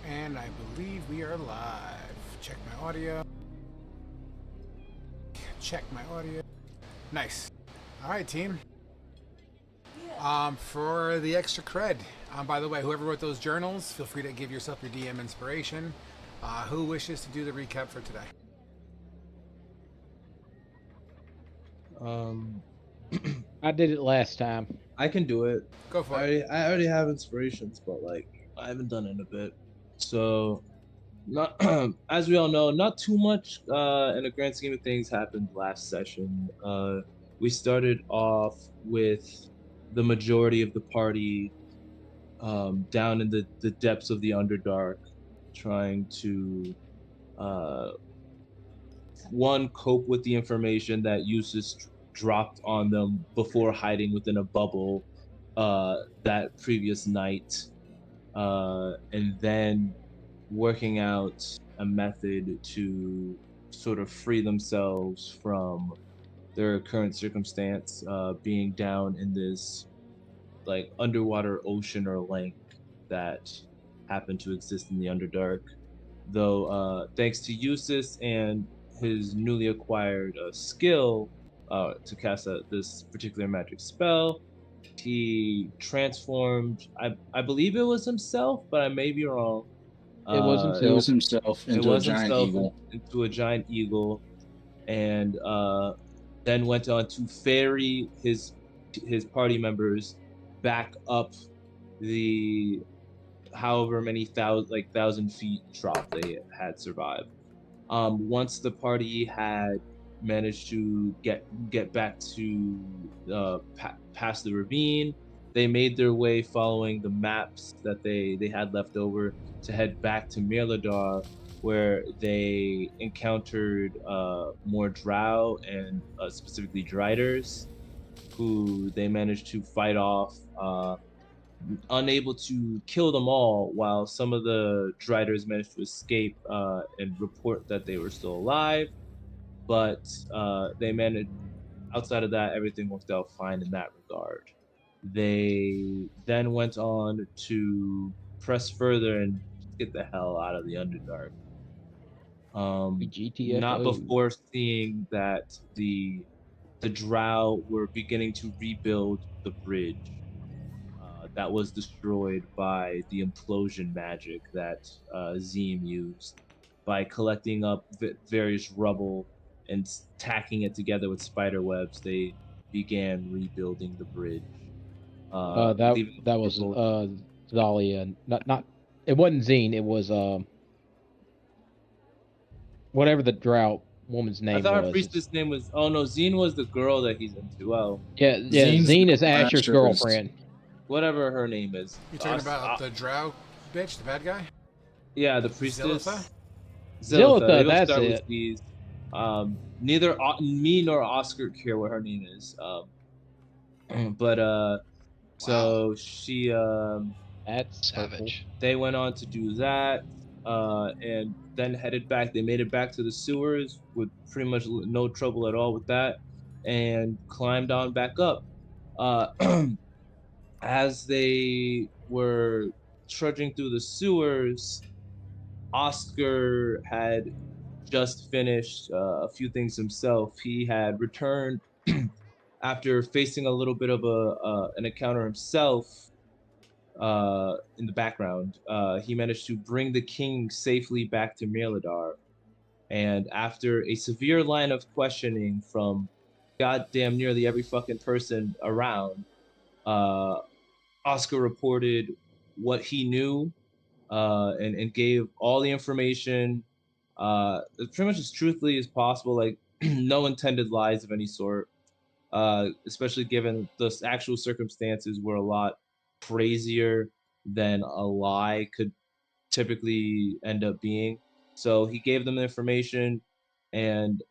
And I believe we are live. Check my audio. Check my audio. Nice. All right, team. For the extra cred. By the way, whoever wrote those journals, feel free to give yourself your DM inspiration. Who wishes to do the recap for today? I did it last time. I can do it. Go for it. I already have inspirations, but like I haven't done it in a bit. So, not as we all know, not too much in the grand scheme of things happened last session. We started off with the majority of the party down in the depths of the Underdark, trying to uh, one, cope with the information that Eustace dropped on them before hiding within a bubble that previous night, and then working out a method to sort of free themselves from their current circumstance, being down in this like underwater ocean or lake that happened to exist in the Underdark. Though, thanks to Eustace and his newly acquired skill to cast this particular magic spell, he transformed. I believe it was himself, but I may be wrong. It was It was himself. himself into a giant eagle. Into a giant eagle, and then went on to ferry his party members back up the however many thousand feet drop they had survived. Once the party had managed to get back to past the ravine, they made their way following the maps that they had left over to head back to Mirladar, where they encountered more drow and specifically driders, who they managed to fight off. Unable to kill them all, while some of the driders managed to escape and report that they were still alive. But they managed, outside of that, everything worked out fine in that regard. They then went on to press further and get the hell out of the Underdark. GTFO. Not before seeing that the drow were beginning to rebuild the bridge that was destroyed by the implosion magic that Zeem used by collecting up various rubble and tacking it together with spider webs. They began rebuilding the bridge. That was Zalia. Not. It wasn't Zine. It was whatever the drought woman's name I thought was. her priestess name was. Oh no, Zine was the girl that he's into. Oh, yeah. Zine is Asher's girlfriend. Whatever her name is. You're talking about the drow bitch, the bad guy? Yeah, the priestess. Zilitha, that's it. These. Neither me nor Oscar care what her name is. But so she That's savage. They went on to do that, and then headed back. They made it back to the sewers with pretty much no trouble at all with that, and climbed on back up. As they were trudging through the sewers, Oscar had just finished a few things himself. He had returned after facing a little bit of an encounter himself in the background. He managed to bring the king safely back to Mirladar. And after a severe line of questioning from goddamn nearly every fucking person around, Oscar reported what he knew and gave all the information pretty much as truthfully as possible, like no intended lies of any sort, especially given the actual circumstances were a lot crazier than a lie could typically end up being. So he gave them the information, and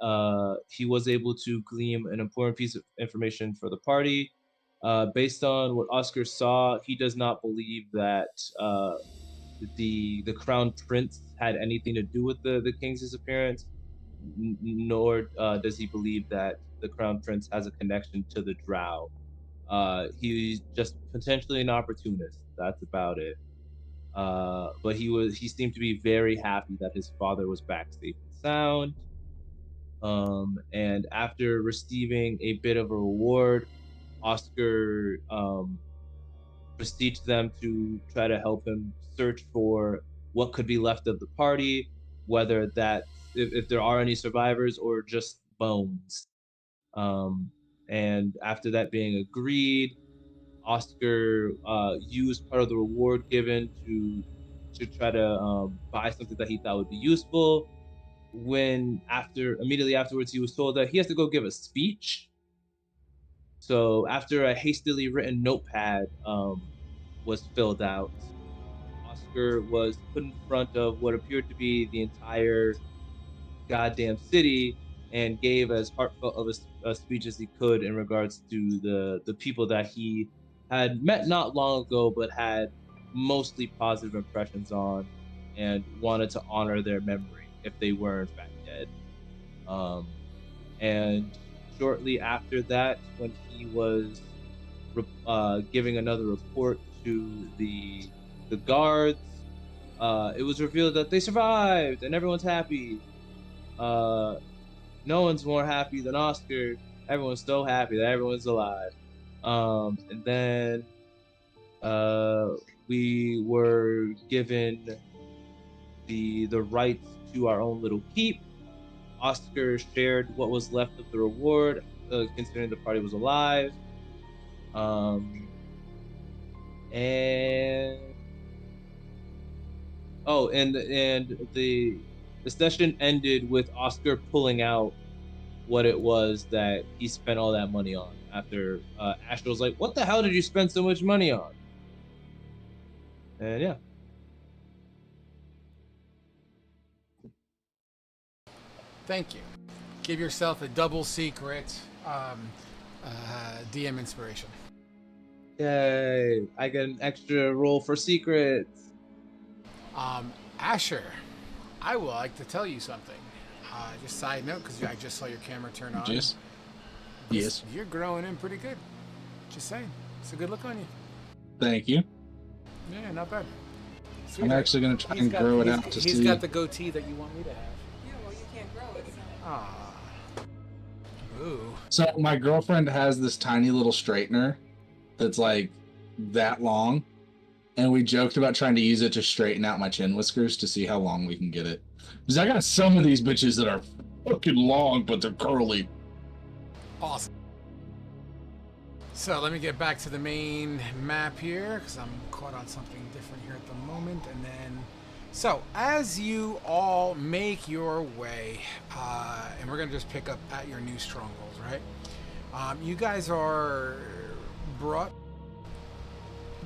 he was able to glean an important piece of information for the party. Based on what Oscar saw, he does not believe that the crown prince had anything to do with the king's disappearance, nor does he believe that the crown prince has a connection to the drow. He's just potentially an opportunist. That's about it. But he seemed to be very happy that his father was back safe and sound. And after receiving a bit of a reward, Oscar beseeched them to try to help him search for what could be left of the party, whether that's if there are any survivors or just bones. Um, and after that being agreed, Oscar used part of the reward given to try to buy something that he thought would be useful. When immediately afterwards, he was told that he has to go give a speech. So after a hastily written notepad was filled out, Oscar was put in front of what appeared to be the entire goddamn city and gave as heartfelt of a speech as he could in regards to the people that he had met not long ago, but had mostly positive impressions on, and wanted to honor their memory if they were in fact dead. Um, and shortly after that, when he was giving another report to the guards, it was revealed that they survived and everyone's happy. No one's more happy than Oscar. Everyone's so happy that everyone's alive. And then we were given the rights to our own little keep. Oscar shared what was left of the reward, considering the party was alive. And the session ended with Oscar pulling out what it was that he spent all that money on. After Asher was like, "What the hell did you spend so much money on?" And yeah. Thank you. Give yourself a double secret DM inspiration. Yay! I get an extra roll for secrets. Asher, I would like to tell you something. Just side note, because I just saw your camera turn on. Yes. You're growing in pretty good. Just saying. It's a good look on you. Thank you. Yeah, not bad. I'm actually going to try and grow it out to see. He's got the goatee that you want me to have. Yeah, well, you can't grow it. So. Ah. Ooh. So my girlfriend has this tiny little straightener that's like that long, and we joked about trying to use it to straighten out my chin whiskers to see how long we can get it. Because I got some of these bitches that are fucking long, but they're curly. Awesome. So let me get back to the main map here, because I'm caught on something different here at the moment. And then, so as you all make your way, and we're gonna just pick up at your new strongholds, right? You guys are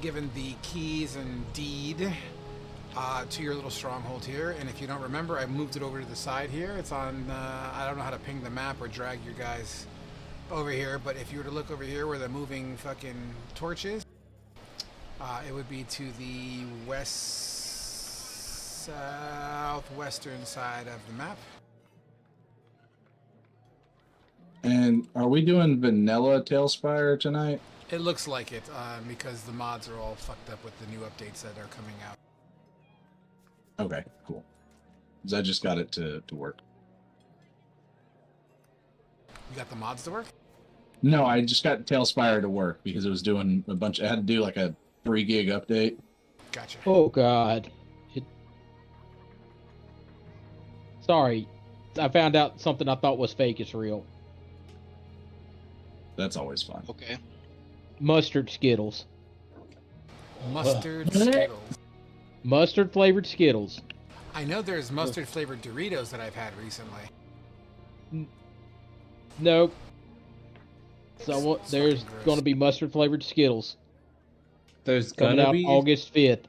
given the keys and deed to your little stronghold here. And if you don't remember, I moved it over to the side here. It's on, I don't know how to ping the map or drag your guys over here, but if you were to look over here where the moving fucking torch is, it would be to the southwestern side of the map. And are we doing vanilla Tailspire tonight? It looks like it, because the mods are all fucked up with the new updates that are coming out. Okay, cool. Because I just got it to work. You got the mods to work? No, I just got Tailspire to work because it was doing a bunch. I had to do like a 3 gig update. Gotcha. Oh God. Sorry, I found out something I thought was fake is real. That's always fun. Okay. Mustard Skittles. Mustard Skittles. Mustard flavored Skittles. I know there's mustard flavored Doritos that I've had recently. Nope. So there's going to be mustard flavored Skittles. There's coming gonna out be August 5th.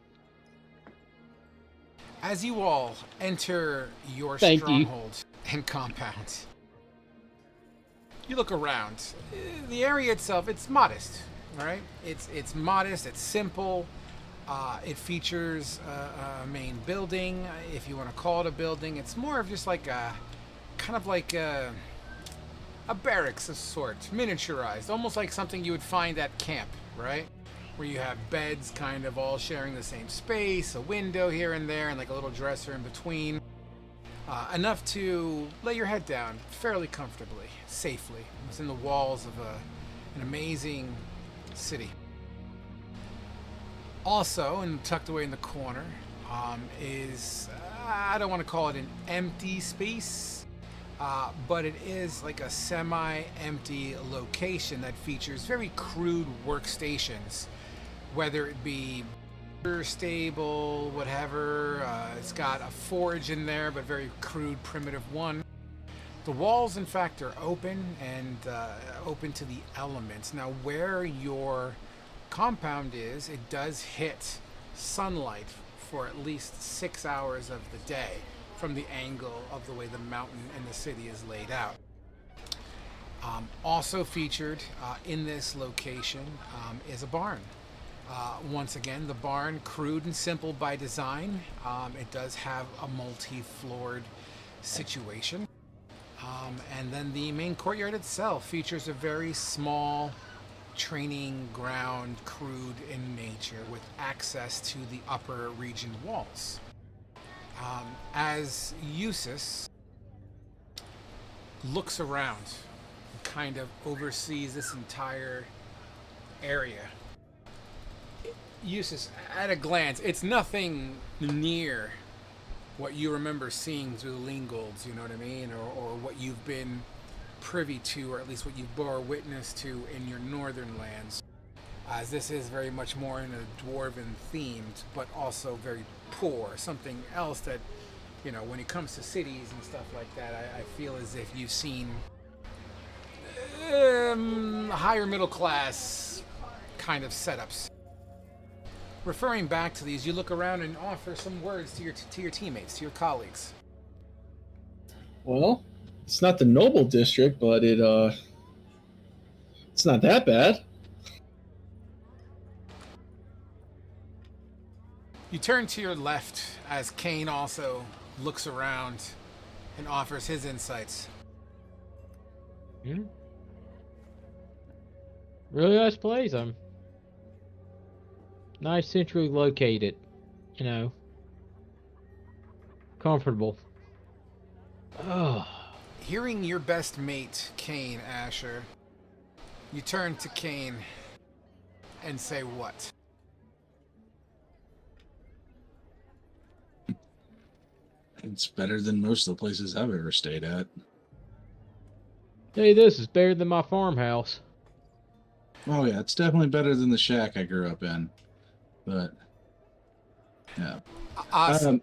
As you all enter your Thank stronghold and compound, you look around. The area itself, it's modest, all right? It's modest, it's simple. It features a main building, if you want to call it a building. It's more of just like a, kind of like a barracks of sorts, miniaturized, almost like something you would find at camp, right? where you have beds kind of all sharing the same space, a window here and there, and like a little dresser in between. Enough to lay your head down fairly comfortably, safely. It's in the walls of an amazing city. Also, and tucked away in the corner, is, I don't want to call it an empty space, but it is like a semi-empty location that features very crude workstations, whether it be stable, whatever. It's got a forge in there, but very crude, primitive one. The walls, in fact, are open and open to the elements. Now, where your compound is, it does hit sunlight for at least 6 hours of the day from the angle of the way the mountain and the city is laid out. Also featured in this location is a barn. Once again, the barn, crude and simple by design. It does have a multi-floored situation. And then the main courtyard itself features a very small training ground, crude in nature, with access to the upper region walls. As Eustace looks around and kind of oversees this entire area, Eustace, at a glance, it's nothing near what you remember seeing through the Leangolds, you know what I mean? Or what you've been privy to, or at least what you bore witness to in your northern lands. As this is very much more in a dwarven themed, but also very poor. Something else that, you know, when it comes to cities and stuff like that, I feel as if you've seen higher middle class kind of setups. Referring back to these, you look around and offer some words to your teammates, to your colleagues. Well, it's not the noble district, but it's not that bad. You turn to your left as Kane also looks around and offers his insights. Really nice place. Nice, centrally located. You know, comfortable. Oh. Hearing your best mate, Kane Asher, you turn to Kane and say what? It's better than most of the places I've ever stayed at. Hey, this is better than my farmhouse. Oh yeah, it's definitely better than the shack I grew up in. But yeah.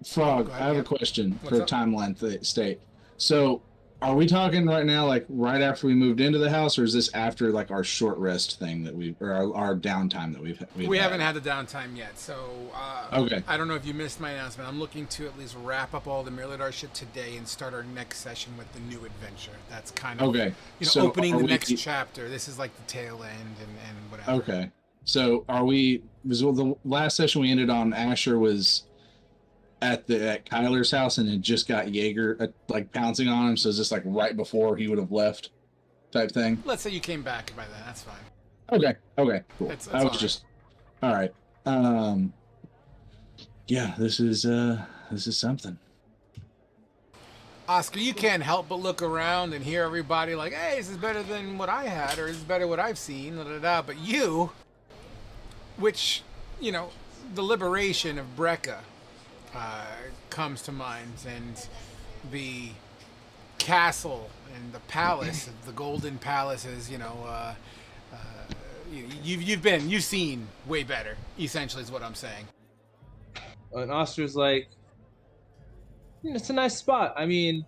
Frog, I have a question for timeline state. So, are we talking right now, like right after we moved into the house, or is this after like our short rest thing that or our downtime that we haven't had the downtime yet. So, okay. I don't know if you missed my announcement. I'm looking to at least wrap up all the Mirrodar shit today and start our next session with the new adventure. That's kind of opening the next chapter. This is like the tail end and whatever. Okay. So the last session we ended on, Asher was at Kyler's house and it just got Jaeger like pouncing on him. So it's just like right before he would have left type thing. Let's say you came back by then. That's fine. Okay. Cool. That's I was just all right. Yeah, this is something. Oscar, you can't help but look around and hear everybody like, hey, this is better than what I had, or this is better than what I've seen, But you, which, you know, the liberation of Brecca comes to mind, and the castle and the palace, the golden palaces, you know, you've seen way better, essentially is what I'm saying. And Oscar's like, it's a nice spot. I mean,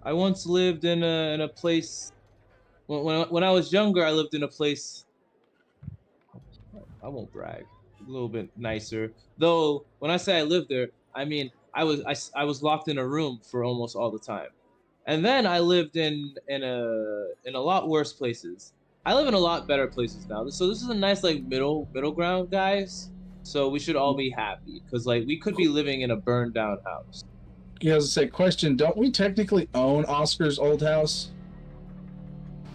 I once lived in a place. When I was younger, I lived in a place. I won't brag. A little bit nicer, though. When I say I lived there, I mean I was locked in a room for almost all the time, and then I lived in a lot worse places. I live in a lot better places now. So this is a nice like middle ground, guys. So we should all be happy, because like we could be living in a burned down house. Yeah, I was gonna say, question, don't we technically own Oscar's old house?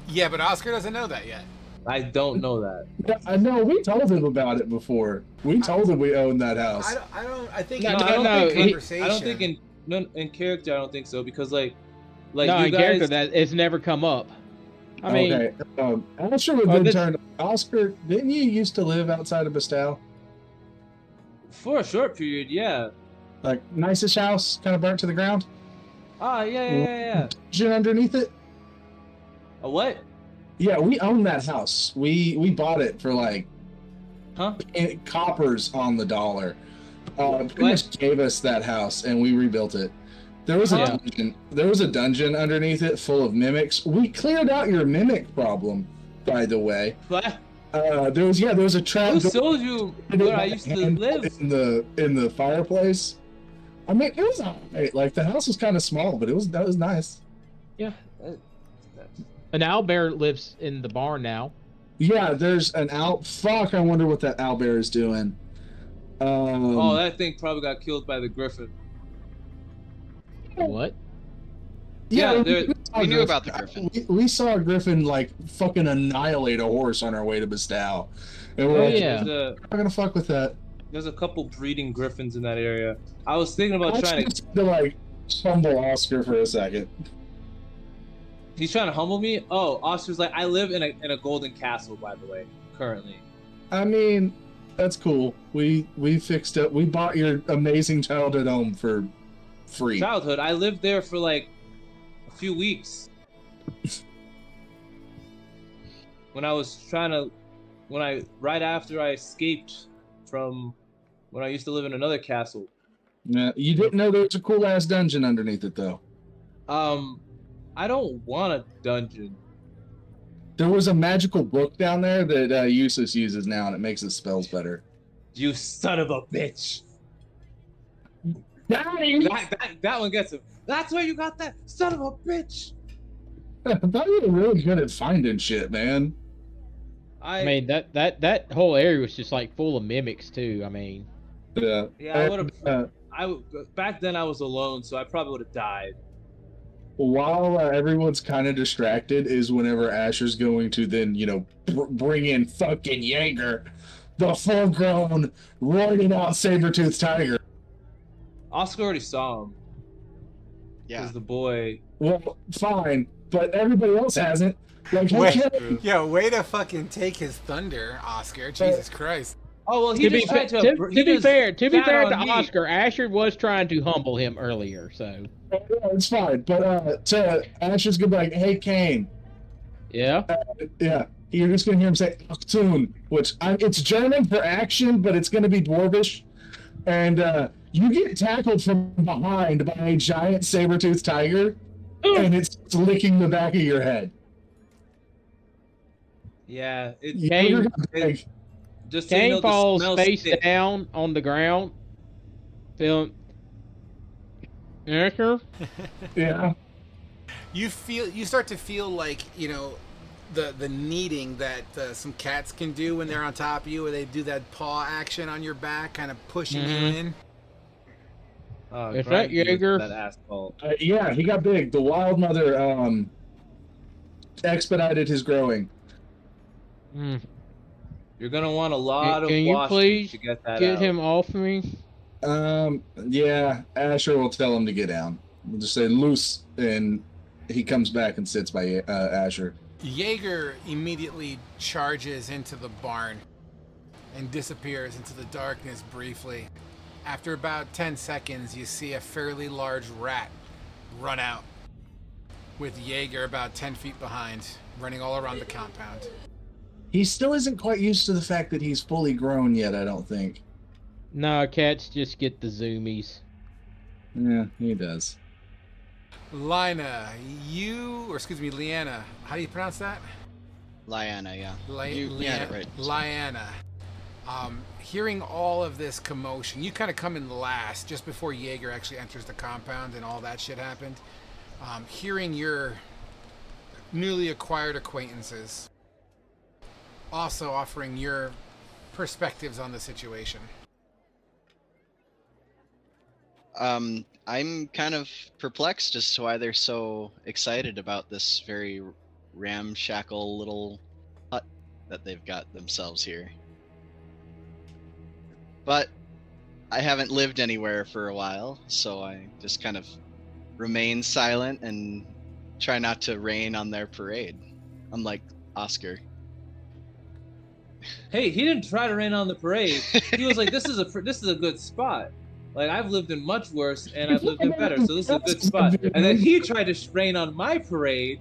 Yeah, but Oscar doesn't know that yet. I don't know that. I know we told him about it before. We told him we owned that house. I think No, in no, general no, conversation. I don't think in character. I don't think so because like no, you in guys. character that it's never come up. I mean, okay. Asher would then turn. Oscar, didn't you used to live outside of Bastel? For a short period, yeah. Like nicest house, kind of burnt to the ground. Ah, yeah. Dungeon underneath it. A what? Yeah, we own that house. We bought it for like coppers on the dollar. Pretty much gave us that house and we rebuilt it. There was a dungeon. There was a dungeon underneath it full of mimics. We cleared out your mimic problem, by the way. What? There was a trap. Who told you where I used to live? In the fireplace. I mean, it was alright. Like the house was kind of small, but that was nice. Yeah. An owlbear lives in the barn now. Yeah, there's an owl. Fuck, I wonder what that owlbear is doing. Oh, that thing probably got killed by the griffin. What? Yeah, we knew about the griffin. We saw a griffin like fucking annihilate a horse on our way to Bastow. And we're I'm not gonna fuck with that. There's a couple breeding griffins in that area. I was thinking about trying to like humble Oscar for a second. He's trying to humble me? Oh, Oscar's like, I live in a golden castle, by the way, currently. I mean, that's cool. We fixed it. We bought your amazing childhood home for free. Childhood? I lived there for like a few weeks. Right after I escaped from when I used to live in another castle. Yeah, you didn't know there was a cool ass dungeon underneath it though. I don't want a dungeon. There was a magical book down there that Useless uses now, and it makes his spells better. You son of a bitch! Dang! That one gets him. That's where you got that son of a bitch! I thought you were really good at finding shit, man. I mean that whole area was just like full of mimics too. I mean, yeah. I would have. Back then I was alone, so I probably would have died. While everyone's kind of distracted is whenever Asher's going to then, bring in fucking Jaeger, the full-grown, roided out saber-toothed tiger. Oscar already saw him. Yeah. He's the boy. Well, fine, but everybody else hasn't. Like, way to fucking take his thunder, Oscar. Jesus Christ. Oh well, to be fair to Oscar, Asher was trying to humble him earlier, so yeah, it's fine. But to Asher's gonna be like, "Hey, Kane." Yeah. Yeah. You're just gonna hear him say "Aktun," which it's German for action, but it's gonna be Dwarvish. And you get tackled from behind by a giant saber-toothed tiger, and it's licking the back of your head. Yeah. Kane falls face down on the ground. Feeling. Yeah. You start to feel like, the kneading that some cats can do when they're on top of you, where they do that paw action on your back, kind of pushing you in. Is that Jaeger? That asphalt. Yeah, he got big. The wild mother expedited his growing. You're gonna want a lot of washing to get that get out. him off me? Yeah, Asher will tell him to get down. We'll just say loose, and he comes back and sits by Asher. Jaeger immediately charges into the barn and disappears into the darkness briefly. After about 10 seconds, you see a fairly large rat run out, with Jaeger about 10 feet behind, running all around the compound. He still isn't quite used to the fact that he's fully grown yet, I don't think. No, cats just get the zoomies. Yeah, he does. Leanna, how do you pronounce that? Lyanna, yeah. You had it right. Leanna. Hearing all of this commotion, you kind of come in last, just before Jaeger actually enters the compound and all that shit happened. Hearing your newly acquired acquaintances also offering your perspectives on the situation. I'm kind of perplexed as to why they're so excited about this very ramshackle little hut. that they've got themselves here. But I haven't lived anywhere for a while, so I just kind of remain silent and try not to rain on their parade, unlike Oscar. Hey, he didn't try to rain on the parade. He was like, this is a good spot. Like, I've lived in much worse and I've lived in better, so this is a good spot. And then he tried to rain on my parade,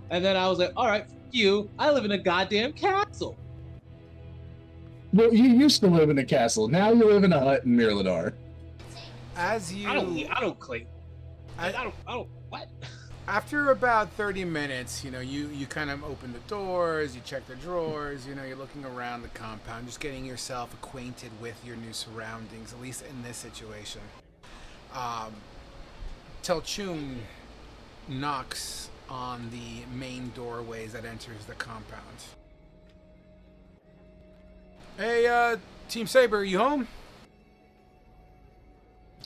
and then I was like, all right, f you. I live in a goddamn castle. Well, you used to live in a castle. Now you live in a hut in Mirladar. As you, I don't claim. I don't. What? After about 30 minutes, you know, you kind of open the doors, you check the drawers, you know, you're looking around the compound, just getting yourself acquainted with your new surroundings, at least in this situation. Tal Rune knocks on the main doorways that enters the compound. Hey, Team Saber, you home?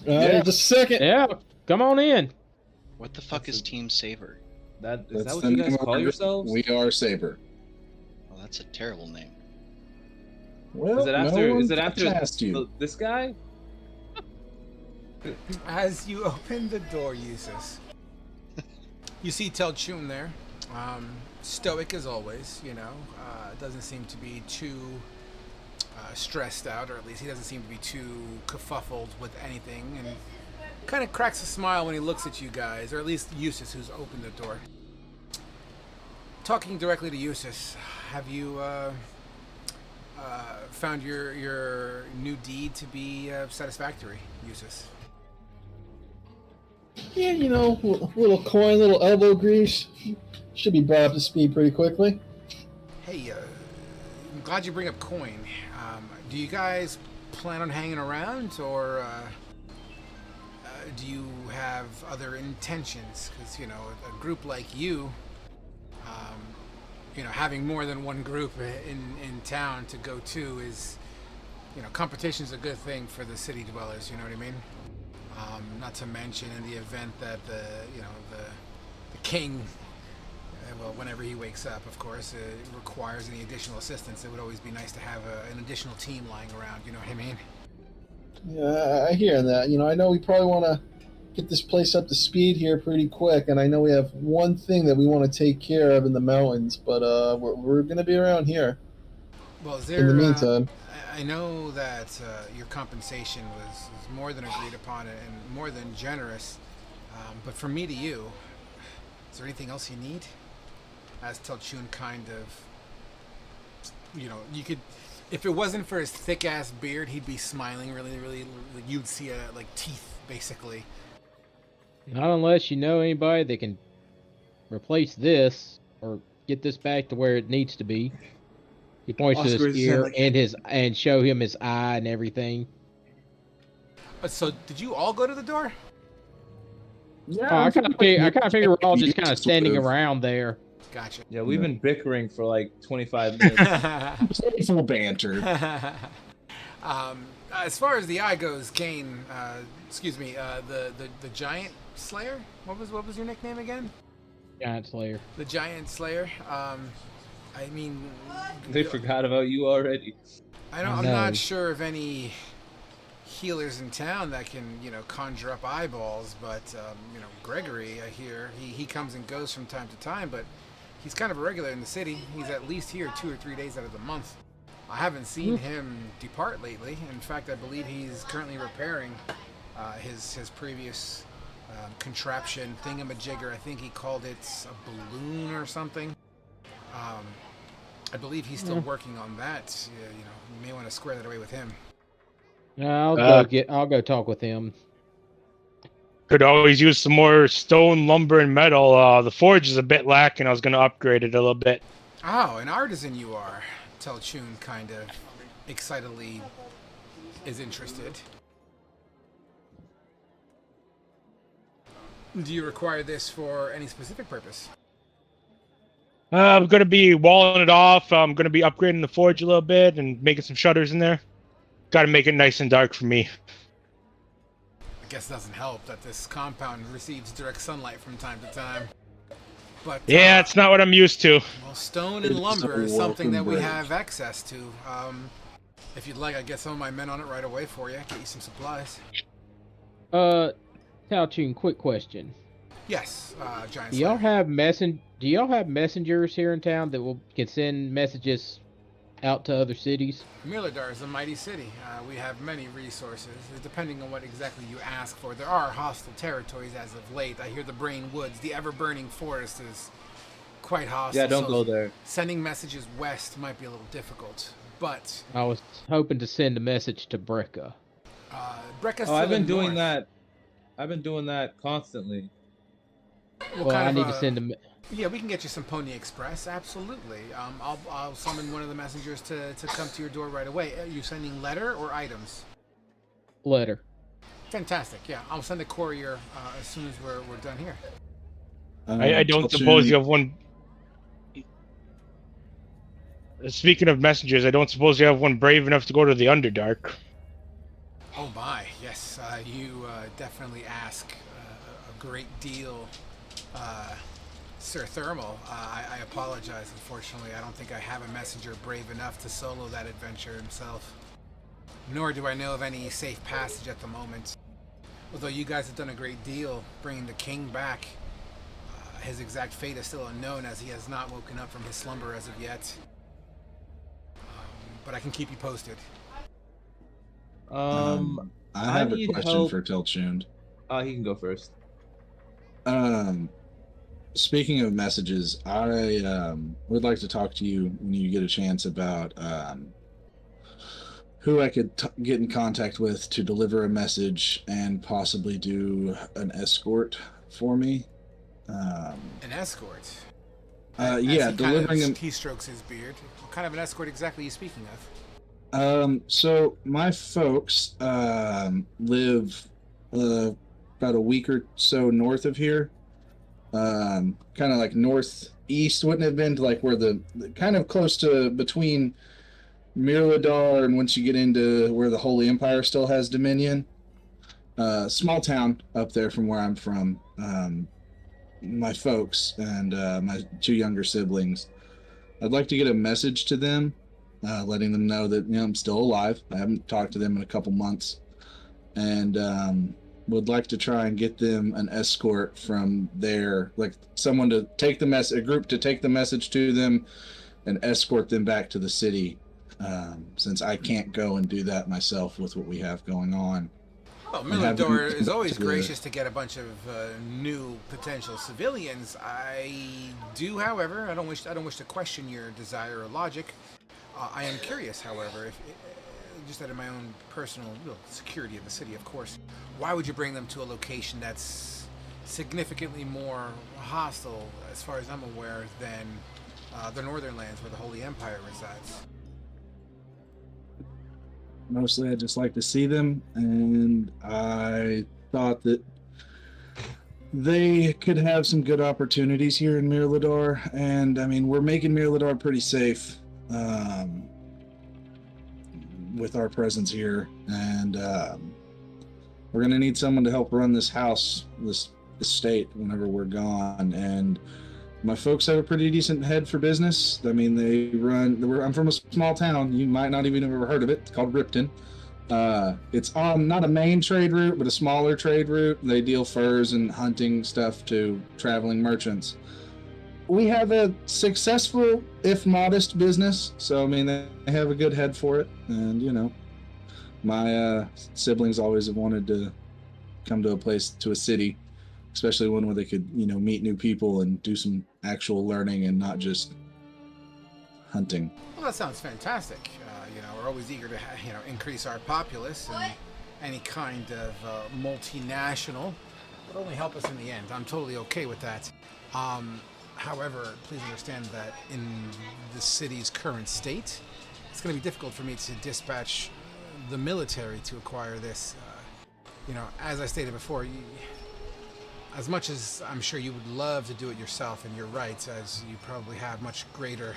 Yeah, just a second. Yeah, come on in. What the fuck is Team Saber? Is That's that what the you name guys of call our group. yourselves? We are Saber. Well, that's a terrible name. Well, Is it after? no Is it one after asked you? this guy? As you open the door, Eustace, you see Tal Rune there, stoic as always. You know, doesn't seem to be too stressed out, or at least he doesn't seem to be too kerfuffled with anything, and kind of cracks a smile when he looks at you guys, or at least Eustace, who's opened the door. Talking directly to Eustace, have you found your new deed to be satisfactory, Eustace? Yeah, you know, little coin, little elbow grease. Should be brought up to speed pretty quickly. Hey, I'm glad you bring up coin. Do you guys plan on hanging around, or do you have other intentions? Because, you know, a group like you, you know, having more than one group in town to go to is, you know, competition's a good thing for the city dwellers, you know what I mean? Not to mention in the event that the king, well, whenever he wakes up, of course, requires any additional assistance, it would always be nice to have an additional team lying around, you know what I mean? Yeah, I hear that. You know, I know we probably want to get this place up to speed here pretty quick, and I know we have one thing that we want to take care of in the mountains, but we're going to be around here. Well, is there, in the meantime. I know that your compensation was more than agreed upon and more than generous, but from me to you, is there anything else you need? As Tal Rune kind of, you know, you could, if it wasn't for his thick ass beard, he'd be smiling really, really. You'd see like teeth, basically. Not unless you know anybody that can replace this or get this back to where it needs to be. He points to Oscar his is ear like- and show him his eye and everything. So, did you all go to the door? Yeah, I kind of figure we're all just kind of Sort standing of. around there. Gotcha. Yeah, we've been bickering for like 25 minutes. Playful banter. As far as the eye goes, Kane, excuse me, the giant slayer. What was your nickname again? Giant Slayer. The giant slayer. I mean, They forgot about you already. I'm No. not sure of any healers in town that can, you know, conjure up eyeballs, but you know, Gregory, I hear he comes and goes from time to time, but he's kind of a regular in the city. He's at least here 2 or 3 days out of the month. I haven't seen him depart lately. In fact, I believe he's currently repairing his previous contraption, thingamajigger. I think he called it a balloon or something. I believe he's still working on that. You know, you may want to square that away with him. I'll go talk with him. Could always use some more stone, lumber, and metal. The forge is a bit lacking. I was going to upgrade it a little bit. Oh, an artisan you are. Tal Rune kind of excitedly is interested. Do you require this for any specific purpose? I'm going to be walling it off. I'm going to be upgrading the forge a little bit and making some shutters in there. Got to make it nice and dark for me. I guess it doesn't help that this compound receives direct sunlight from time to time. But Yeah, it's not what I'm used to. well, stone and It's lumber a is something that we welcome have access to. If you'd like, I get some of my men on it right away for you. Get you some supplies. Tal Rune, quick question. Yes, Giant Do y'all Slayer. have Do y'all have messengers here in town that can send messages out to other cities? Mirador is a mighty city. We have many resources, depending on what exactly you ask for. There are hostile territories as of late. I hear the Brain Woods, the ever-burning forest, is quite hostile. Yeah, don't so go there. Sending messages west might be a little difficult, but I was hoping to send a message to Brecca. Brecca's Oh, I've to the been doing north. that. I've been doing that constantly. What Well, kind I of, need to send a. Yeah, we can get you some Pony Express. Absolutely. I'll summon one of the messengers to come to your door right away. Are you sending letter or items? Letter. Fantastic. Yeah, I'll send a courier as soon as we're done here. I don't suppose you have one. Speaking of messengers, I don't suppose you have one brave enough to go to the Underdark. Oh my, yes. You definitely ask a great deal, Sir Thermal. I apologize. Unfortunately, I don't think I have a messenger brave enough to solo that adventure himself. Nor do I know of any safe passage at the moment. Although you guys have done a great deal bringing the king back, his exact fate is still unknown as he has not woken up from his slumber as of yet. But I can keep you posted. I have a need question help. for Tiltuned. He can go first. Speaking of messages, I would like to talk to you when you get a chance about who I could get in contact with to deliver a message and possibly do an escort for me. An escort? Yeah, delivering He strokes his beard. What kind of an escort exactly are you speaking of? So my folks live about a week or so north of here. Kind of like northeast, wouldn't have been to like where the kind of close to between Mirladar and once you get into where the Holy Empire still has dominion. Small town up there from where I'm from. My folks and my two younger siblings. I'd like to get a message to them, letting them know that I'm still alive. I haven't talked to them in a couple months, and would like to try and get them an escort from there, like someone to take a group to take the message to them and escort them back to the city, since I can't go and do that myself with what we have going on. Well, Milador is always gracious to get a bunch of new potential civilians. I do, however, I don't wish to question your desire or logic. I am curious, however, if just out of my own personal security of the city, of course, why would you bring them to a location that's significantly more hostile, as far as I'm aware, than the northern lands where the Holy Empire resides? Mostly I just like to see them, and I thought that they could have some good opportunities here in Mirlador, and I mean, we're making Mirlador pretty safe with our presence here, and we're going to need someone to help run this house, this estate, whenever we're gone, and my folks have a pretty decent head for business. I mean, I'm from a small town. You might not even have ever heard of it. It's called Ripton. It's on not a main trade route, but a smaller trade route. They deal furs and hunting stuff to traveling merchants. We have a successful, if modest, business. So, I mean, they have a good head for it. And, my siblings always have wanted to come to a city, especially one where they could, meet new people and do some actual learning and not just hunting. Well, that sounds fantastic. We're always eager to, increase our populace, and any kind of multinational would only help us in the end. I'm totally okay with that. However, please understand that in the city's current state, it's going to be difficult for me to dispatch the military to acquire this. As I stated before, as much as I'm sure you would love to do it yourself, and you're right, as you probably have much greater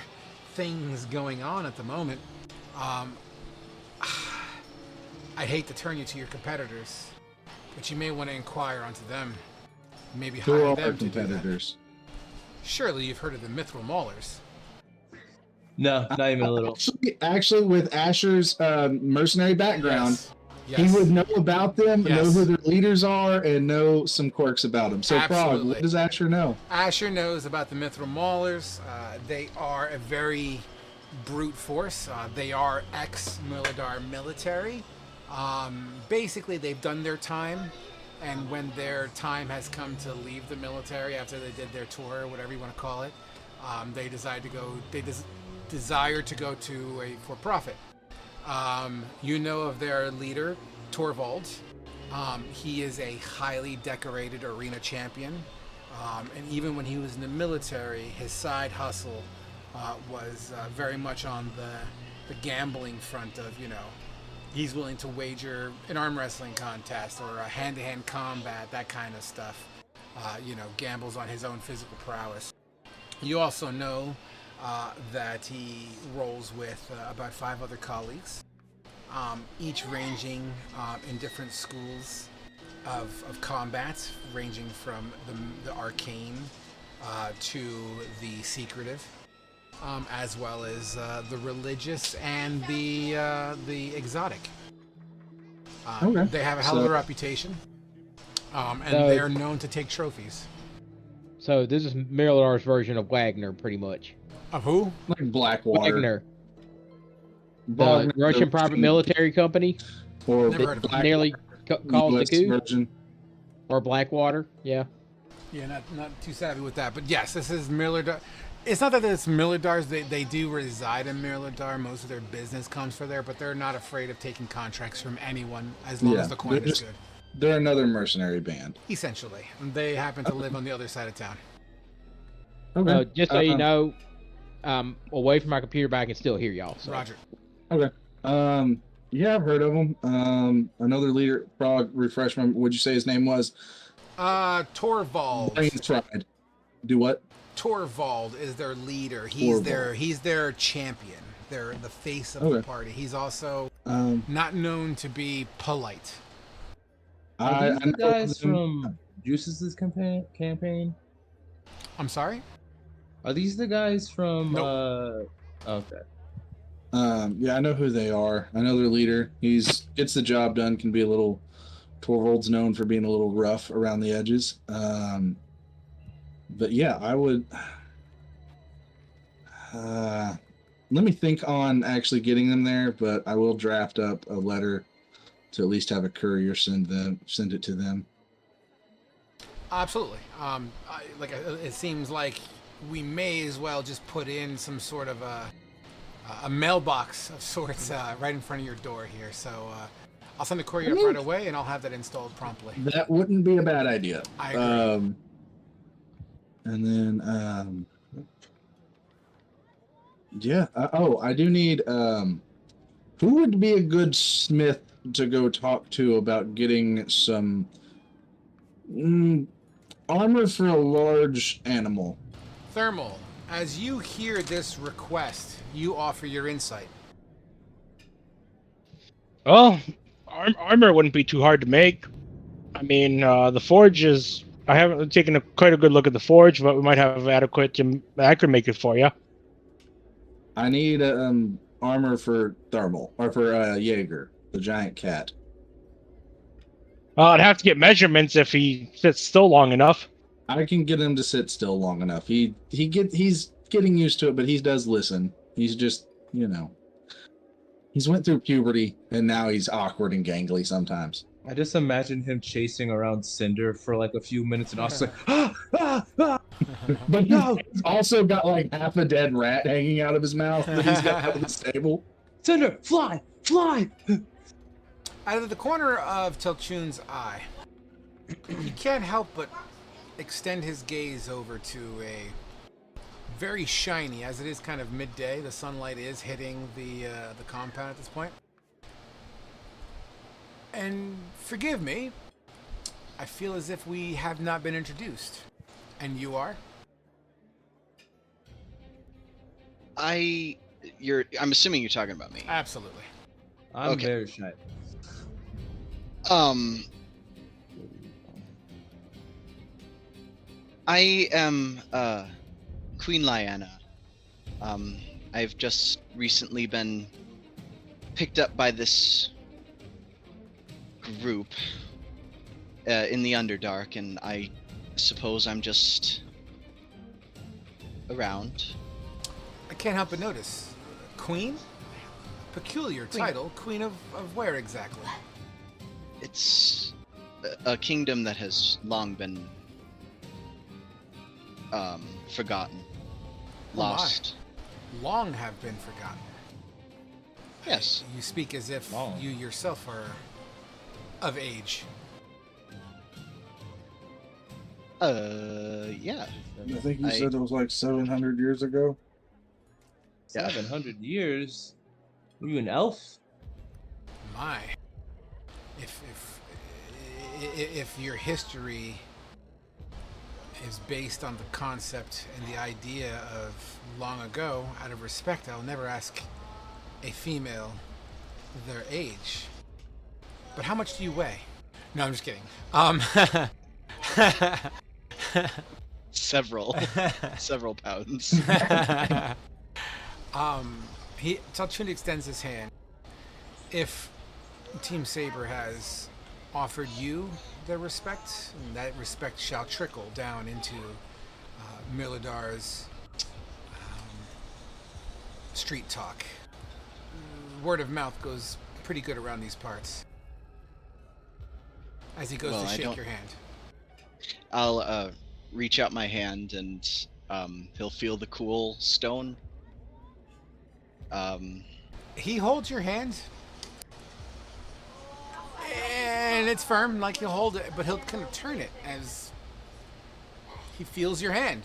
things going on at the moment, I'd hate to turn you to your competitors, but you may want to inquire onto them. Maybe Who hire are our them to do that. competitors? Surely you've heard of the Mithril Maulers. No, not even a little. Actually, with Asher's mercenary background, Yes. he would know about them, know Yes. who their leaders are, and know some quirks about them. So, Prague, Absolutely. what does Asher know? Asher knows about the Mithril Maulers. They are a very brute force. They are ex-Milidar military. Basically, they've done their time, and when their time has come to leave the military after they did their tour, or whatever you want to call it, they decide to go. They desire to go to a for-profit. You know of their leader, Torvald. He is a highly decorated arena champion. And even when he was in the military, his side hustle was very much on the gambling front of, he's willing to wager an arm wrestling contest or a hand-to-hand combat, that kind of stuff. Gambles on his own physical prowess. You also know that he rolls with about 5 other colleagues, each ranging in different schools of combat, ranging from the arcane to the secretive, as well as the religious and the exotic. Okay. They have a hell of a reputation, and they're known to take trophies. So this is Merilar's version of Wagner, pretty much. Of who? Like Blackwater. Wagner, the Wagner, Russian private military company, Or Never heard of Black nearly caused the US coup, version. or Blackwater. Yeah. Yeah, not too savvy with that, but yes, this is Mirladar. It's not that it's Mirladar's. They do reside in Mirladar. Most of their business comes from there, but they're not afraid of taking contracts from anyone as long as the coin is good. They're another mercenary band. Essentially, they happen to live on the other side of town. Okay. Just so you know, away from my computer, but I can still hear y'all. So. Roger. Okay. Yeah, I've heard of them. Another leader, Prague, refresh my. What'd you say his name was? Torvald. Brains fried. Do what? Torvald is their leader. He's their champion. They're the face of the party. He's also not known to be polite. Are these the guys from Juice's campaign? I'm sorry? Are these the guys from? Nope. Okay. Yeah, I know who they are. I know their leader. He's gets the job done. Can be a little. Torvald's known for being a little rough around the edges. But yeah, I would. Let me think on actually getting them there, but I will draft up a letter to at least have a courier send it to them. Absolutely. It seems like we may as well just put in some sort of a mailbox of sorts right in front of your door here. So I'll send the courier up right away, and I'll have that installed promptly. That wouldn't be a bad idea. I agree. And then, yeah. I do need. Who would be a good smith to go talk to about getting some armor for a large animal? Thermal, as you hear this request, you offer your insight. Well, armor wouldn't be too hard to make. I mean, the forge is. I haven't taken quite a good look at the forge, but we might have adequate. I could make it for you. I need armor for Thermal, or for Jaeger, the giant cat. I'd have to get measurements if he sits still long enough. I can get him to sit still long enough. He's getting used to it, but he does listen. He's just, he's went through puberty, and now he's awkward and gangly sometimes. I just imagine him chasing around Cinder for like a few minutes, and also like, But he's also got like half a dead rat hanging out of his mouth that he's got out of the stable. Cinder, fly! Out of the corner of Telchun's eye, you can't help but extend his gaze over to a very shiny, as it is kind of midday. The sunlight is hitting the compound at this point. And forgive me, I feel as if we have not been introduced. And you are? I'm assuming you're talking about me. Absolutely. I'm Okay. very shy. I am Queen Lyanna. I've just recently been picked up by this group in the Underdark, and I suppose I'm just around. I can't help but notice. Queen? Peculiar title. Queen of where exactly? It's a kingdom that has long been forgotten, Oh my. lost. Long have been forgotten. Yes. You speak as if Long. you yourself are of age. Yeah. I think you I- said it was like 700 years ago. Yeah. 700 years. Were you an elf? My. If your history is based on the concept and the idea of long ago, out of respect, I'll never ask a female their age. But how much do you weigh? No, I'm just kidding. Several pounds. Tal Rune extends his hand. If Team Saber has offered you their respect, and that respect shall trickle down into Miladar's street talk. Word of mouth goes pretty good around these parts. As he goes Well, to I shake don't- your hand. I'll reach out my hand, and he'll feel the cool stone. He holds your hand, and it's firm, like he'll hold it, but he'll kind of turn it as he feels your hand.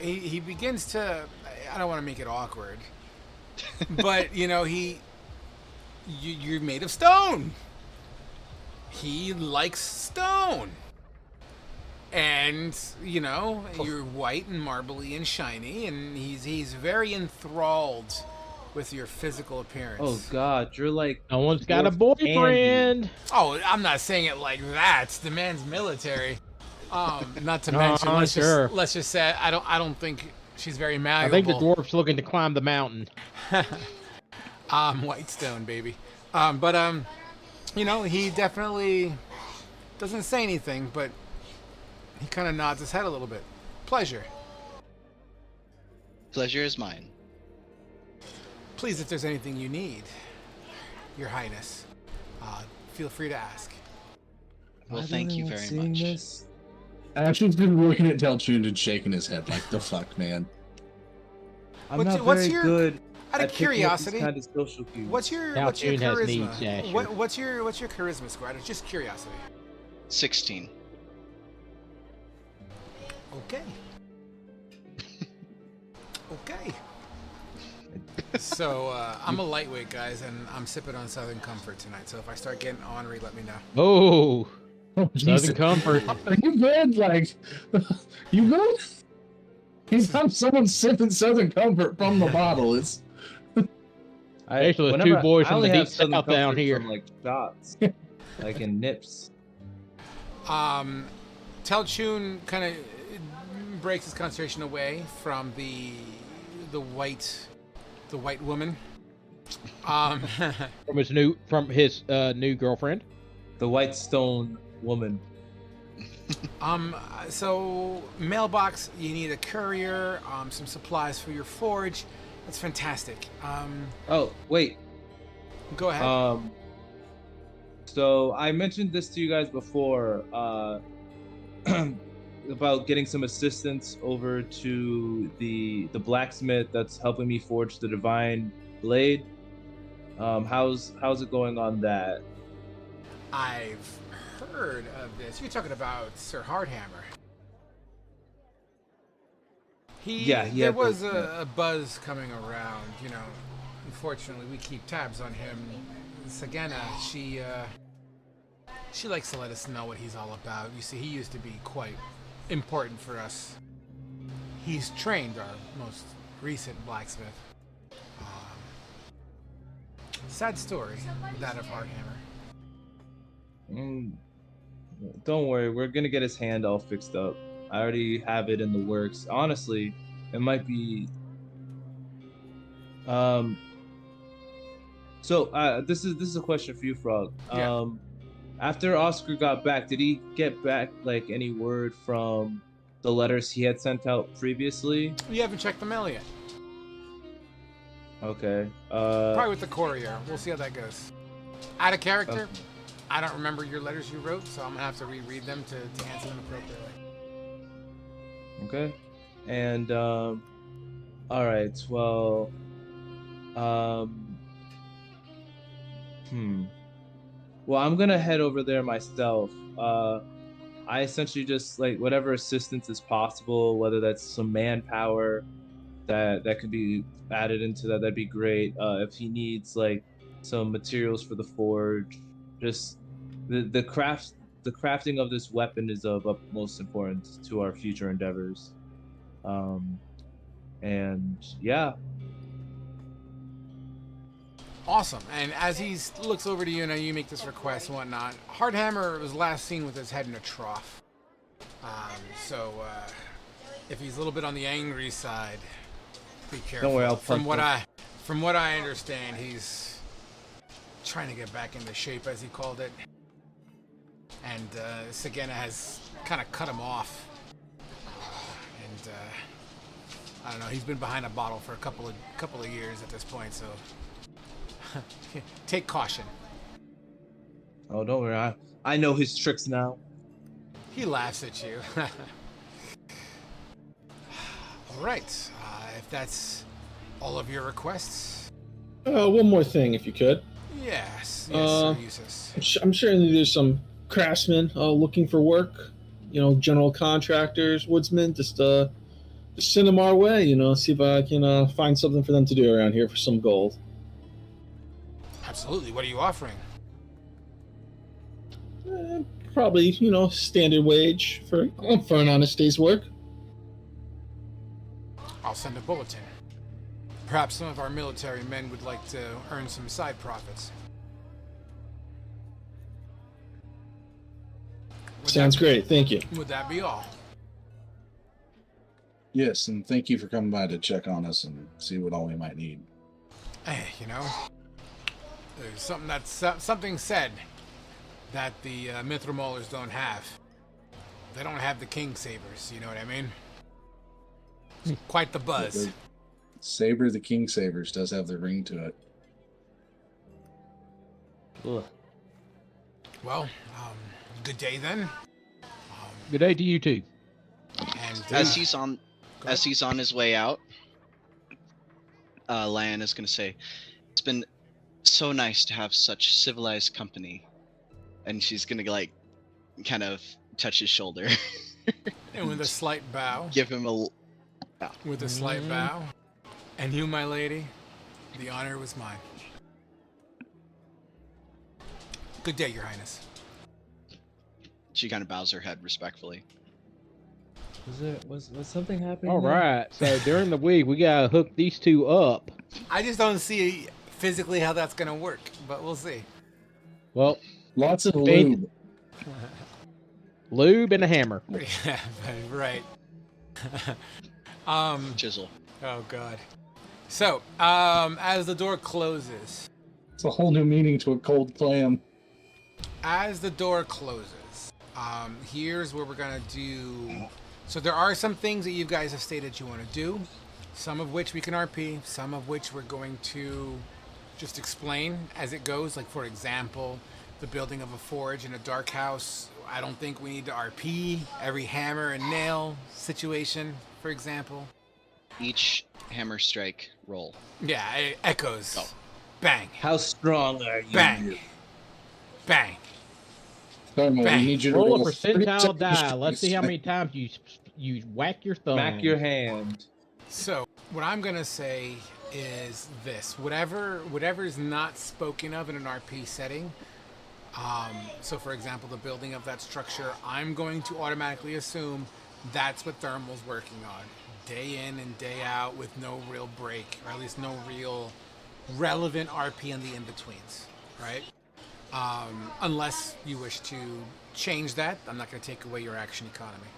He begins to, I don't want to make it awkward, but you're made of stone. He likes stone. And, you're white and marbly and shiny, and he's very enthralled with your physical appearance. Oh God, you're like No one's got a dwarf boyfriend. Oh, I'm not saying it like that. The man's military. Not to No, mention, I'm sure. let's just say I don't think she's very I malleable. think the dwarf's looking to climb the mountain. Whitestone, baby. He definitely doesn't say anything, but he kind of nods his head a little bit. Pleasure. Pleasure is mine. Please, if there's anything you need, Your Highness, feel free to ask. Well, thank you very much. This? Ashton's been looking at Tal Rune and shaking his head like, the fuck, man. I'm What's- not what's very your- good Out of at picking up curiosity, these kind of social cues. what's your Tal Rune has charisma? needs, Asher. What's your charisma score? Out of just curiosity. 16. Okay. Okay. So I'm a lightweight, guys, and I'm sipping on Southern Comfort tonight. So if I start getting ornery, let me know. Oh, Oh, Jesus. Southern Comfort. Are you good? Like, you good? Anytime someone's sipping Southern Comfort from the bottle, it's Actually, there's two boys from only the have deep Southern south down Comfort here. from, like shots, like in nips. Tal Rune kind of breaks his concentration away from the white woman. From his new new girlfriend. The White Stone woman. So mailbox, you need a courier, some supplies for your forge. That's fantastic. Oh wait. Go ahead. So I mentioned this to you guys before, about getting some assistance over to the blacksmith that's helping me forge the divine blade. How's it going on that? I've heard of this. You're talking about Sir Hardhammer. Yeah, There was a buzz coming around. Unfortunately, we keep tabs on him. Sagana, she likes to let us know what he's all about. You see, he used to be quite important for us. He's trained our most recent blacksmith. Sad story, that of Hardhammer. Don't worry, we're gonna get his hand all fixed up. I already have it in the works. Honestly, it might be. So this is a question for you, Frog. Yeah. After Oscar got back, did he get back like any word from the letters he had sent out previously? You haven't checked the mail yet. Okay. Probably with the courier. We'll see how that goes. Out of character, Okay. I don't remember your letters you wrote, so I'm gonna have to reread them to answer them appropriately. Okay. And all right. Well, well, I'm gonna head over there myself. I essentially just like whatever assistance is possible, whether that's some manpower that could be added into that, that'd be great. If he needs like some materials for the forge, just the crafting of this weapon is of utmost importance to our future endeavors. And yeah, Awesome. And as he looks over to you and you make this request and whatnot, Hardhammer was last seen with his head in a trough. So if he's a little bit on the angry side, be careful. Don't worry, I'll from punch what I understand, he's trying to get back into shape, as he called it. And Sagena has kind of cut him off. And I don't know. He's been behind a bottle for a couple of years at this point, so take caution. oh, don't worry, I know his tricks now. He laughs at you. All right. If that's all of your requests. One more thing, if you could. Yes, Sir Eustace. I'm sure there's some craftsmen looking for work. You know, general contractors, woodsmen. Just send them our way. You know, see if I can find something for them to do around here for some gold. Absolutely. What are you offering? Probably, you know, standard wage for an honest day's work. I'll send a bulletin. Perhaps some of our military men would like to earn some side profits. Sounds great. Thank you. Would that be all? Yes, and thank you for coming by to check on us and see what all we might need. Hey, you know, there's something said that the Mithril Maulers don't have. They don't have the King Sabers, you know what I mean? Quite the buzz. The Saber, the King Sabers, does have the ring to it. Ugh. Well, good day then. Good day to you too. And As he's on Go ahead. as he's on his way out, Lan is gonna say, "It's been so nice to have such civilized company," and she's gonna like kind of touch his shoulder, and with a slight bow. give him a. With a slight bow. And you, my lady, the honor was mine. Good day, Your Highness. She kind of bows her head respectfully. Was something happening? All there? right. So during the week, we gotta hook these two up. I just don't see physically how that's gonna work, but we'll see. Well, Lots of Thank- lube. lube and a hammer. Yeah, right. Chisel. Oh God. So, as the door closes, It's a whole new meaning to a cold clam. as the door closes, here's what we're gonna do. So there are some things that you guys have stated you want to do, some of which we can RP, some of which we're going to just explain as it goes. Like for example, the building of a forge in a dark house. I don't think we need to RP every hammer and nail situation, for example. Each hammer strike roll. Yeah, it echoes. Go. Bang, How strong are you? bang, bang. Thermal, we Bang. need you to Roll a 30 percentile seconds die. to Let's see how use- many times you whack your thumb. Smack your hand. So what I'm gonna say is this: whatever is not spoken of in an RP setting. So for example, the building of that structure, I'm going to automatically assume that's what Thermal's working on, day in and day out, with no real break, or at least no real relevant RP in the in-betweens, right? Unless you wish to change that, I'm not going to take away your action economy.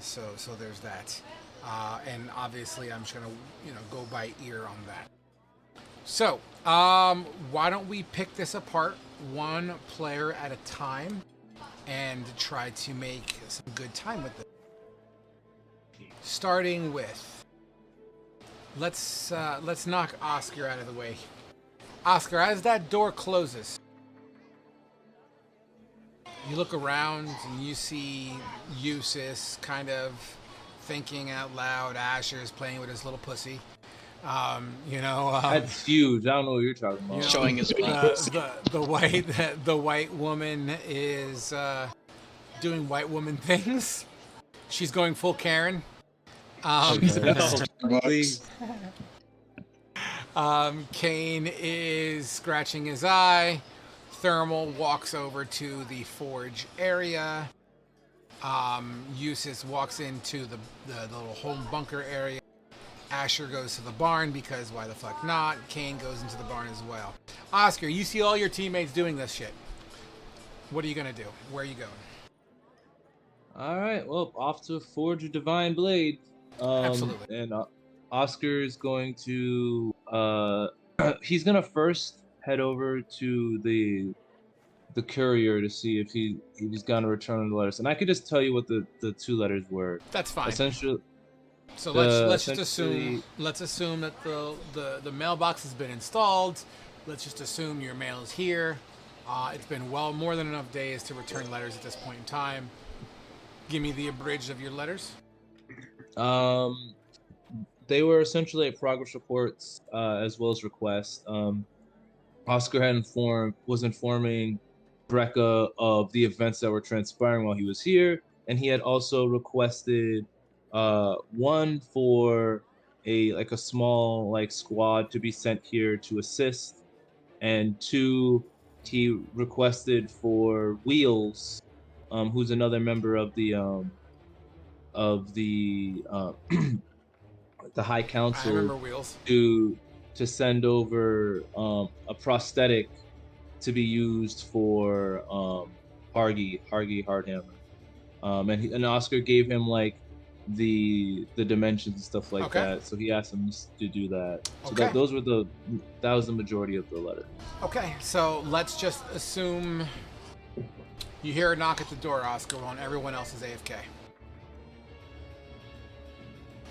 So there's that. And obviously, I'm just gonna go by ear on that. So why don't we pick this apart one player at a time and try to make some good time with it. Starting with, let's knock Oscar out of the way. Oscar, as that door closes, you look around and you see Eustace kind of thinking out loud. Asher's playing with his little pussy. That's huge. I don't know what you're talking about. Showing his the white woman is doing white woman things. She's going full Karen. Please. Kane is scratching his eye. Thermal walks over to the forge area. Eustace walks into the little home bunker area. Asher goes to the barn because why the fuck not? Kane goes into the barn as well. Oscar, you see all your teammates doing this shit. What are you gonna do? Where are you going? All right, well, off to forge a divine blade. Absolutely. And Oscar is going to he's gonna first head over to the courier to see if he's gonna return the letters. And I could just tell you what the two letters were. That's fine. Essentially. So let's just assume that the mailbox has been installed. Let's just assume your mail is here. It's been well more than enough days to return letters at this point in time. Give me the abridged of your letters. They were essentially progress reports as well as requests. Oscar was informing Brecca of the events that were transpiring while he was here, and he had also requested one for a small squad to be sent here to assist, and two, he requested for Wheels, who's another member of the the High Council. I remember Wheels. To send over a prosthetic to be used for Hargy Hardhammer, and Oscar gave him the dimensions and stuff like that. So he asked him to do that. So that was the majority of the letter. Okay, so let's just assume you hear a knock at the door, Oscar, while everyone else is AFK.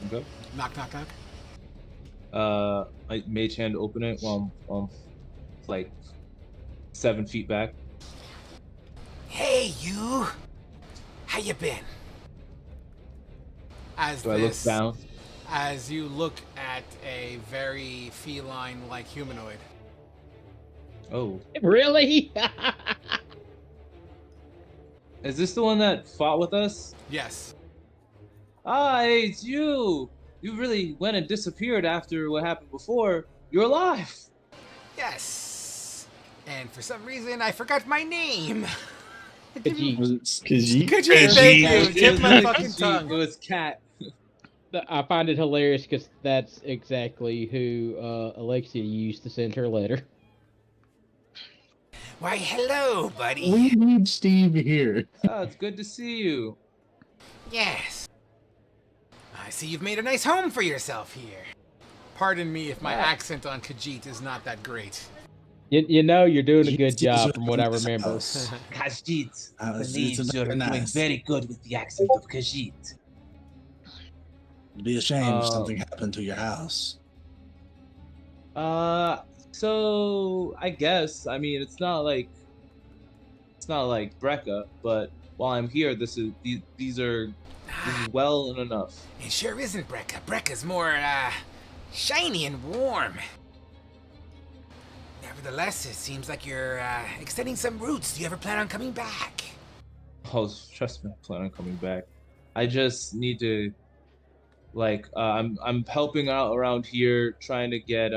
Okay. Knock, knock, knock. I mage hand to open it while I'm 7 feet back. Hey, you! How you been? Do I look down? As you look at a very feline-like humanoid. Oh. Really? Is this the one that fought with us? Yes. Ah, hey, it's you! You really went and disappeared after what happened before. You're alive! Yes. And for some reason, I forgot my name. Khajiit. Was it Khajiit? Khajiit, thank you. Tip my fucking It tongue. was Cat. I find it hilarious because that's exactly who Alexia used to send her letter. Why, hello, buddy. We need Steve here. Oh, it's good to see you. Yes. I see you've made a nice home for yourself here. Pardon me if my accent on Khajiit is not that great. You know you're doing a good job from what I remember. Khajiit, believes you're doing very good with the accent of Khajiit. It'd be a shame if something happened to your house. So I guess it's not like Brecca, but while I'm here, these is well and enough. It sure isn't Brecca. Brecca's more, shiny and warm. Nevertheless, it seems like you're, extending some roots. Do you ever plan on coming back? Oh, trust me, I plan on coming back. I just need to, I'm helping out around here, trying to get,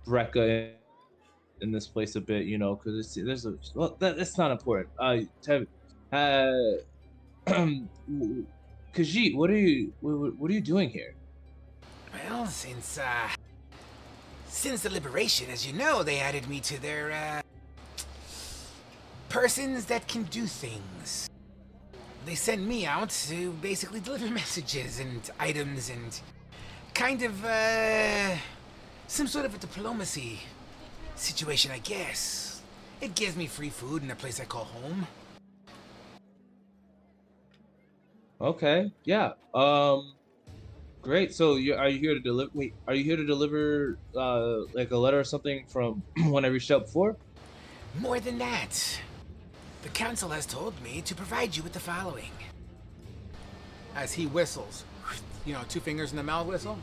Brecca in this place a bit, because that's not important. Khajiit, what are you doing here? Well, since the liberation, as you know, they added me to their, persons that can do things. They send me out to basically deliver messages and items and kind of, some sort of a diplomacy situation, I guess. It gives me free food in a place I call home. Okay, yeah. Great. So are you here to deliver? Wait, are you here to deliver like a letter or something from when I reached out before? More than that, the council has told me to provide you with the following. As he whistles, you know, 2 fingers in the mouth whistle.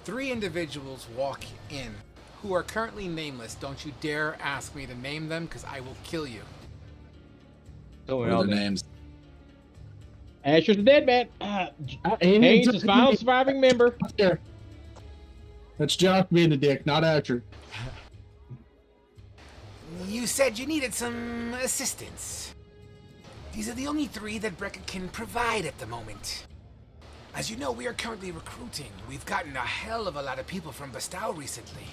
3 individuals walk in who are currently nameless. Don't you dare ask me to name them, because I will kill you. Don't worry, What I'll are their name. names? Asher's the dead man. Haynes is final surviving member. Here. That's Josh being a dick, not Asher. You said you needed some assistance. These are the only 3 that Brecca can provide at the moment. As you know, we are currently recruiting. We've gotten a hell of a lot of people from Bastow recently.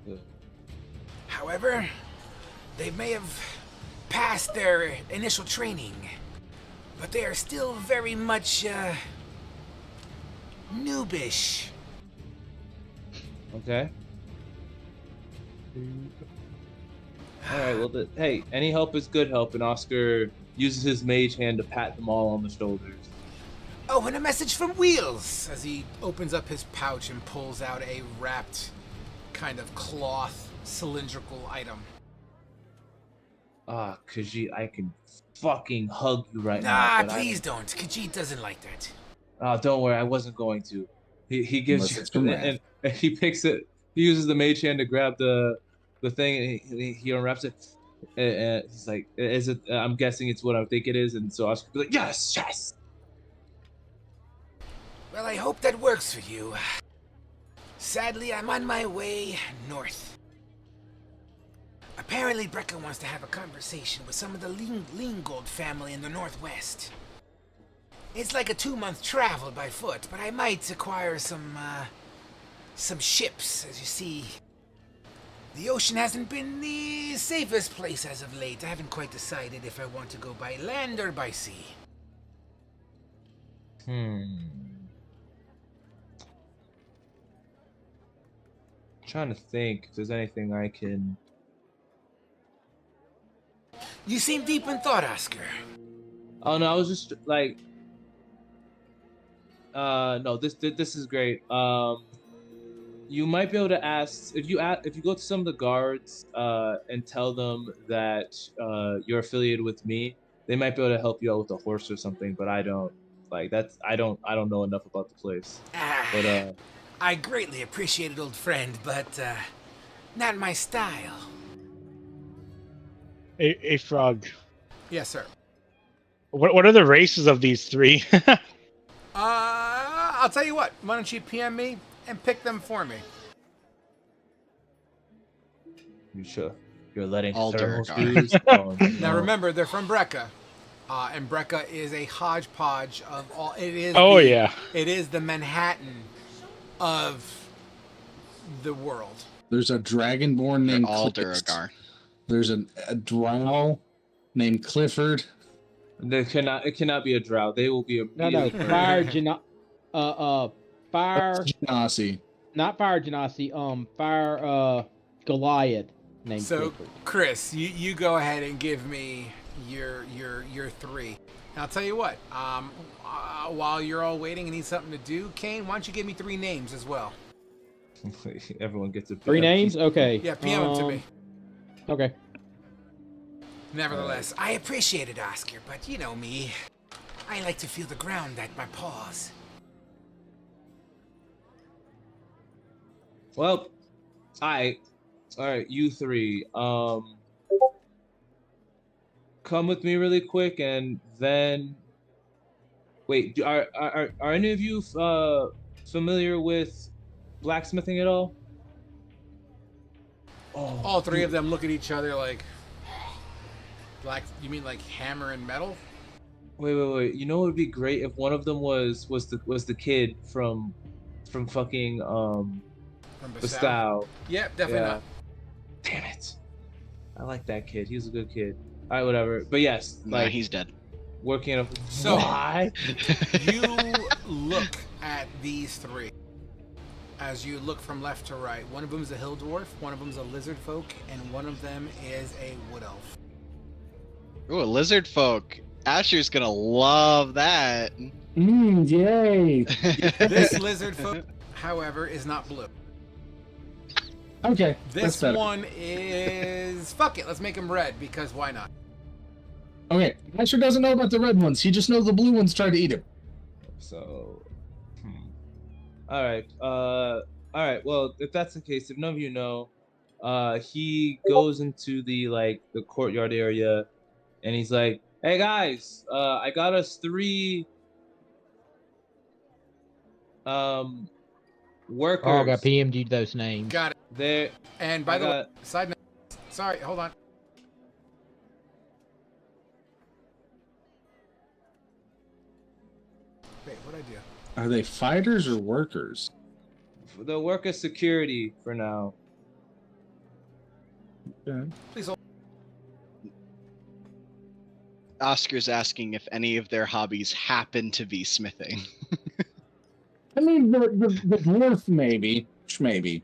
Good. However, they may have passed their initial training, but they are still very much, noobish. Okay. All right. Well, hey, any help is good help, and Oscar uses his mage hand to pat them all on the shoulders. Oh, and a message from Wheels, as he opens up his pouch and pulls out a wrapped kind of cloth cylindrical item. Ah, Khajiit, I can fucking hug you right now. Nah, but please don't. Khajiit doesn't like that. Don't worry, I wasn't going to. He gives Unless you it's from and he picks it. He uses the mage hand to grab the thing, and he unwraps it. And he's like, "Is it? I'm guessing it's what I think it is." And so Oscar be like, "Yes, yes." Well, I hope that works for you. Sadly, I'm on my way north. Apparently, Brecca wants to have a conversation with some of the Leangold family in the northwest. It's like a 2-month travel by foot, but I might acquire some ships. As you see, the ocean hasn't been the safest place as of late. I haven't quite decided if I want to go by land or by sea. Trying to think if there's anything I can. You seem deep in thought, Oscar. Oh no, I was just like, no, this is great. You might be able to ask if you go to some of the guards, and tell them that you're affiliated with me. They might be able to help you out with a horse or something, but I don't I don't know enough about the place. But I greatly appreciate it, old friend, but not my style. A frog. Yes, sir. What are the races of these 3? I'll tell you what. Why don't you PM me and pick them for me? you sure you're letting All thermal Durgar. screws? Oh, Now no. remember, they're from Brecca. And Brecca is a hodgepodge of all. It is. Oh, yeah. It is the Manhattan of the world. There's a dragonborn named All Clifford. Duragar. There's a drow named Clifford. It cannot be a drought. They will be No, immediately fire fire, Genasi. not fire Genasi. Fire Goliath named So, Clifford. Chris, you go ahead and give me your 3. And I'll tell you what. While you're all waiting and need something to do, Kane, why don't you give me 3 names as well? Everyone gets a 3 names? Okay. Yeah, PM them to me. Okay. Nevertheless, I appreciate it, Oscar, but you know me. I like to feel the ground at my paws. Well, all right, you 3. Come with me really quick, and then wait. Are any of you familiar with blacksmithing at all? Oh, All 3 of them look at each other like... You mean like hammer and metal? Wait. You know what would be great if one of them was the kid from fucking From Bastow. Yep, definitely Yeah. not. Damn it. I like that kid. He was a good kid. All right, whatever. But yes, Nah, like he's dead. working up. So- Why? You look at these three as you look from left to right. One of them is a hill dwarf, one of them is a lizard folk, and one of them is a wood elf. Ooh, a lizard folk. Asher's gonna love that. Yay. This lizard folk, however, is not blue. Okay. This that's better. one is... Fuck it, let's make him red, because why not? Okay. Asher doesn't know about the red ones. He just knows the blue ones tried to eat him. So, all right. All right. Well, if that's the case, if none of you know, he goes into the courtyard area, and he's like, "Hey guys, I got us 3 workers. Oh, I got PM'd you those names. Got it. There. And by I the way, got- side note, sorry, hold on. Wait, what'd I do? Are they fighters or workers? The worker security for now. Okay. Please hold. Oscar's asking if any of their hobbies happen to be smithing. I mean, the dwarf maybe. Maybe.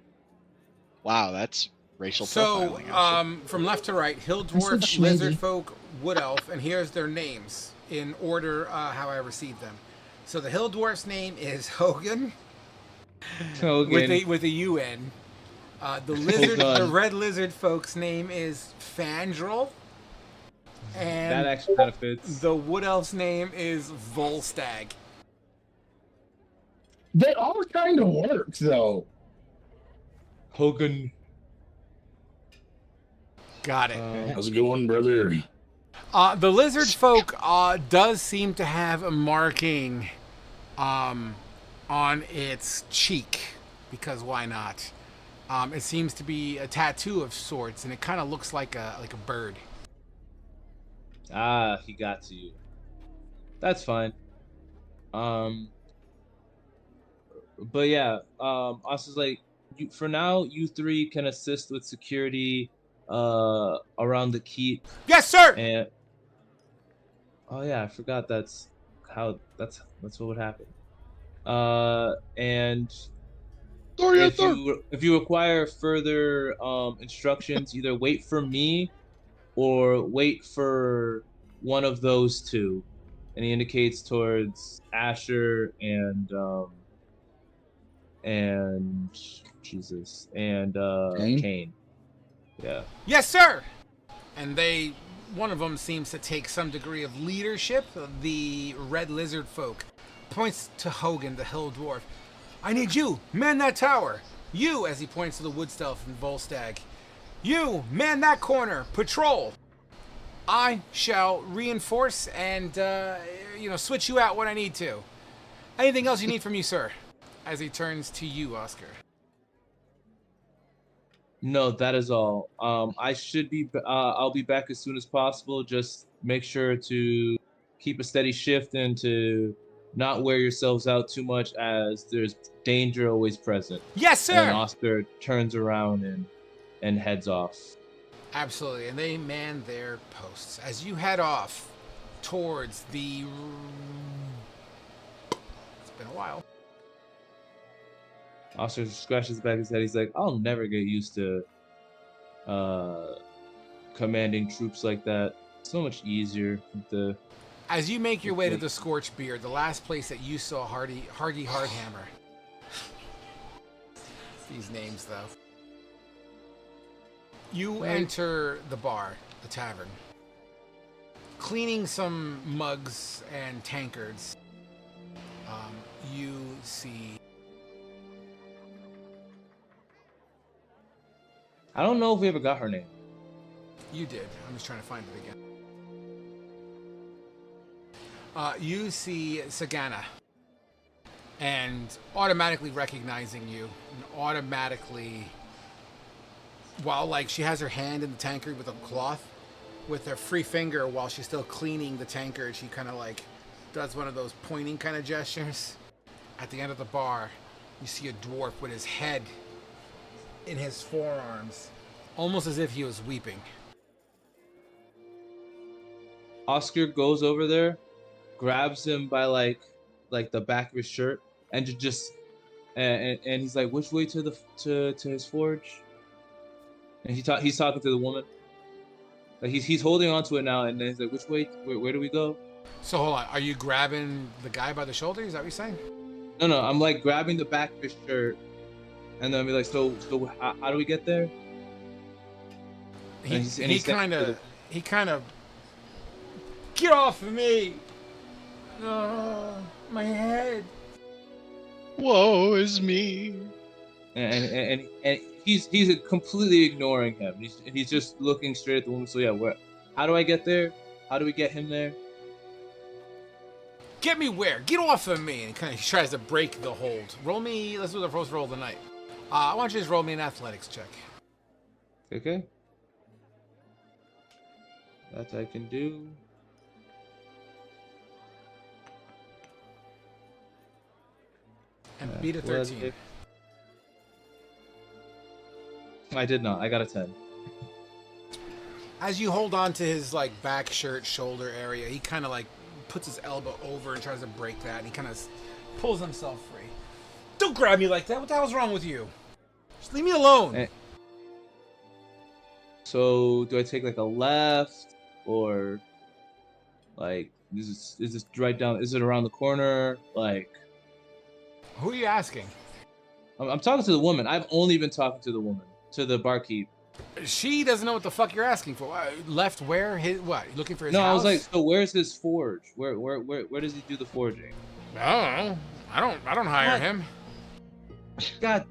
Wow, that's racial So, profiling. Asher. from left to right, hill said dwarf, schmaggy. lizard folk, wood elf, and here's their names in order how I received them. So the hill dwarf's name is Hogan with a UN. The lizard, Hogan. the red lizard folk's name is Fandrel, That and actually kind of fits. the wood elf's name is Volstagg. They all kind of work, though. Hogan. Got it. How's it going, brother? The lizard folk does seem to have a marking on its cheek, because why not? It seems to be a tattoo of sorts, and it kind of looks like a bird. Ah, he got to you. That's fine. But yeah, Oscar's like, for now, you 3 can assist with security around the keep. Yes, sir. And oh yeah, I forgot that's what would happen. And if you require further instructions, either wait for me or wait for one of those 2. And he indicates towards Asher and Jesus and Cain. Yeah. Yes, sir. And one of them seems to take some degree of leadership. The red lizard folk points to Hogan, the hill dwarf. I need you, man that tower. You, as he points to the wood elf and Volstagg. You, man that corner, patrol. I shall reinforce and, switch you out when I need to. Anything else you need from me, sir? As he turns to you, Oscar. No, that is all. I should be. I'll be back as soon as possible. Just make sure to keep a steady shift and to not wear yourselves out too much, as there's danger always present. Yes, sir. And Oscar turns around and heads off. Absolutely, and they man their posts as you head off towards the... It's been a while. Oscar scratches back his head. He's like, I'll never get used to commanding troops like that. So much easier. As you make your way to the Scorched Beard, the last place that you saw Hardy Hardhammer. These names, though. You enter the bar, the tavern. Cleaning some mugs and tankards, you see... I don't know if we ever got her name. You did. I'm just trying to find it again. You see Sagana, and automatically recognizing you, and automatically, while she has her hand in the tankard with a cloth, with her free finger while she's still cleaning the tankard, she kind of does one of those pointing kind of gestures. At the end of the bar, you see a dwarf with his head in his forearms, almost as if he was weeping. Oscar goes over there, grabs him by like the back of his shirt, and and he's like, "Which way to to his forge?" And he's talking to the woman. Like he's holding on to it now, and then he's like, "Which way? Where do we go?" So hold on. Are you grabbing the guy by the shoulder? Is that what you're saying? No, I'm like grabbing the back of his shirt, and then I'll be like, "So how do we get there?" He kind of get off of me. My head. Woe is me. And he's completely ignoring him. He's just looking straight at the woman. So yeah, how do I get there? How do we get him there? Get me where? Get off of me! And he tries to break the hold. Roll me. Let's do the first roll of the night. Why don't you just roll me an athletics check? Okay. That I can do. And beat a 13. I did not. I got a 10. As you hold on to his like back shirt shoulder area, he kind of like puts his elbow over and tries to break that, and he kind of pulls himself free. Don't grab me like that. What the hell's wrong with you? Just leave me alone. So do I take like a left, or like is this right down? Is it around the corner? Like, who are you asking? I'm talking to the woman. I've only been talking to the woman, to the barkeep. She doesn't know what the fuck you're asking for. Left where? His what? You looking for his house? No, I was like, so where's his forge? Where does he do the forging? I don't hire him. God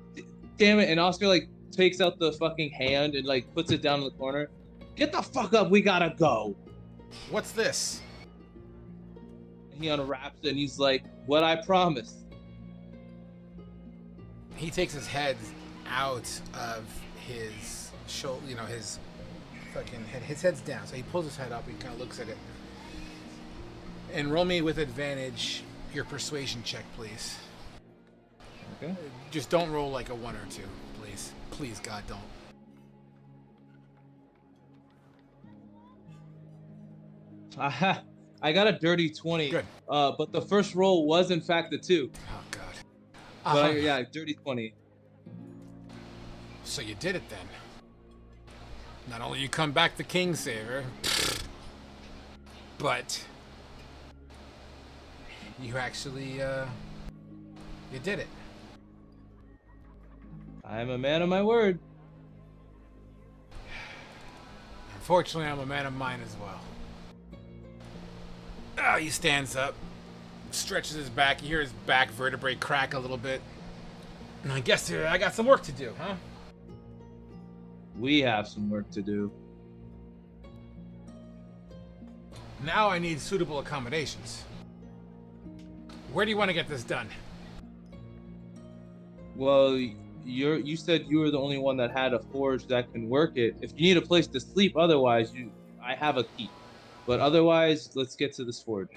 damn it! And Oscar like takes out the fucking hand and like puts it down in the corner. Get the fuck up! We gotta go. What's this? And he unwraps it and he's like, "What I promised." He takes his head out of his shoulder, his fucking head. His head's down, so he pulls his head up. He kind of looks at it. And roll me with advantage your persuasion check, please. Okay. Just don't roll like a 1 or 2, please. Please, God, don't. Aha! I got a dirty 20. Good. But the first roll was in fact a 2. Oh God. But yeah, dirty 20. So you did it then. Not only you come back the Kingsaver, but you actually you did it. I am a man of my word. Unfortunately, I'm a man of mine as well. Oh, he stands up, stretches his back. You hear his back vertebrae crack a little bit. And I guess I got some work to do, huh? We have some work to do. Now I need suitable accommodations. Where do you want to get this done? Well, you said you were the only one that had a forge that can work it. If you need a place to sleep, otherwise I have a key. But otherwise, let's get to this forge.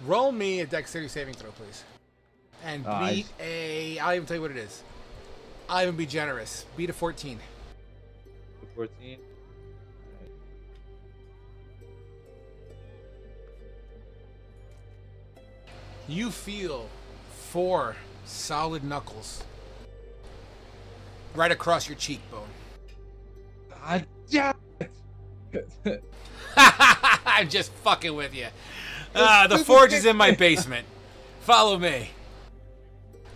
Roll me a dexterity saving throw, please. And beat I'll even tell you what it is. I'll even be generous. Beat a 14. 14? You feel 4 solid knuckles right across your cheekbone. God damn it! I'm just fucking with you. The forge is in my basement. Follow me.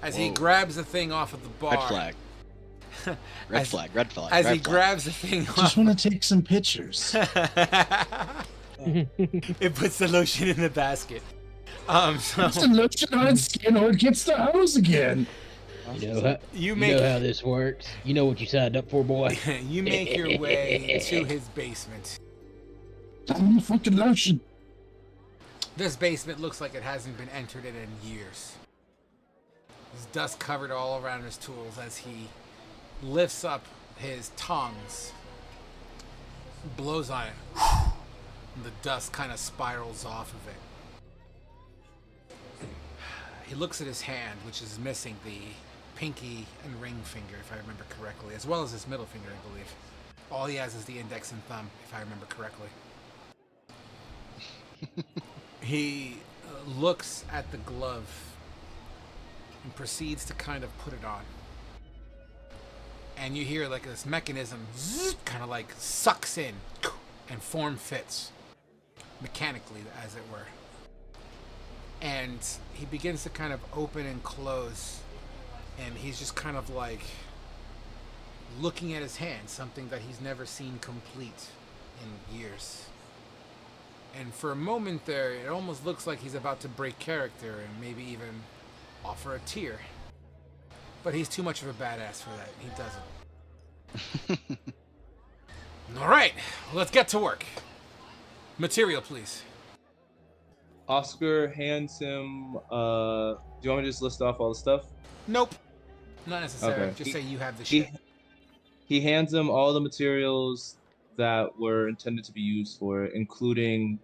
As he grabs the thing off of the bar. Red flag. Red flag. Red flag. As red he flag. grabs the thing off. Just want to take some pictures. It puts the lotion in the basket. So Put some lotion on its skin or it gets the hose again. You know you know how this works. You know what you signed up for, boy. you make your way to his basement. I'm the fucking lotion. This basement looks like it hasn't been entered in years. There's dust covered all around his tools as he lifts up his tongs, blows on it, and the dust kind of spirals off of it. He looks at his hand, which is missing the pinky and ring finger, if I remember correctly, as well as his middle finger, I believe. All he has is the index and thumb, if I remember correctly. He looks at the glove and proceeds to kind of put it on. And you hear like this mechanism kind of like sucks in and form fits mechanically, as it were. And he begins to kind of open and close, and he's just kind of like looking at his hand, something that he's never seen complete in years. And for a moment there, it almost looks like he's about to break character and maybe even offer a tear. But he's too much of a badass for that. He doesn't. All right, let's get to work. Material, please. Oscar hands him. Do you want me to just list off all the stuff? Nope. Not necessary. Okay. Just say you have the He, shit. he hands him all the materials that were intended to be used for it, including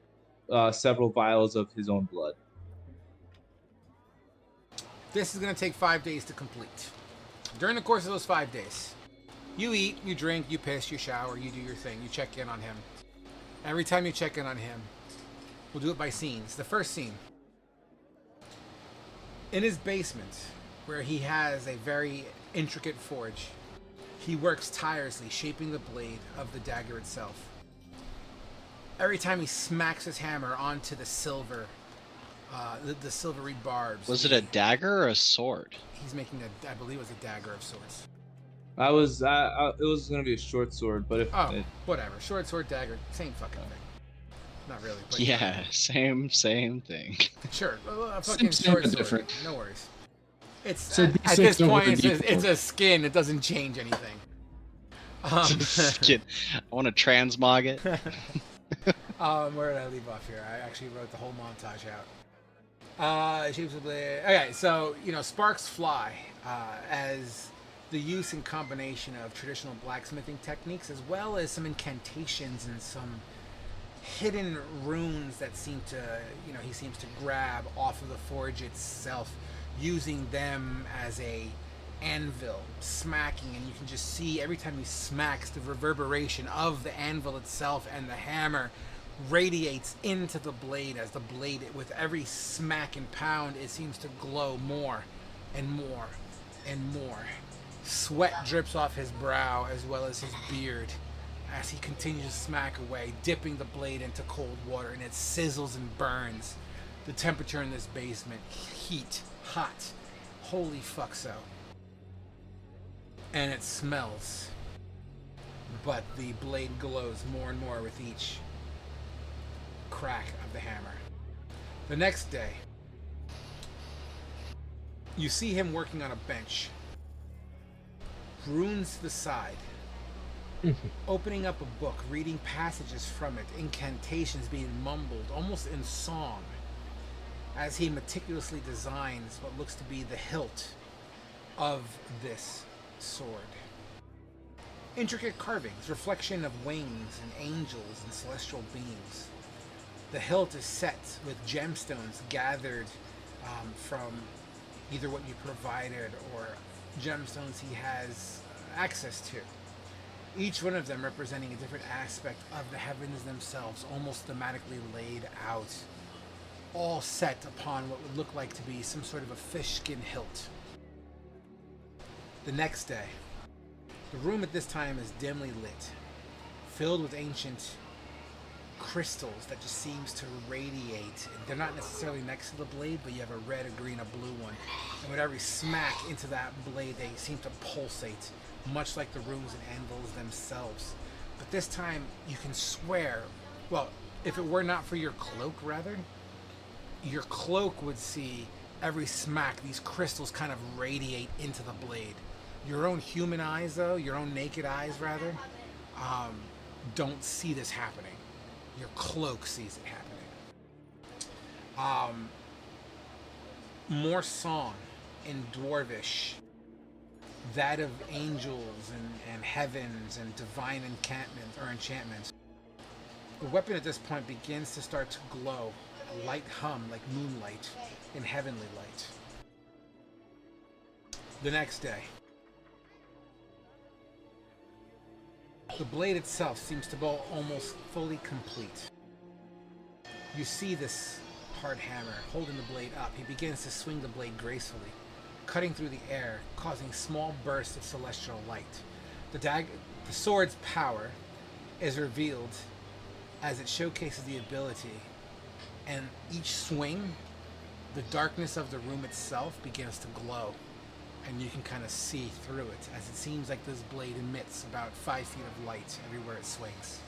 several vials of his own blood. This is going to take 5 days to complete. During the course of those 5 days, you eat, you drink, you piss, you shower, you do your thing, you check in on him. Every time you check in on him, we'll do it by scenes. The first scene. In his basement, where he has a very intricate forge, he works tirelessly, shaping the blade of the dagger itself. Every time he smacks his hammer onto the silver, the silvery barbs. Was it a dagger or a sword? He's making I believe it was a dagger of sorts. It was gonna be a short sword, but if Whatever. Short sword, dagger, same fucking thing. Not really. But Yeah, same thing. Sure. A fucking Same, short but sword. different. No worries. It's So at D6 this over point, D4. it's a skin. It doesn't change anything. Skin. I want to transmog it. Where did I leave off here? I actually wrote the whole montage out. Shapes of blade. Okay, so sparks fly as the use and combination of traditional blacksmithing techniques, as well as some incantations and some hidden runes that seem to, he seems to grab off of the forge itself, using them as a anvil, smacking, and you can just see every time he smacks the reverberation of the anvil itself, and the hammer radiates into the blade as the blade, with every smack and pound, it seems to glow more and more and more. Sweat drips off his brow as well as his beard as he continues to smack away, dipping the blade into cold water, and it sizzles and burns. The temperature in this basement, hot, holy fuck so. And it smells, but the blade glows more and more with each crack of the hammer. The next day, you see him working on a bench, runes to the side, opening up a book, reading passages from it, incantations being mumbled, almost in song, as he meticulously designs what looks to be the hilt of this sword. Intricate carvings, reflection of wings and angels and celestial beings. The hilt is set with gemstones gathered from either what you provided or gemstones he has access to. Each one of them representing a different aspect of the heavens themselves, almost thematically laid out, all set upon what would look like to be some sort of a fishskin hilt. The next day, the room at this time is dimly lit, filled with ancient crystals that just seems to radiate. They're not necessarily next to the blade, but you have a red, a green, a blue one. And with every smack into that blade, they seem to pulsate, much like the runes and anvils themselves. But this time, you can swear, well, if it were not for your cloak, rather, your cloak would see every smack, these crystals kind of radiate into the blade. Your own human eyes, though, your own naked eyes, rather, don't see this happening. Your cloak sees it happening. More song in Dwarvish, that of angels and heavens and divine enchantments. The weapon at this point begins to start to glow, a light hum like moonlight in heavenly light. The next day, the blade itself seems to be almost fully complete. You see this hard hammer holding the blade up. He begins to swing the blade gracefully, cutting through the air, causing small bursts of celestial light. The sword's power is revealed as it showcases the ability, and each swing, the darkness of the room itself begins to glow, and you can kind of see through it, as it seems like this blade emits about 5 feet of light everywhere it swings.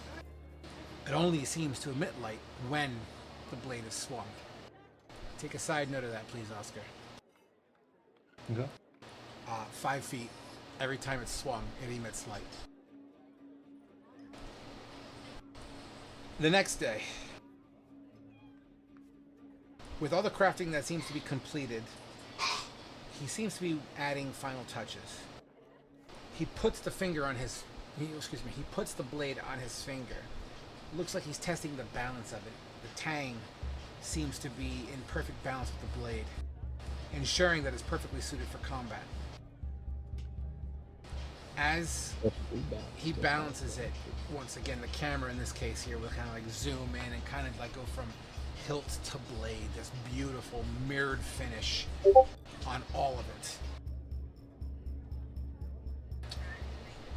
It only seems to emit light when the blade is swung. Take a side note of that, please, Oscar. Okay. 5 feet. Every time it's swung, it emits light. The next day, with all the crafting that seems to be completed, he seems to be adding final touches. He puts the finger on his... he puts the blade on his finger. Looks like he's testing the balance of it. The tang seems to be in perfect balance with the blade, ensuring that it's perfectly suited for combat. As he balances it, once again, the camera in this case here will kind of like zoom in and kind of like go from hilt to blade, this beautiful mirrored finish on all of it.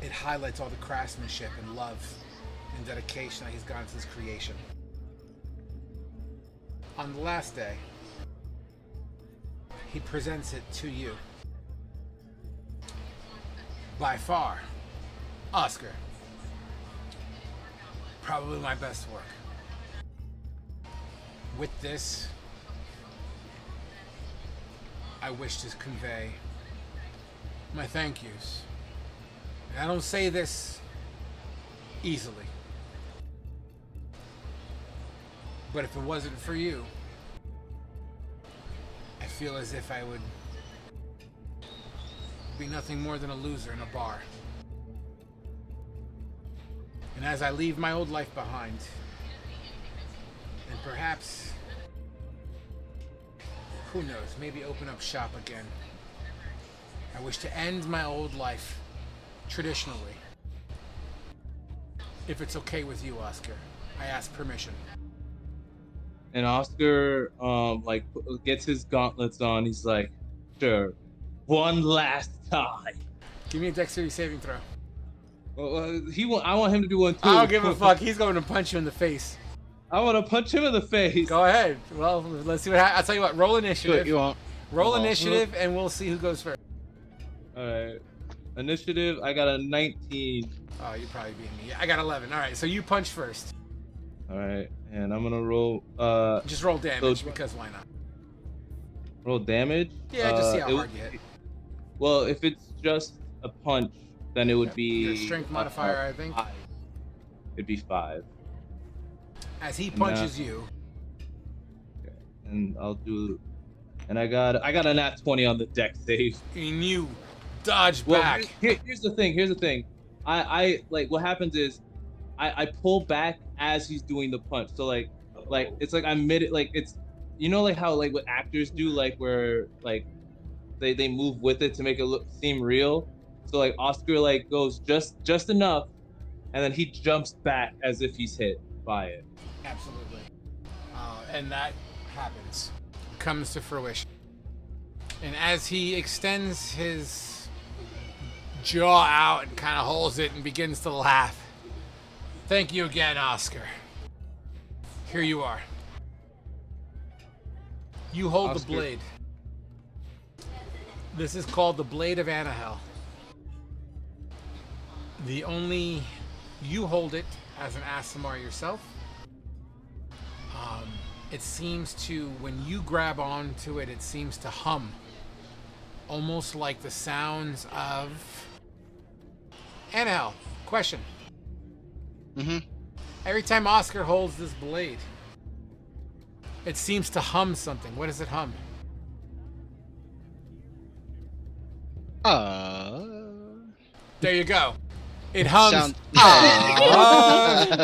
It highlights all the craftsmanship and love and dedication that he's gone to his creation. On the last day, he presents it to you. By far, Oscar, probably my best work. With this, I wish to convey my thank yous. And I don't say this easily. But if it wasn't for you, I feel as if I would be nothing more than a loser in a bar. And as I leave my old life behind, and perhaps, who knows, maybe open up shop again, I wish to end my old life traditionally. If it's okay with you, Oscar, I ask permission. And Oscar gets his gauntlets on. He's like, sure, one last time. Give me a dexterity saving throw. I want him to do one too. I don't give a fuck. He's going to punch you in the face. I want to punch him in the face. Go ahead. Well, let's see what happens. I'll tell you what. Roll initiative. You won't. Roll initiative, and we'll see who goes first. All right. Initiative. I got a 19. Oh, you probably beat me. I got 11. All right. So you punch first. All right, and I'm gonna roll. Just roll damage because why not? Roll damage. Yeah, just see how hard you hit. Well, if it's just a punch, then it would be your strength modifier, I think. 5. It'd be 5. As he punches you. Okay, and I'll do. And I got a nat 20 on the deck save. And you dodge back. Here's the thing. I like what happens is I pull back as he's doing the punch. So like it's like I'm mid, like it's, you know, like how like what actors do, like where like they move with it to make it seem real. So like Oscar like goes just enough, and then he jumps back as if he's hit by it. Absolutely. And that happens, comes to fruition. And as he extends his jaw out and kind of holds it and begins to laugh, thank you again, Oscar. Here you are. You hold Oscar. the blade. This is called the Blade of Anahel. You hold it as an Aasimar yourself. It seems to, when you grab onto it, it seems to hum. Almost like the sounds of... Anahel, question. Mm-hmm. Every time Oscar holds this blade, it seems to hum something. What does it hum? There you go. It hums. I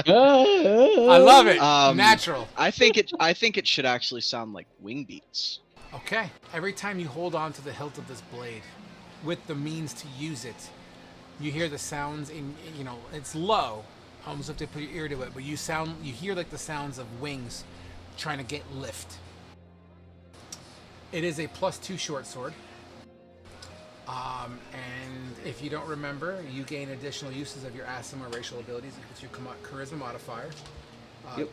love it. Natural. I think it should actually sound like wing beats. Okay. Every time you hold on to the hilt of this blade, with the means to use it, you hear the sounds in, you know, it's low, almost have to put your ear to it, but you hear like the sounds of wings trying to get lift. It is a +2 short sword. And if you don't remember, you gain additional uses of your ASM or racial abilities with your charisma modifier.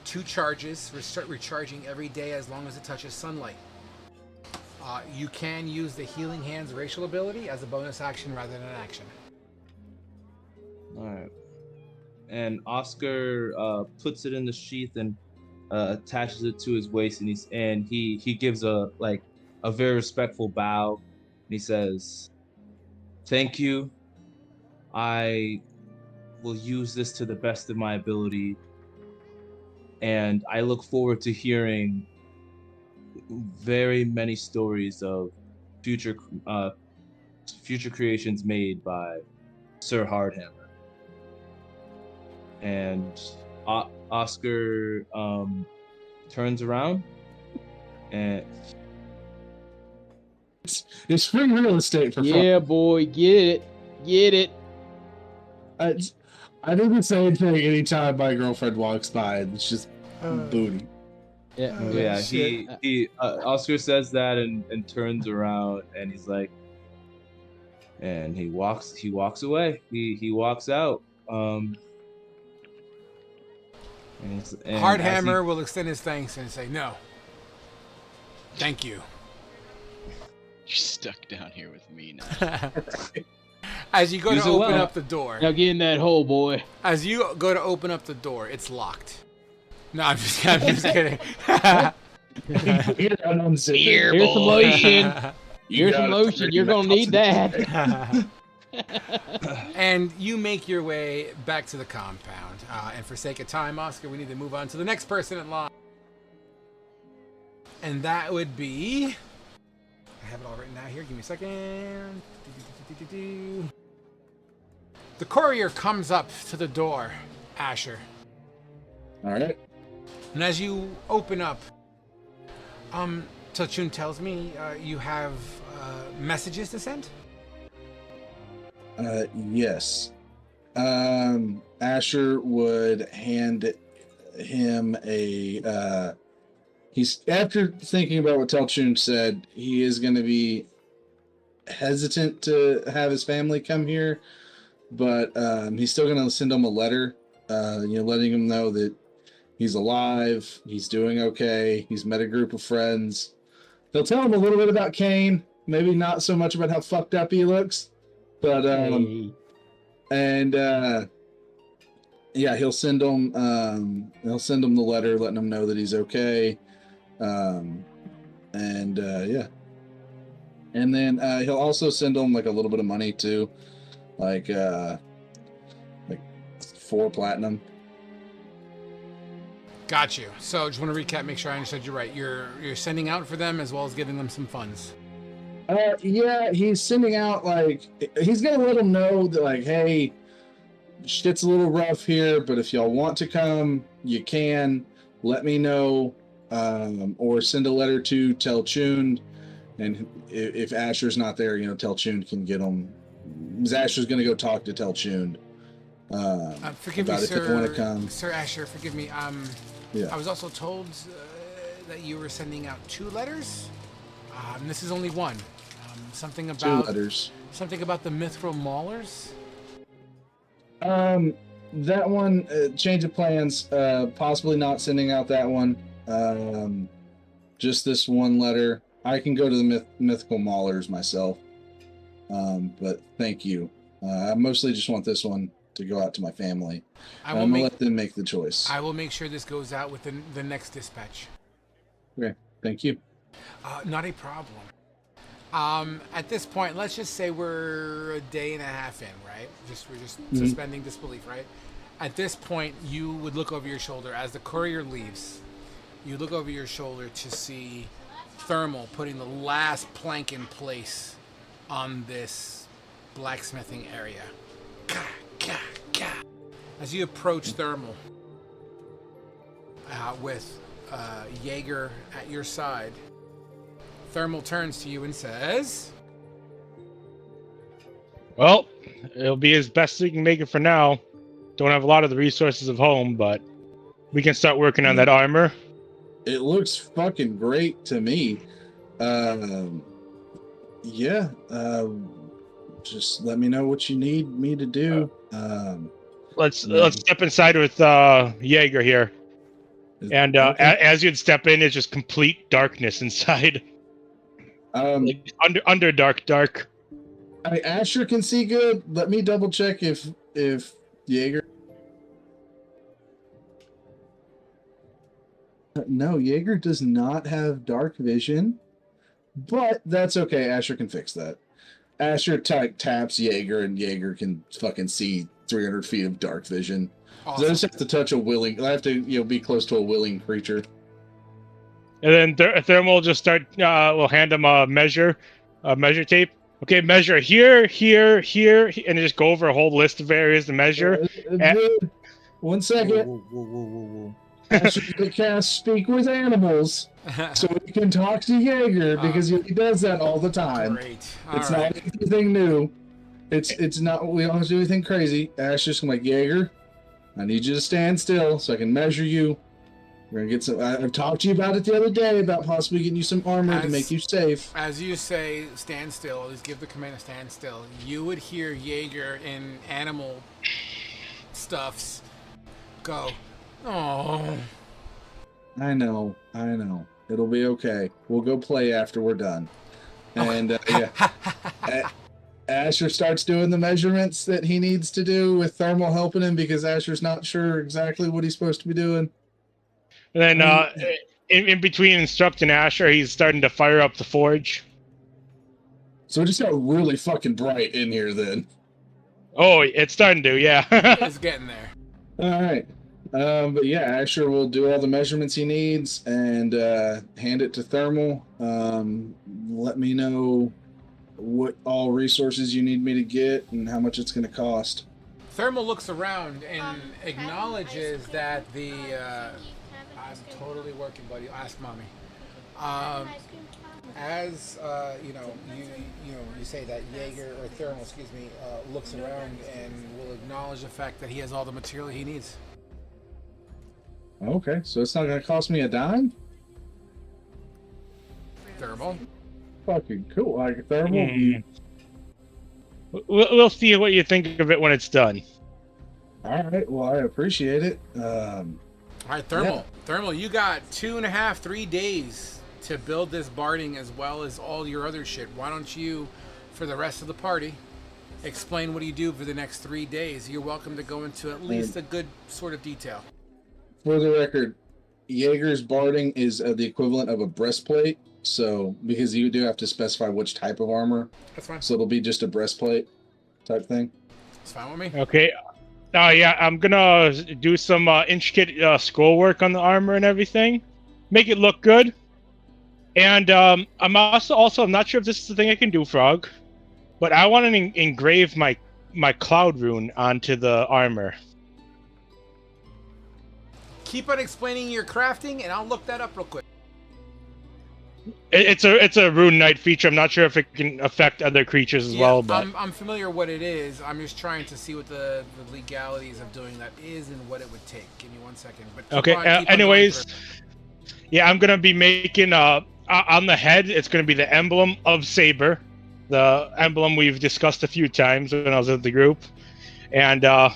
2 charges, recharging every day as long as it touches sunlight. You can use the Healing Hands racial ability as a bonus action rather than an action. All right. And Oscar puts it in the sheath and attaches it to his waist, and he gives a very respectful bow. And he says, "Thank you. I will use this to the best of my ability, and I look forward to hearing very many stories of future creations made by Sir Hardhammer." And Oscar turns around and It's free real estate for Yeah, boy, get it. I do the same thing anytime my girlfriend walks by. It's just booty. Yeah, yeah, shit. he Oscar says that and turns around and he's like, and he walks away. He walks out. And Hardhammer will extend his thanks and say, "No, thank you." You're stuck down here with me now. As you go to Use it open well. up the door, Now get in that hole, boy. as you go to open up the door, it's locked. No, I'm just kidding. Here's some lotion. Here's some lotion. You're gonna need that. And you make your way back to the compound. And for sake of time, Oscar, we need to move on to the next person in line. And that would be... I have it all written out here. Give me a second. The courier comes up to the door, Asher. All right. And as you open up, Tochun tells me you have messages to send? Yes. Asher would hand him a. He's after thinking about what Telchun said. He is going to be hesitant to have his family come here, but he's still going to send him a letter. Letting him know that he's alive. He's doing okay. He's met a group of friends. They'll tell him a little bit about Kane. Maybe not so much about how fucked up he looks. But Hey. he'll send him the letter letting him know that he's okay. And then he'll also send him like a little bit of money too, like 4 platinum. Got you. So just want to recap, make sure I understood you right. You're sending out for them as well as giving them some funds. He's sending out he's gonna let them know that hey, shit's a little rough here, but if y'all want to come, you can. Let me know, or send a letter to Telchun, and if Asher's not there, Telchun can get them. Asher's gonna go talk to Telchun. Forgive me, about if they want to come. Sir Asher. Forgive me. Yeah. I was also told that you were sending out 2 letters. This is only one. Something 2 about letters. something about the Mithril Maulers. That one, change of plans. Possibly not sending out that one. Just this one letter. I can go to the mythical maulers myself. But thank you. I mostly just want this one to go out to my family. I'm gonna let them make the choice. I will make sure this goes out within the next dispatch. Okay, thank you. Not a problem. At this point, let's just say we're a day and a half in, right? We're just suspending disbelief, right? At this point, you would look over your shoulder as the courier leaves. You look over your shoulder to see Thermal putting the last plank in place on this blacksmithing area. As you approach Thermal, with Jaeger at your side, Thermal turns to you and says, Well, it'll be as best we can make it for now. Don't have a lot of the resources of home, but we can start working on that armor. It looks fucking great to me. Yeah. Just let me know what you need me to do. Let's Yeah. step inside with Jaeger here. And Okay. as you'd step in, it's just complete darkness inside. Like under dark. Asher can see good. Let me double check if Jaeger. No, Jaeger does not have dark vision, but that's okay. Asher can fix that. Asher taps Jaeger, and Jaeger can fucking see 300 feet of dark vision. Awesome. I just have to touch a willing. I have to, be close to a willing creature. And then Thermal will just start. We'll hand him a measure tape. Okay, measure here, and just go over a whole list of areas to measure. Dude, 1 second. Whoa. Asher can cast Speak with Animals, so we can talk to Jaeger because he does that all the time. Great. It's All not right. anything new. It's not. We don't have to do anything crazy. Asher's gonna like Jaeger. I need you to stand still so I can measure you. We're gonna get some. I've talked to you about it the other day about possibly getting you some armor to make you safe. As you say, stand still. Always give the command to stand still. You would hear Jaeger in animal stuffs go, oh. I know. It'll be okay. We'll go play after we're done. And yeah. Asher starts doing the measurements that he needs to do with Thermal helping him because Asher's not sure exactly what he's supposed to be doing. And then in between instructing Asher, he's starting to fire up the forge. So it just got really fucking bright in here then. Oh, it's starting to, yeah. It's getting there. All right. But yeah, Asher will do all the measurements he needs and hand it to Thermal. Let me know what all resources you need me to get and how much it's going to cost. Thermal looks around and acknowledges that the. I'm totally working, buddy. Ask mommy. As you say that Jaeger or Thermal, looks around and will acknowledge the fact that he has all the material he needs. Okay, so it's not going to cost me a dime? Thermal. Fucking cool. Like Thermal. We'll see what you think of it when it's done. All right. Well, I appreciate it. All right, Thermal. Yeah. Thermal, you got 2.5, 3 days to build this barding as well as all your other shit. Why don't you, for the rest of the party, explain what you do for the next 3 days? You're welcome to go into at least a good sort of detail. For the record, Jaeger's barding is the equivalent of a breastplate. So, because you do have to specify which type of armor. That's fine. So it'll be just a breastplate type thing. It's fine with me. Okay. Yeah, I'm gonna do some intricate scroll work on the armor and everything. Make it look good. And I'm also I'm not sure if this is the thing I can do, Frog. But I want to engrave my cloud rune onto the armor. Keep on explaining your crafting, and I'll look that up real quick. It's a Rune Knight feature. I'm not sure if it can affect other creatures as well. But I'm familiar what it is. I'm just trying to see what the legalities of doing that is and what it would take. Give me 1 second. But okay. Anyways, yeah, I'm gonna be making on the head. It's gonna be the emblem of Saber, the emblem we've discussed a few times when I was with the group, and I'm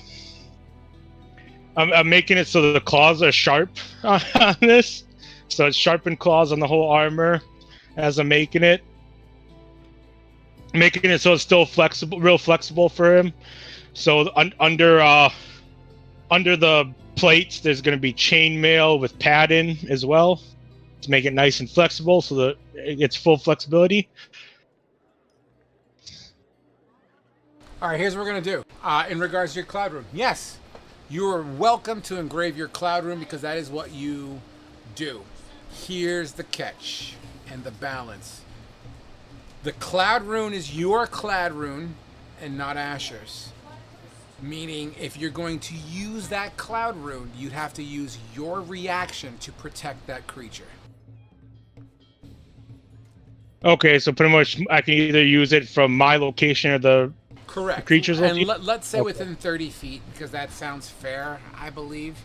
making it so the claws are sharp on this. So it's sharpened claws on the whole armor as I'm making it. Making it so it's still flexible, real flexible for him. So under the plates, there's going to be chainmail with padding as well to make it nice and flexible so that it gets full flexibility. All right, here's what we're going to do. In regards to your cloud rune, yes, you are welcome to engrave your cloud rune because that is what you do. Here's the catch and the balance. The cloud rune is your cloud rune and not Asher's. Meaning, if you're going to use that cloud rune, you'd have to use your reaction to protect that creature. Okay, so pretty much I can either use it from my location or the correct creature's and location? let's say within 30 feet because that sounds fair, I believe.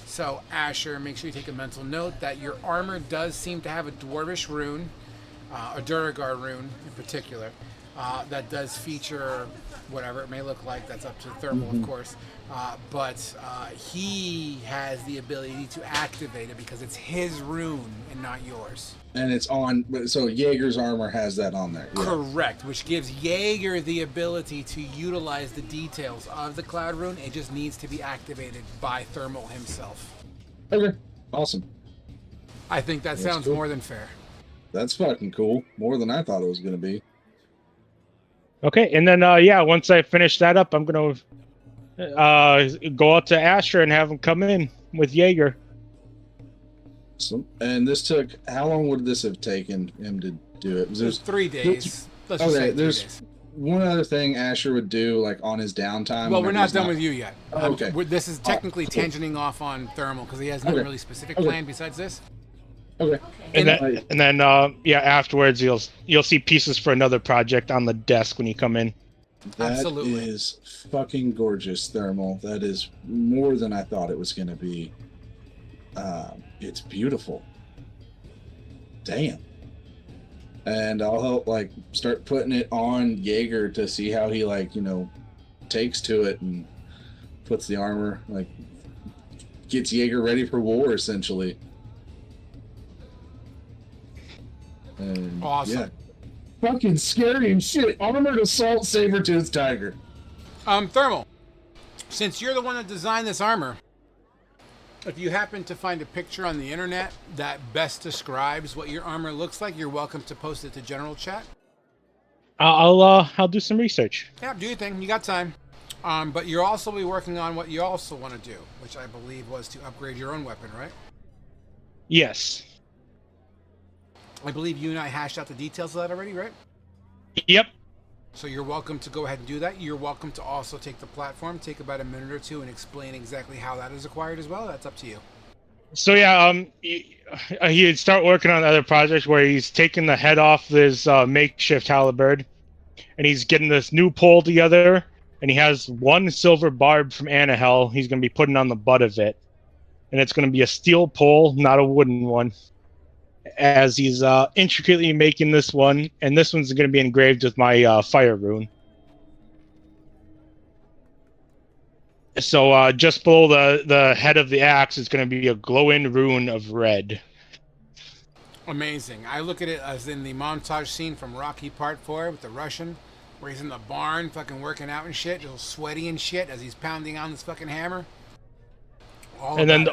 So Asher, make sure you take a mental note that your armor does seem to have a dwarvish rune, a Duragar rune in particular, that does feature whatever it may look like. That's up to Thermal, of course. But he has the ability to activate it because it's his rune and not yours. And it's on, so Jaeger's armor has that on there. Yeah. Correct, which gives Jaeger the ability to utilize the details of the Cloud Rune. It just needs to be activated by Thermal himself. Okay, awesome. I think that sounds cool. more than fair. That's fucking cool. More than I thought it was going to be. Okay, and then once I finish that up, I'm gonna go out to Asher and have him come in with Jaeger. So, and this took, how long would this have taken him to do it? There's 3 days. Let's just say 3 days. One other thing Asher would do, like on his downtime. Well, we're not done with you yet. Oh, okay. This is technically cool. tangenting off on Thermal because he has no really specific plan besides this. Okay. And then afterwards you'll see pieces for another project on the desk when you come in. That Absolutely. is fucking gorgeous, Thermal. That is more than I thought it was going to be. It's beautiful. Damn. And I'll help start putting it on Jaeger to see how he takes to it and puts the armor, gets Jaeger ready for war essentially. And, Awesome. Yeah. Fucking scary and shit. Armored assault saber-toothed tiger. Thermal, since you're the one that designed this armor, if you happen to find a picture on the internet that best describes what your armor looks like, you're welcome to post it to general chat. I'll do some research. Yeah, do your thing. You got time. But you'll also be working on what you also want to do, which I believe was to upgrade your own weapon, right? Yes. I believe you and I hashed out the details of that already, right? Yep. So you're welcome to go ahead and do that. You're welcome to also take the platform, take about a minute or two, and explain exactly how that is acquired as well. That's up to you. So he'd start working on other projects where he's taking the head off this makeshift halberd, and he's getting this new pole together, and he has one silver barb from Anahel he's going to be putting on the butt of it, and it's going to be a steel pole, not a wooden one. As he's intricately making this one, and this one's going to be engraved with my fire rune. So just below the head of the axe is going to be a glowing rune of red. Amazing. I look at it as in the montage scene from Rocky Part 4 with the Russian, where he's in the barn fucking working out and shit, all sweaty and shit as he's pounding on this fucking hammer. And then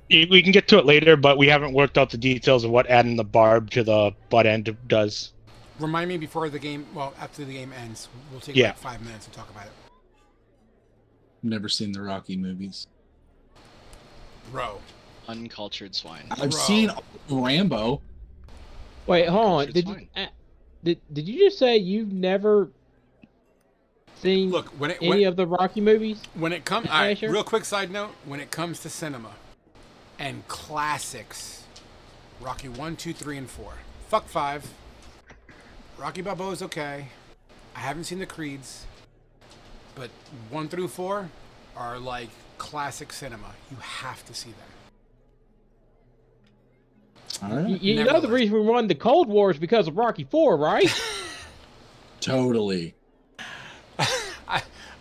we can get to it later, but we haven't worked out the details of what adding the barb to the butt end does. Remind me before the game, after the game ends. We'll take like 5 minutes to talk about it. Never seen the Rocky movies. Bro. Uncultured swine. I've seen Rambo. Wait, hold on. Did you just say you've never seen any of the Rocky movies? When it comes, real quick side note, when it comes to cinema and classics, Rocky 1, 2, 3, and 4. Fuck 5. Rocky Balboa's okay. I haven't seen the Creeds, but 1 through 4 are like classic cinema. You have to see them. You know the reason we won the Cold War is because of Rocky 4, right? Totally.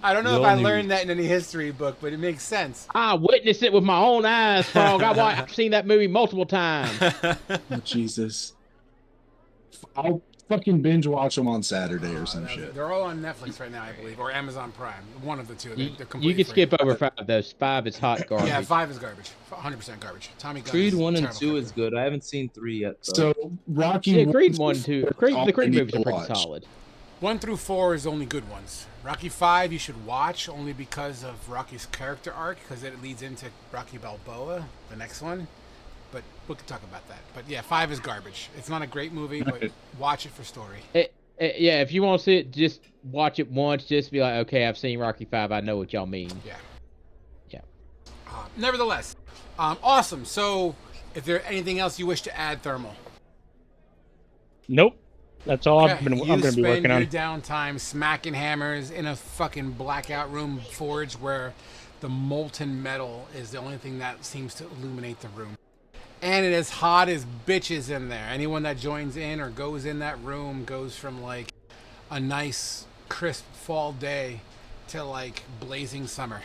I don't know if I learned that in any history book, but it makes sense. I witnessed it with my own eyes, Frog. I've seen that movie multiple times. Oh, Jesus. I'll fucking binge watch them on Saturday or some shit. They're all on Netflix right now, I believe, or Amazon Prime. One of the two. They're completely You can free. skip over 5, though. 5 is hot garbage. Yeah, 5 is garbage. 100% garbage. Tommy Gunn Creed 1 and 2 character. is good. I haven't seen 3 yet. So Rocky. Yeah, Creed 1, 2. The Creed movies are pretty solid. 1 through 4 is only good ones. Rocky 5 you should watch only because of Rocky's character arc, because it leads into Rocky Balboa, the next one. But we can talk about that. But yeah, 5 is garbage. It's not a great movie, but watch it for story. Yeah, if you want to see it, just watch it once. Just be like, okay, I've seen Rocky 5. I know what y'all mean. Yeah. Yeah. Nevertheless, awesome. So, is there anything else you wish to add, Thermal? Nope. That's all Okay. I'm going to be You working spend on. your downtime smacking hammers in a fucking blackout room forge where the molten metal is the only thing that seems to illuminate the room. And it is hot as bitches in there. Anyone that joins in or goes in that room goes from like a nice crisp fall day to like blazing summer.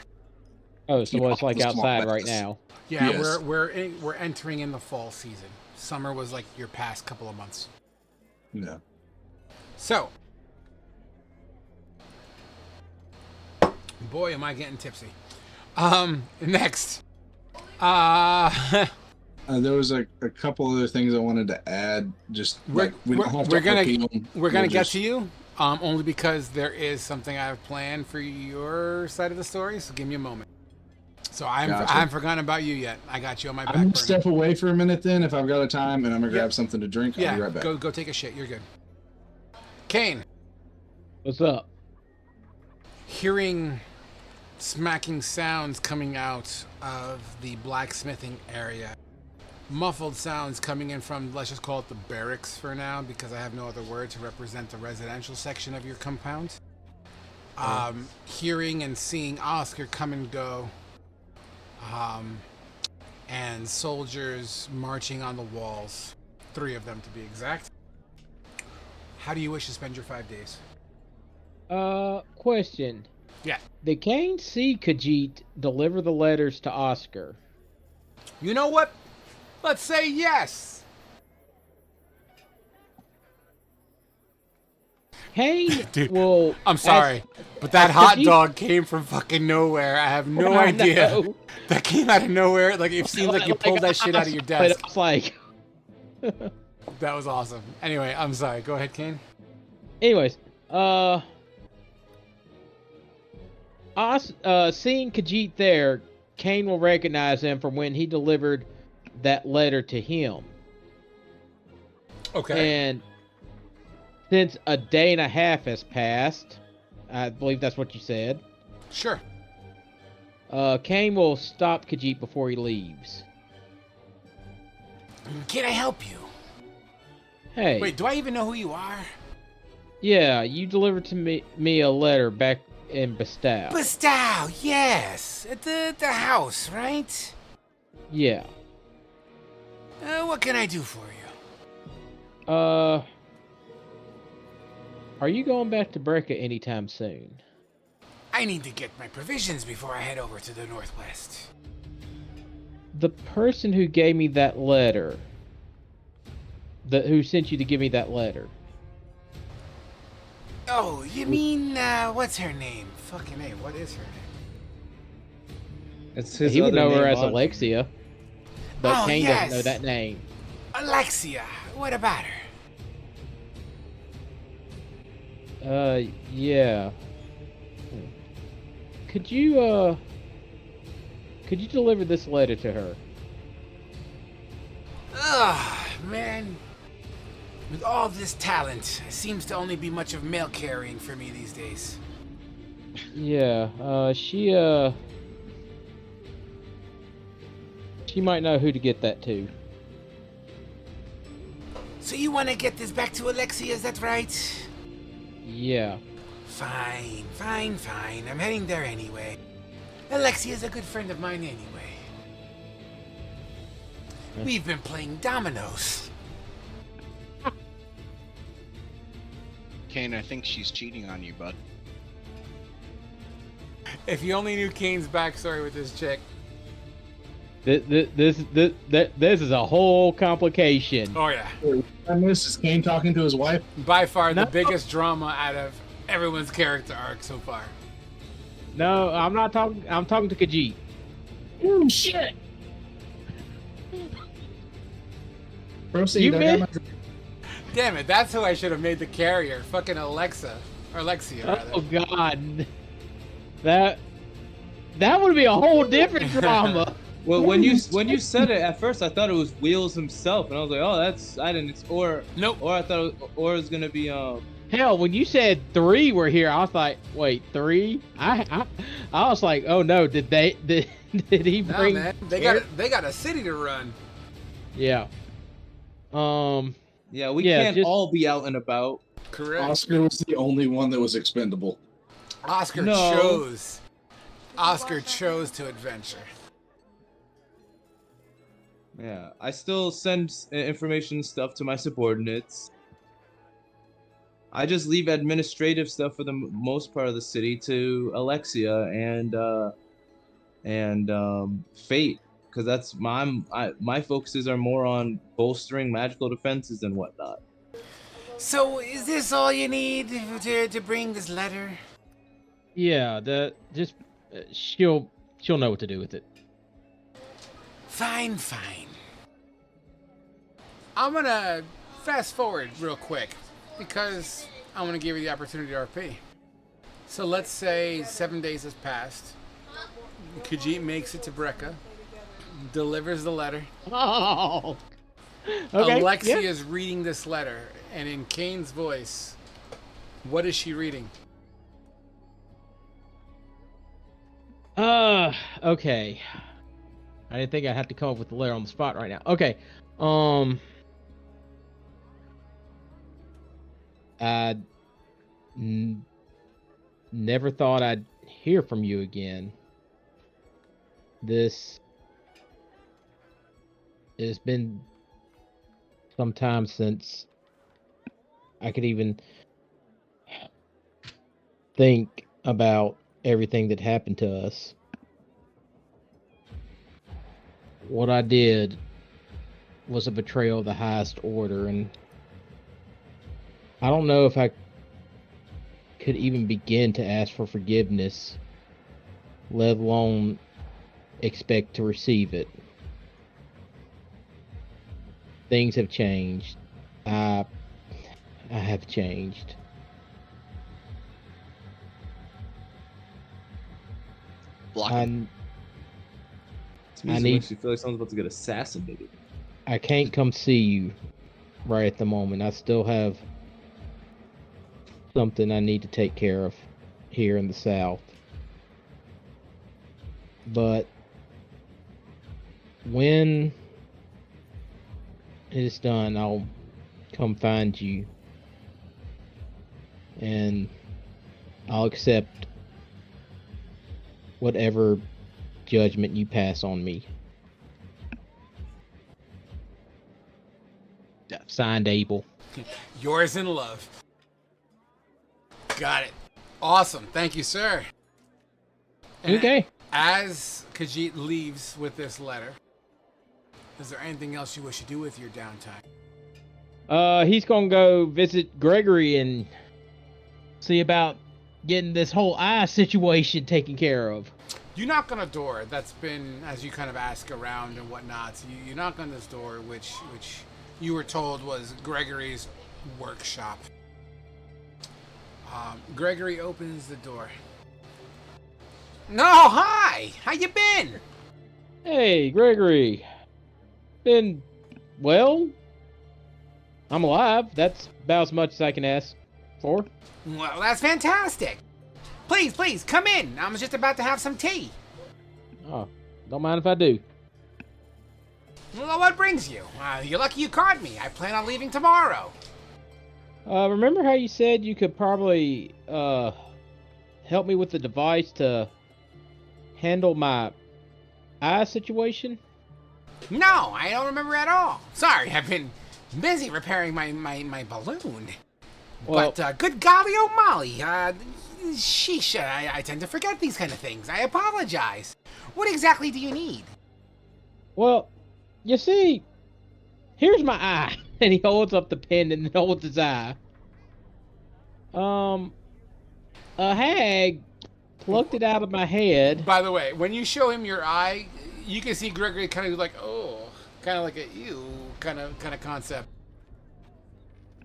Oh, so it's like Small outside right messes. now. Yeah, Yes. we're entering in the fall season. Summer was like your past couple of months. Yeah. So, boy, am I getting tipsy. Next. There was a couple other things I wanted to add. Just like we don't have to we're gonna repeat them. we're gonna We'll get just- to you. Only because there is something I have planned for your side of the story. So give me a moment. So I Gotcha. haven't forgotten about you yet. I got you on my back I'm burner. gonna step away for a minute then, if I've got a time, and I'm gonna Yeah. grab something to drink. I'll Yeah, be right back. go take a shit. You're good. Kane, What's up? hearing smacking sounds coming out of the blacksmithing area. Muffled sounds coming in from, let's just call it the barracks for now, because I have no other word to represent the residential section of your compound. Hearing and seeing Oscar come and go, and soldiers marching on the walls, 3 of them to be exact. How do you wish to spend your 5 days? Question. Yeah. Did Kane see Khajiit deliver the letters to Oscar? You know what? Let's say yes. Kane Dude, will. I'm sorry, but that as hot Khajiit- dog came from fucking nowhere. I have no I idea. know. That came out of nowhere. Like it seems like you pulled that shit out of your But desk. I was like, That was awesome. Anyway, I'm sorry. Go ahead, Kane. anyways, seeing Khajiit there, Kane will recognize him from when he delivered that letter to him. Okay. And since a day and a half has passed, I believe that's what you said, Sure. Kane will stop Khajiit before he leaves. Can I help you? Hey, Wait, do I even know who you are? yeah, you delivered to me a letter back in Bastow. Bastow, yes. At the house, right? Yeah. What can I do for you? Are you going back to Brecca anytime soon? I need to get my provisions before I head over to the northwest. The person who gave me that letter, who sent you to give me that letter. Oh, you mean, what's her name? Fucking A, what is her name? It's his He would other know her name as on- Alexia, but Oh, Kane yes. doesn't know that name. Alexia, what about her? Yeah. Could you deliver this letter to her? Ugh, man. With all this talent, it seems to only be much of mail carrying for me these days. Yeah, she might know who to get that to. So you want to get this back to Alexia, is that right? Yeah. Fine. I'm heading there anyway. Alexia's a good friend of mine anyway. We've been playing dominoes. Kane, I think she's cheating on you, bud. If you only knew Kane's backstory with this chick. This is a whole complication. Oh yeah. And this is Kane talking to his wife. By far No. the biggest drama out of everyone's character arc so far. No, I'm not talking. I'm talking to Khajiit. Oh shit! Proceed. You I got missed- my drink. Damn it, that's who I should have made the carrier. Fucking Alexa. Or Alexia, rather. Oh God, that would be a whole different drama. Well, when you said it at first, I thought it was Wheels himself, and I was like, oh, I didn't. Nope. Or I thought it was gonna be Hell, when you said 3 were here, I was like, wait, 3? I was like, oh no, did he Nah, bring? man. They got a city to run. Yeah. Yeah, we Yeah, can't just- all be out and about. Correct. Oscar was the only one that was expendable. Oscar No. chose. Oscar chose to adventure. Yeah, I still send information stuff to my subordinates. I just leave administrative stuff for the most part of the city to Alexia and Fate, because that's my focuses are more on bolstering magical defenses and whatnot. So, is this all you need to bring this letter? Yeah, she'll know what to do with it. Fine. I'm gonna fast forward real quick because I want to give you the opportunity to RP. So let's say 7 days has passed. Khajiit makes it to Brekka, delivers the letter. Oh. Okay. Alexia Yeah. is reading this letter, and in Kane's voice, what is she reading? Okay. I didn't think I'd have to come up with the letter on the spot right now. Okay. I never thought I'd hear from you again. This has been some time since I could even think about everything that happened to us. What I did was a betrayal of the highest order, and I don't know if I could even begin to ask for forgiveness, let alone expect to receive it. Things have changed. I have changed. Blocking. I makes you feel like someone's about to get assassinated. I can't come see you right at the moment. I still have something I need to take care of here in the south. But when it is done, I'll come find you and I'll accept whatever judgment you pass on me. Yeah. Signed, Abel. Yours in love. Got it. Awesome. Thank you, sir. And Okay. As Khajiit leaves with this letter, is there anything else you wish to do with your downtime? He's gonna go visit Gregory and see about getting this whole eye situation taken care of. You knock on a door that's been, as you kind of ask around and whatnot, so you knock on this door, which you were told was Gregory's workshop. Gregory opens the door. No, hi! How you been? Hey, Gregory. Been well? I'm alive. That's about as much as I can ask for. Well, that's fantastic. Please, come in. I was just about to have some tea. Oh, don't mind if I do. Well, what brings you? You're lucky you caught me. I plan on leaving tomorrow. Remember how you said you could probably help me with the device to handle my eye situation? No, I don't remember at all. Sorry, I've been busy repairing my balloon. Well, But good golly oh molly, sheesh, I tend to forget these kind of things. I apologize. What exactly do you need? well, you see, here's my eye. And he holds up the pen and holds his eye. A hag plucked it out of my head. By the way, when you show him your eye, you can see Gregory kind of like, oh, kind of like a ew kind of concept.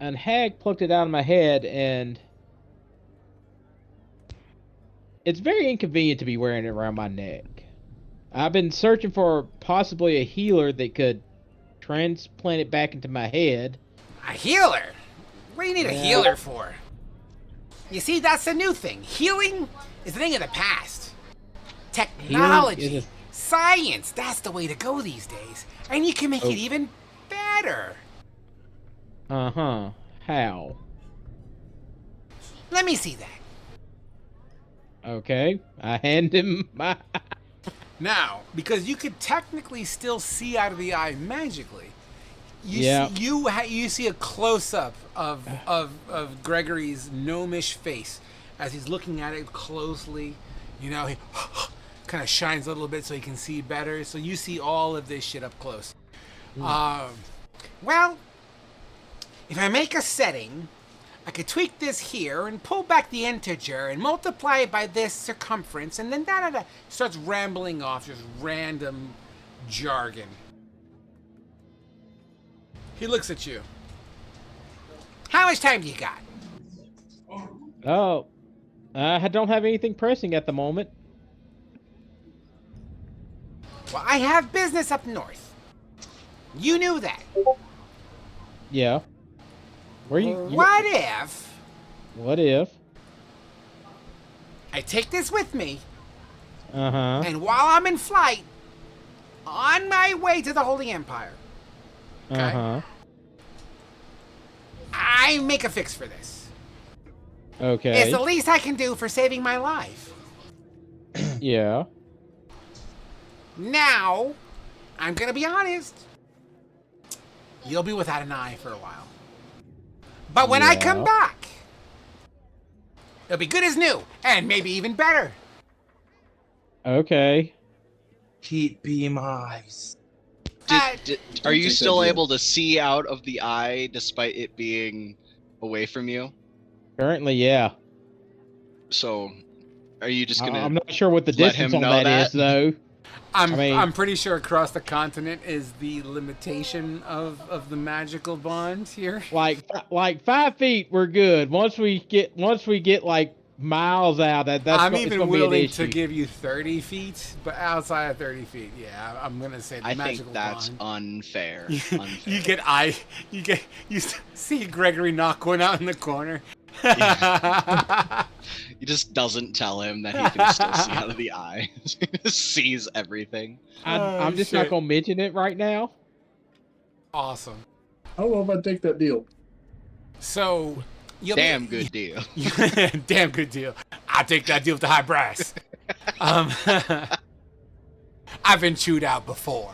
And hag plucked it out of my head, and it's very inconvenient to be wearing it around my neck. I've been searching for possibly a healer that could transplant it back into my head. A healer? What do you need a healer for? You see, that's the new thing. Healing is a thing of the past. Technology, science, that's the way to go these days. And you can make it even better. Uh-huh. How? Let me see that. Okay, I hand him my. Now, because you could technically still see out of the eye magically, Yeah. you see a close up of Gregory's gnomish face as he's looking at it closely. You know, he kind of shines a little bit so he can see better. So you see all of this shit up close. Well, if I make a setting, I could tweak this here and pull back the integer and multiply it by this circumference, and then da-da-da. Starts rambling off just random jargon. He looks at you. How much time do you got? Oh, I don't have anything pressing at the moment. Well, I have business up north. You knew that. Yeah. Where you? What if What if? I take this with me, Uh-huh. and while I'm in flight, on my way to the Holy Empire, Uh-huh. I make a fix for this. Okay. It's the least I can do for saving my life. Yeah. Now, I'm gonna be honest. You'll be without an eye for a while. But when I come Yeah. back, it'll be good as new, and maybe even better. Okay. Heat beam eyes. Are you take that still deal. able to see out of the eye despite it being away from you? Currently, yeah. So, are you just gonna? I'm not sure what the let distance him on know that is, though. I'm pretty sure across the continent is the limitation of the magical bond here. Like 5 feet, we're good. Once we get like miles out, that's I'm it's even gonna be an willing issue. to give you 30 feet, but outside of 30 feet, yeah, I'm gonna say the I magical think that's bond. unfair. You see Gregory knock one out in the corner. He just doesn't tell him that he can still see out of the eye. He just sees everything. I'm just not shit. gonna mention it right now. Awesome. How about if I take that deal? So, Damn good deal. damn good deal. I'll take that deal with the high brass. I've been chewed out before.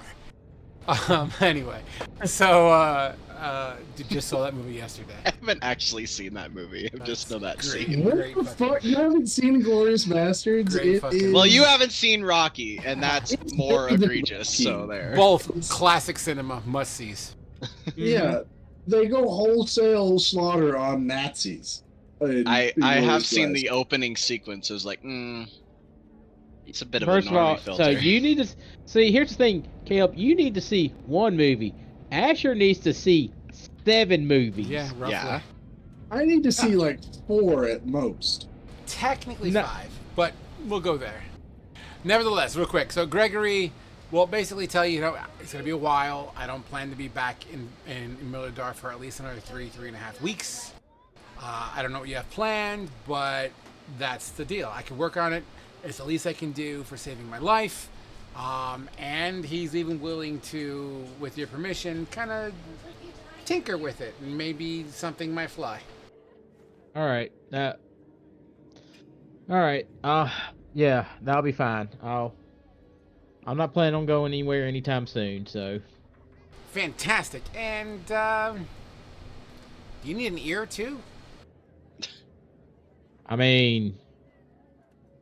Anyway, so just saw that movie yesterday. I haven't actually seen that movie. I just know that great. scene. What Great the fucking- fuck? You haven't seen Glorious Bastards? Great It fucking- is- Well, you haven't seen Rocky, and that's It's more better than egregious. Rocky. So there. Both classic cinema must-sees. Yeah, they go wholesale slaughter on Nazis. I in have Glorious seen the Bastards. opening sequence. It was like, it's a bit of First a of all, normie so filter. you need to see. Here's the thing, Caleb. You need to see one movie. Asher needs to see 7 movies. Yeah, roughly. Yeah. I need to see like 4 at most. Technically No. 5, but we'll go there. Nevertheless, real quick. So Gregory will basically tell you, it's going to be a while. I don't plan to be back in Millardar for at least another 3.5 weeks. I don't know what you have planned, but that's the deal. I can work on it. It's the least I can do for saving my life. And he's even willing to, with your permission, kind of tinker with it, and maybe something might fly. All right. All right. Yeah, that'll be fine. I'm not planning on going anywhere anytime soon. So. Fantastic. And do you need an ear too? I mean,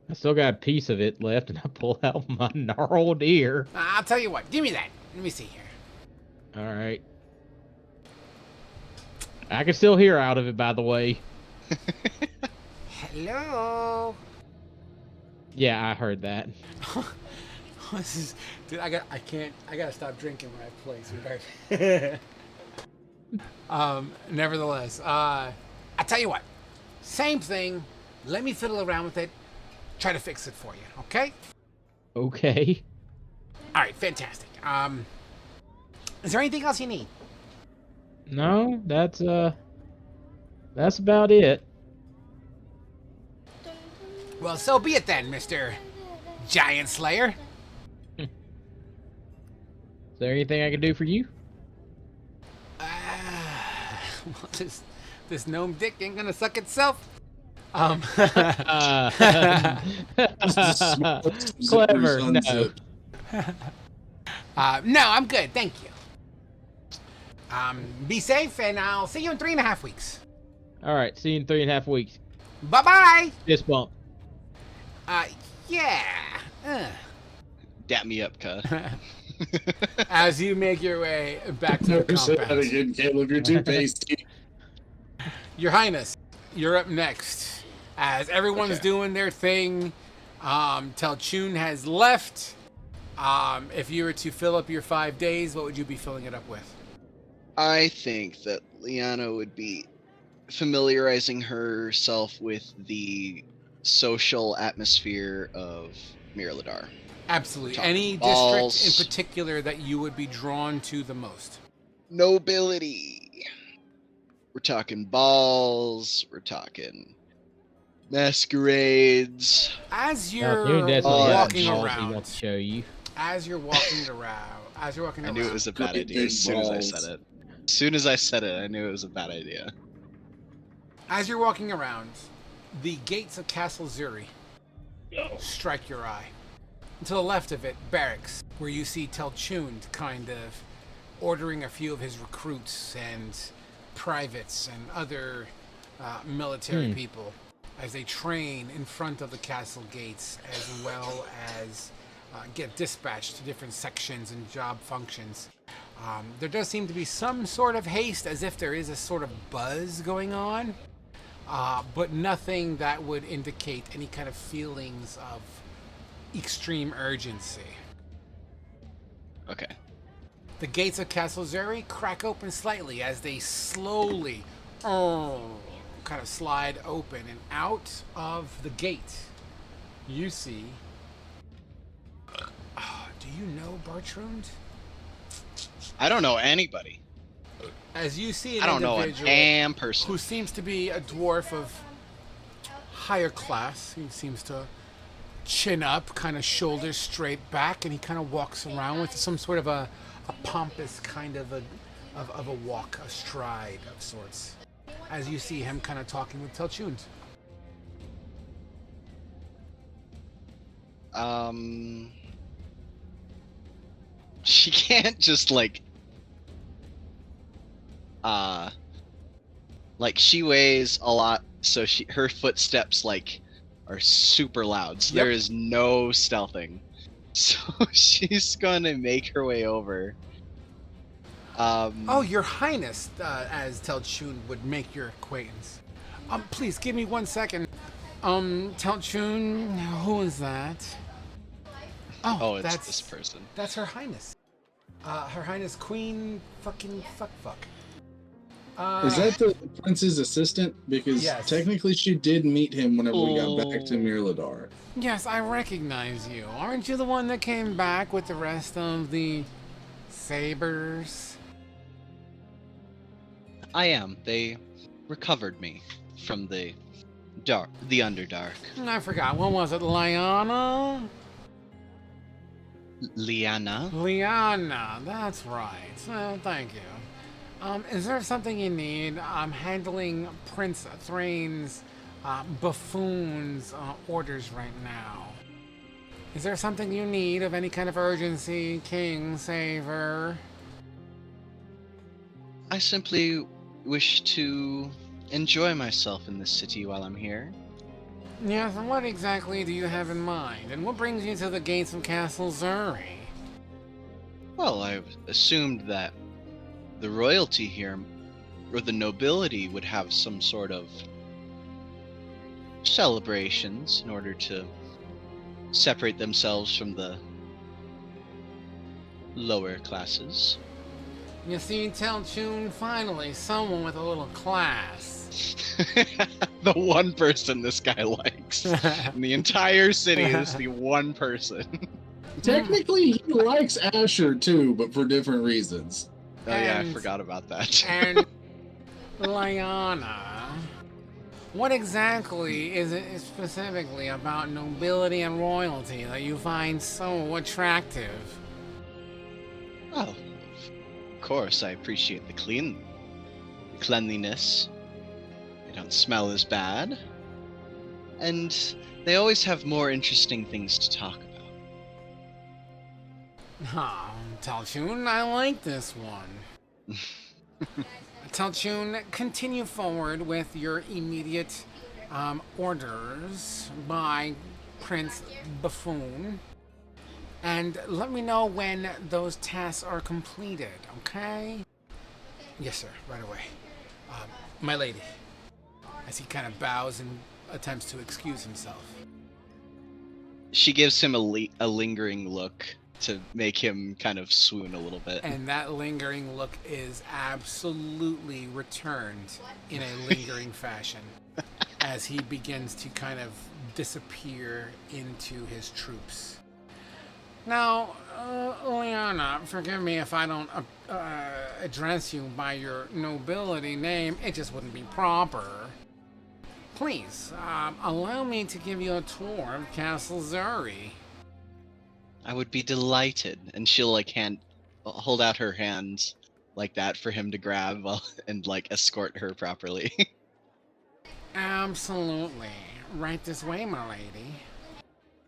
I still got a piece of it left, and I pull out my gnarled ear. I'll tell you what. Give me that. Let me see here. All right. I can still hear out of it, by the way. Hello. Yeah, I heard that. This is, dude. I gotta stop drinking when I play, sweetheart. Nevertheless, I tell you what. Same thing. Let me fiddle around with it. Try to fix it for you. Okay. Okay. All right. Fantastic. Is there anything else you need? No, that's about it. Well, so be it then, Mr. Giant Slayer. Is there anything I can do for you? Well, this gnome dick ain't gonna suck itself. This is the smallest Clever. zippers No. unzipped. No, I'm good. Thank you. Be safe, and I'll see you in 3.5 weeks. All right. See you in 3.5 weeks. Bye-bye. Fist bump. Yeah. Dap me up, cuh. As you make your way back to the Never say that compound. again, Caleb. You're too pasty. Your Highness, you're up next. As everyone's Okay. doing their thing, Tal Rune has left. If you were to fill up your 5 days, what would you be filling it up with? I think that Liana would be familiarizing herself with the social atmosphere of Mirador. Absolutely. We're talking Any balls. district in particular that you would be drawn to the most? Nobility. We're talking balls. We're talking masquerades. As Tal you're Rune definitely Oh, has walking balls he around, wants to show you. as you're walking around, I knew it was a bad Great idea big as soon as I balls. said it. As soon as I said it, I knew it was a bad idea. As you're walking around, the gates of Castle Zuri strike your eye. To the left of it, barracks, where you see Tal Rune kind of ordering a few of his recruits and privates and other military people as they train in front of the castle gates, as well as get dispatched to different sections and job functions. There does seem to be some sort of haste, as if there is a sort of buzz going on, but nothing that would indicate any kind of feelings of extreme urgency. Okay. The gates of Castle Zuri crack open slightly as they slowly kind of slide open, and out of the gate you see... do you know Bertrand? I don't know anybody. As you see an I don't know an individual damn person. who seems to be a dwarf of higher class. He seems to chin up, kind of shoulders straight back, and he kind of walks around with some sort of a pompous kind of a walk, a stride of sorts. As you see him kind of talking with Tal Rune. She can't just like she weighs a lot, so her footsteps like are super loud, so Yep. there is no stealthing. So she's gonna make her way over. Oh, Your Highness, as Tal Rune would make your acquaintance. Please give me 1 second. Tal Rune, who is that? Oh, it's that's this person. That's Her Highness. Her Highness Queen fucking fuck. Is that the prince's assistant? Because Yes. technically she did meet him whenever we got back to Mirador. Yes, I recognize you. Aren't you the one that came back with the rest of the sabers? I am. They recovered me from the Underdark. I forgot. What was it? Liana? Liana. Liana, that's right. Thank you. Is there something you need? I'm handling Prince Thrain's buffoon's orders right now. Is there something you need of any kind of urgency, King Saver? I simply wish to enjoy myself in this city while I'm here. Yes, and what exactly do you have in mind? And what brings you to the gates of Castle Zuri? Well, I assumed that the royalty here, or the nobility, would have some sort of celebrations in order to separate themselves from the lower classes. You see, Tal Rune, finally, someone with a little class. The one person this guy likes in the entire city is the one person. Technically, he likes Asher too, but for different reasons. Oh yeah, I And- forgot about that. And Liana, what exactly is it specifically about nobility and royalty that you find so attractive? Well, of course, I appreciate the cleanliness. They don't smell as bad. and they always have more interesting things to talk about. Tal Rune, I like this one. Tal Rune, continue forward with your immediate orders by Prince Buffoon. And let me know when those tasks are completed, okay? Yes, sir, right away. My lady. As he kind of bows and attempts to excuse himself. She gives him a lingering look to make him kind of swoon a little bit. And that lingering look is absolutely returned in a lingering fashion as he begins to kind of disappear into his troops. Now, Liana, forgive me if I don't address you by your nobility name. It just wouldn't be proper. Please, allow me to give you a tour of Castle Zuri. I would be delighted, and she'll hold out her hands like that for him to grab and escort her properly. Absolutely. Right this way, my lady.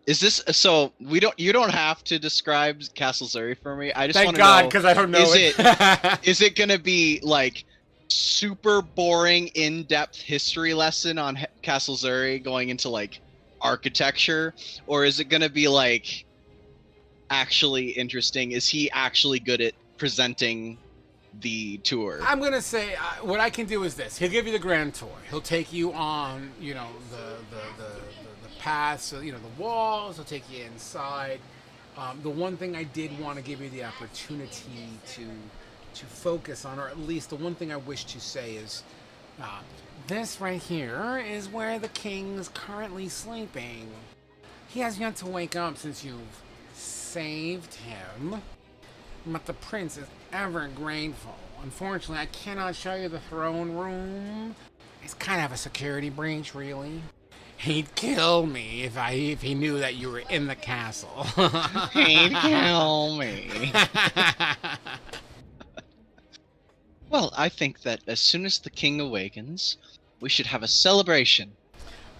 Is this so? You don't have to describe Castle Zuri for me. I just want Thank to know. God, because I don't know Is it gonna be super boring, in-depth history lesson on Castle Zuri going into architecture, or is it gonna be actually interesting? Is he actually good at presenting the tour? I'm gonna say what I can do is this. He'll give you the grand tour. He'll take you on, the paths, the walls. He'll take you inside. The one thing I did want to give you the opportunity to focus on, or at least the one thing I wish to say is, this right here is where the king's currently sleeping. He has yet to wake up since you've saved him, but the prince is ever grateful. Unfortunately, I cannot show you the throne room. It's kind of a security breach, really. He'd kill me if he knew that you were in the castle. He'd kill me. Well, I think that as soon as the king awakens, we should have a celebration.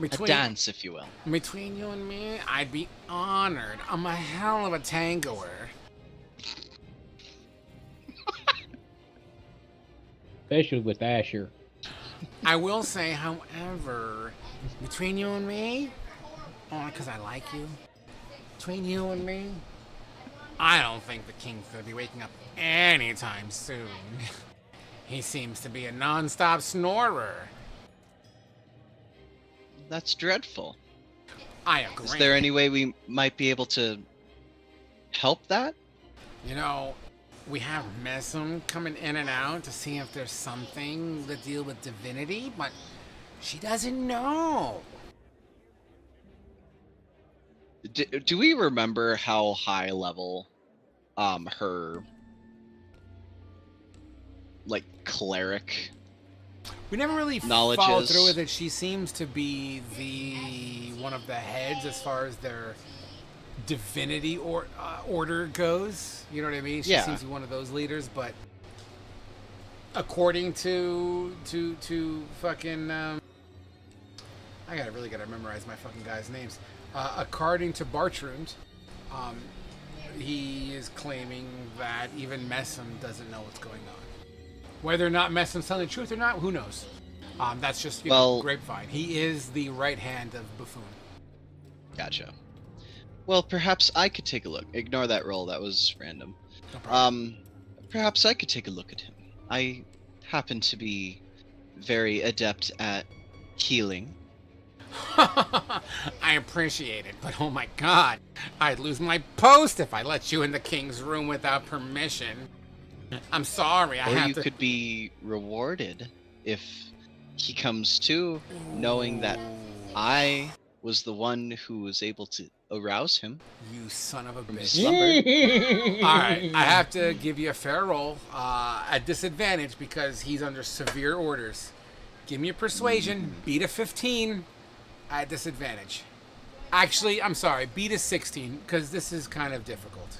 A dance, if you will. Between you and me, I'd be honored. I'm a hell of a tangoer. Especially with Asher. I will say, however, between you and me, only because I like you, between you and me, I don't think the king's going to be waking up anytime soon. He seems to be a non-stop snorer. That's dreadful. I agree. Is there any way we might be able to help that? We have Messam coming in and out to see if there's something to deal with divinity, but she doesn't know. Do we remember how high level her cleric We never really knowledge followed is? through with it. She seems to be one of the heads as far as their divinity order goes. You know what I mean? She seems to be one of those leaders, but according to fucking I gotta memorize my fucking guys' names. According to Bartrand, he is claiming that even Messam doesn't know what's going on. Whether or not Messam's telling the truth or not, who knows? That's just grapevine. He is the right hand of Buffoon. Gotcha. Well, perhaps I could take a look. Ignore that roll. That was random. No problem. Perhaps I could take a look at him. I happen to be very adept at healing. I appreciate it, but oh my god, I'd lose my post if I let you in the king's room without permission. I'm sorry, Or you could be rewarded if he comes to, knowing that I was the one who was able to arouse him. You son of a from bitch. slumber. Alright, I have to give you a fair roll at disadvantage because he's under severe orders. Give me a persuasion, beat a 15 at disadvantage. Actually, I'm sorry, beat a 16 because this is kind of difficult.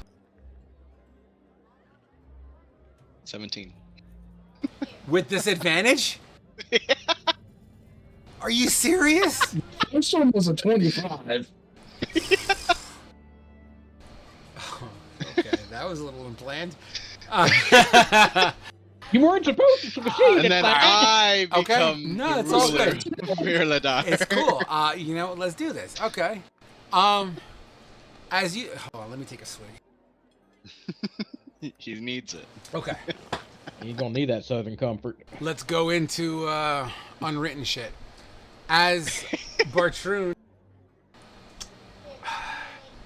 17. With disadvantage? Are you serious? This one was a 25. Okay, that was a little unplanned. You weren't supposed to succeed. And then I Okay. become No, the it's all ruler good. of Mirladar. It's cool. You know what? Let's do this. Okay. As you hold on, let me take a swig. He needs it. Okay. You're gonna need that southern comfort. Let's go into unwritten shit. As Bartroon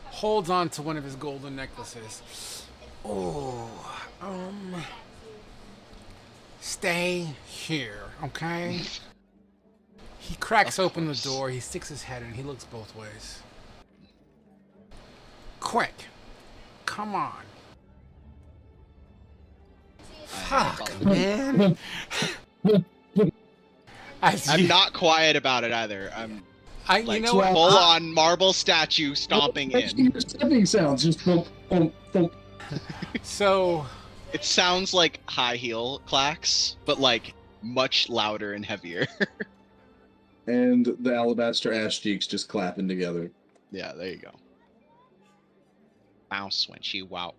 holds on to one of his golden necklaces. Oh, stay here, okay? He cracks open the door, he sticks his head in, he looks both ways. Quick, come on. Fuck, man. I'm not quiet about it either. I'm you like know what? full on marble statue stomping in. Stepping sounds just thump, thump, thump. So It sounds like high heel clacks, but like much louder and heavier. And the alabaster ash cheeks just clapping together. Yeah, there you go. Bounce when she wow.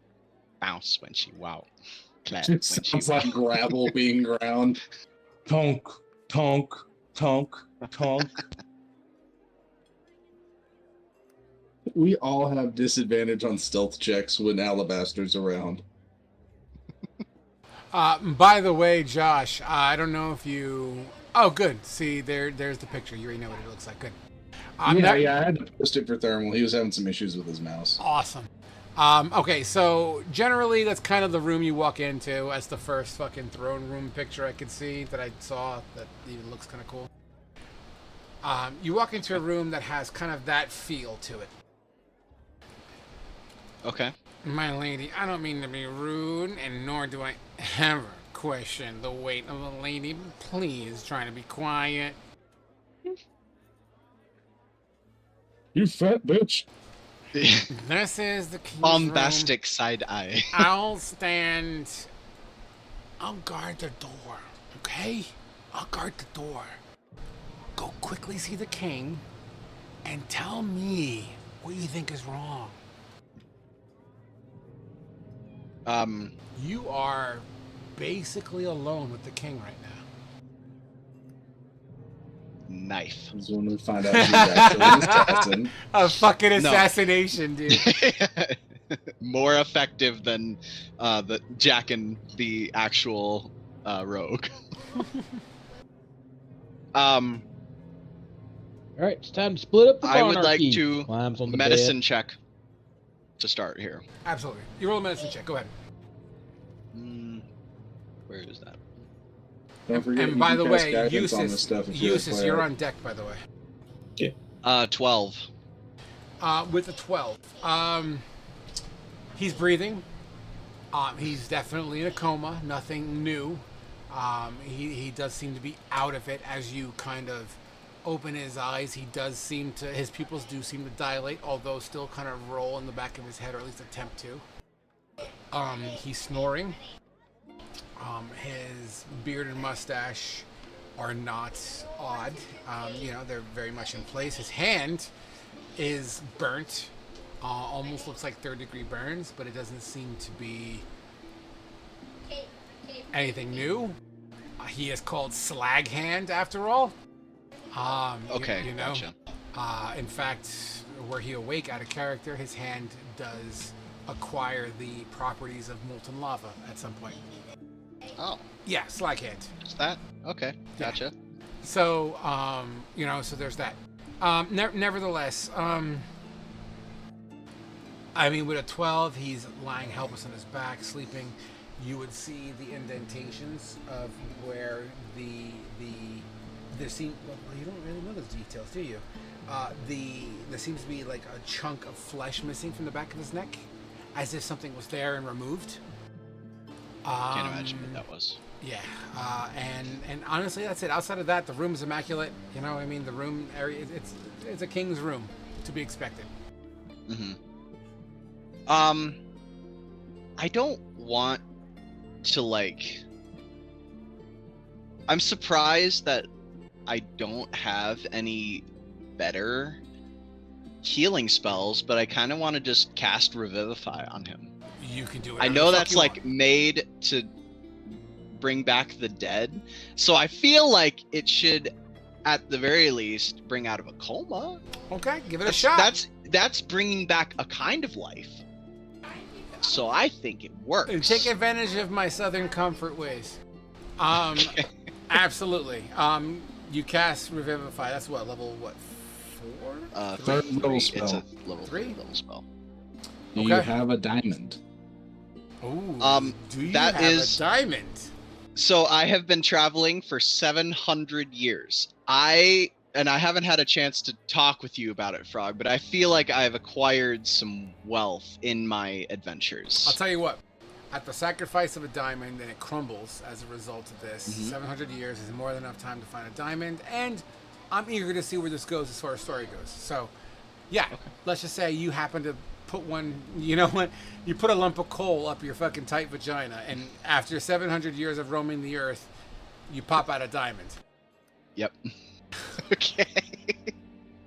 Bounce when she wow. Clap when It she sounds wow. like gravel being ground. Tonk, tonk, tonk, tonk. We all have disadvantage on stealth checks when Alabaster's around. By the way, Josh, I don't know if you. Oh, good. See, there's the picture. You already know what it looks like. Good. I had to post it for Thermal. He was having some issues with his mouse. Awesome. Okay, so generally that's kind of the room you walk into. That's the first fucking throne room picture I could see that I saw that even looks kind of cool. You walk into a room that has kind of that feel to it. Okay. My lady, I don't mean to be rude, and nor do I ever question the weight of a lady. Please try to be quiet. You fat bitch. This is the king's Bombastic side eye. room. I'll guard the door, okay? I'll guard the door. Go quickly see the king, and tell me what you think is wrong. You are basically alone with the king right now. Knife. This is when we find out he's actually an assassin. A fucking No. assassination, dude. More effective than the jacking the actual rogue. All right, it's time to split up the I would like monarchy. to Climbs on the medicine bed. check to start here. Absolutely. You roll a medicine check. Go ahead. Where is that? Don't forget, And you by can the cast way, guidance on this Eustace, stuff if you Eustace, play you're out. on deck, by the way. 12. With a 12. He's breathing. He's definitely in a coma. Nothing new. He does seem to be out of it as you kind of open his eyes. He does seem to, his pupils do seem to dilate, although still kind of roll in the back of his head, or at least attempt to. He's snoring. His beard and mustache are not odd. They're very much in place. His hand is burnt. Almost looks like third-degree burns, but it doesn't seem to be anything new. He is called Slag Hand, after all. Okay, Gotcha. gotcha. In fact, were he awake out of character, his hand does acquire the properties of molten lava at some point. Oh, Yeah, Slag Hand. is that? Okay, gotcha. So, so there's that. Nevertheless, with a 12, he's lying helpless on his back, sleeping. You would see the indentations of where there seem. Well, you don't really know those details, do you? There seems to be like a chunk of flesh missing from the back of his neck, as if something was there and removed. Can't imagine what that was. Yeah, and honestly, that's it. Outside of that, the room is immaculate. The room area, it's a king's room, to be expected. Mm-hmm. I don't want to I'm surprised that I don't have any better healing spells, but I kind of want to just cast Revivify on him. You can do it. I know that's like made to bring back the dead, so I feel like it should, at the very least, bring out of a coma. Okay, give it a shot. That's bringing back a kind of life. So I think it works. And take advantage of my southern comfort ways. Absolutely. You cast Revivify. That's what, level what? 4? Third level It's spell. a level 3 level spell. Do you Okay. have a diamond? Ooh. Do you that have is- a diamond? So I have been traveling for 700 years. I haven't had a chance to talk with you about it, Frog, but I feel like I've acquired some wealth in my adventures. I'll tell you what. At the sacrifice of a diamond, and it crumbles as a result of this. Mhm. 700 years is more than enough time to find a diamond, and I'm eager to see where this goes as far as story goes. So, yeah, let's just say you happen to put one, you know what? You put a lump of coal up your fucking tight vagina, and after 700 years of roaming the earth, you pop out a diamond. Yep. Okay.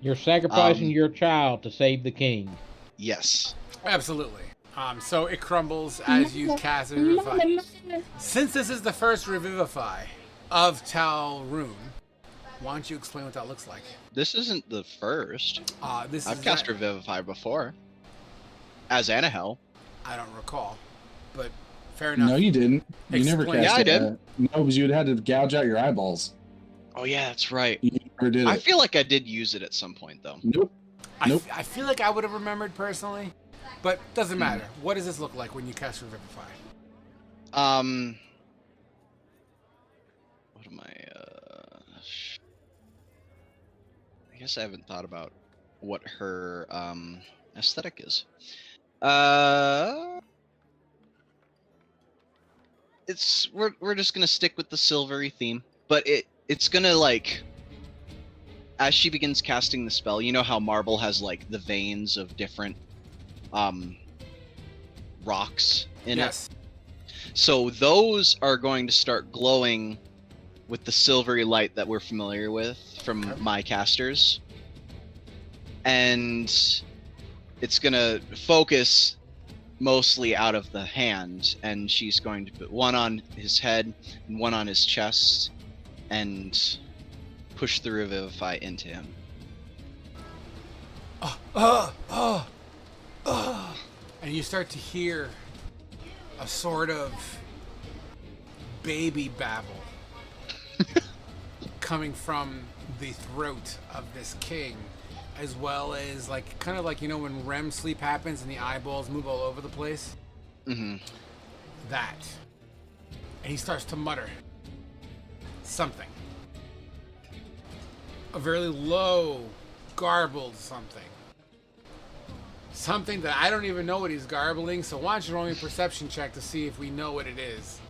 You're sacrificing your child to save the king. Yes. Absolutely. So it crumbles as you cast a Revivify. Since this is the first Revivify of Tal Rune, why don't you explain what that looks like? This isn't the first. This I've is cast that- Revivify before. As Anahel. I don't recall, but fair enough. No, you didn't. You never Explain. cast Yeah, I it. did. No, because you would have had to gouge out your eyeballs. Oh yeah, that's right. You never did it. I feel like I did use it at some point though. Nope. Nope. I feel like I would have remembered personally, but doesn't matter. What does this look like when you cast Revivify? What am I? I guess I haven't thought about what her aesthetic is. We're just gonna stick with the silvery theme, but it's gonna like, as she begins casting the spell, you know how marble has like the veins of different rocks in it. So those are going to start glowing with the silvery light that we're familiar with from my casters. And it's going to focus mostly out of the hand, and she's going to put one on his head and one on his chest and push the Revivify into him. And you start to hear a sort of baby babble coming from the throat of this king, as well as like kind of like, you know, when REM sleep happens and the eyeballs move all over the place. Mm-hmm. That. And he starts to mutter something. A very low, garbled something. Something that I don't even know what he's garbling, so why don't you roll me a perception check to see if we know what it is.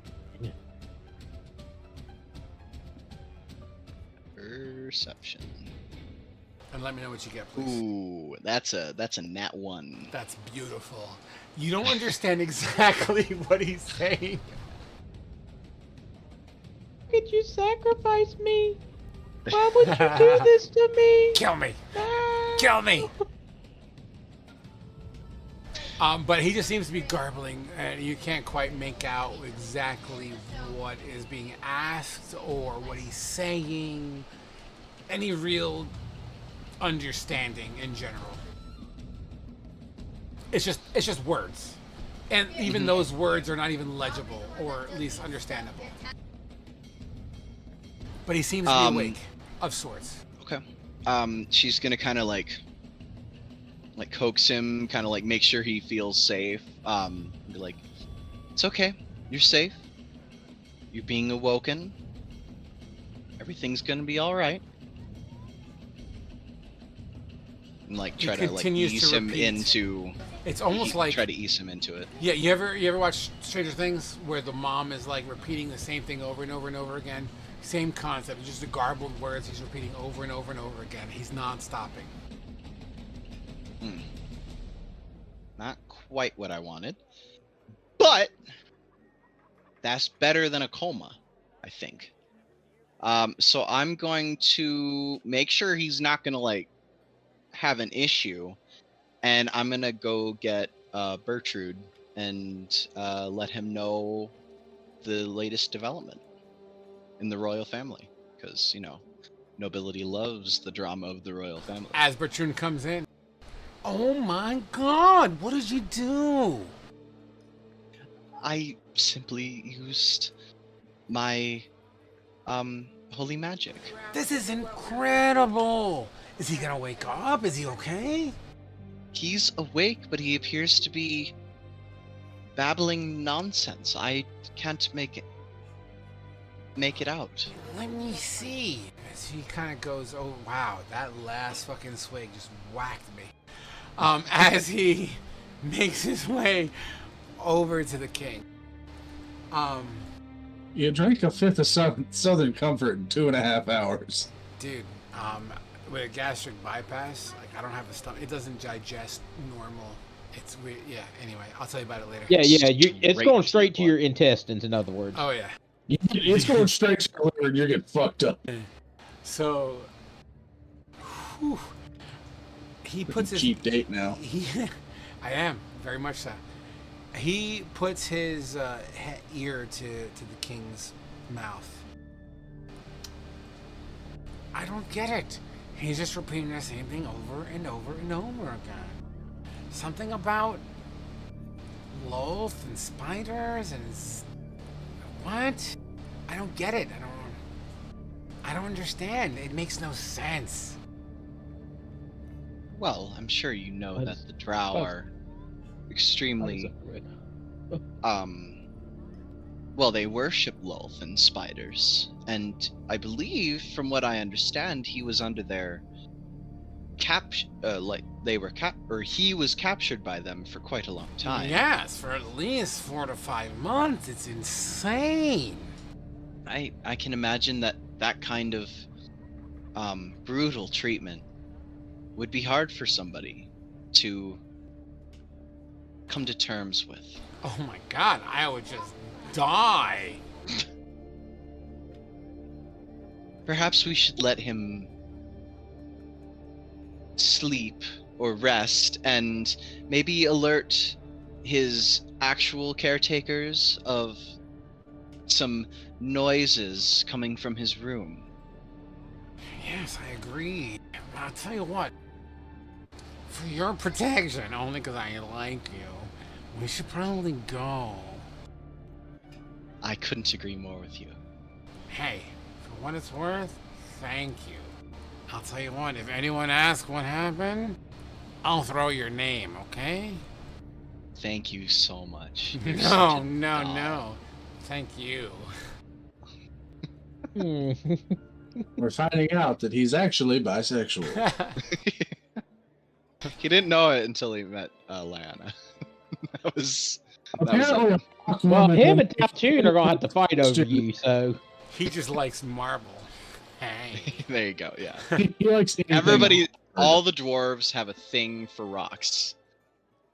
Perception. And let me know what you get, please. Ooh, that's a nat 1. That's beautiful. You don't understand exactly what he's saying. Could you sacrifice me? Why would you do this to me? Kill me. Ah. Kill me. But he just seems to be garbling, and you can't quite make out exactly what is being asked or what he's saying. Any real understanding in general. It's just words, and even those words are not even legible or at least understandable. But he seems to be awake, of sorts. Okay. She's gonna kind of like coax him, kind of like make sure he feels safe. Be like, it's okay, you're safe. You're being awoken. Everything's gonna be all right. And like try to like continues ease to him repeat. into. It's almost like try to ease him into it. Yeah, you ever watch Stranger Things where the mom is like repeating the same thing over and over and over again? Same concept, just the garbled words he's repeating over and over and over again. He's non-stopping. Not quite what I wanted, but that's better than a coma, I think. So I'm going to make sure he's not gonna like have an issue, and I'm gonna go get Bertrude and let him know the latest development in the royal family, because nobility loves the drama of the royal family. As Bertrand comes in. Oh my god, what did you do? I simply used my holy magic. This is incredible. Is he gonna wake up? Is he okay? He's awake, but he appears to be babbling nonsense. I can't make it out. Let me see. As he kind of goes, oh wow, that last fucking swig just whacked me. As he makes his way over to the king. You drank a fifth of Southern Comfort in 2.5 hours. Dude, with a gastric bypass, like I don't have a stomach. It doesn't digest normal. It's weird. Yeah. Anyway, I'll tell you about it later. Yeah. It's going straight to your intestines. In other words. Oh yeah. It's going straight to your liver and you're getting fucked up. So, whew, he puts his cheap date now. I am very much so. He puts his ear to the king's mouth. I don't get it. He's just repeating the same thing over and over and over again. Something about loath and spiders and what? I don't get it. I don't understand. It makes no sense. Well, I'm sure you know that the drow are extremely well, they worship loath and spiders, and I believe, from what I understand, he was under their he was captured by them for quite a long time. Yes, for at least 4 to 5 months. It's insane. I can imagine that kind of brutal treatment would be hard for somebody to come to terms with. Oh my god, I would just die. Perhaps we should let him sleep or rest, and maybe alert his actual caretakers of some noises coming from his room. Yes, I agree. I'll tell you what. For your protection, only because I like you, we should probably go. I couldn't agree more with you. Hey, for what it's worth, thank you. I'll tell you what, if anyone asks what happened, I'll throw your name, okay? Thank you so much. You're No, such a no, doll. no. Thank you. We're finding out that he's actually bisexual. He didn't know it until he met Lyanna. that was Apparently, Well, him and Tattoon are gonna have to fight over you. So He just likes marble. Hey. there you go. Yeah. he likes anything. Everybody, all the dwarves have a thing for rocks.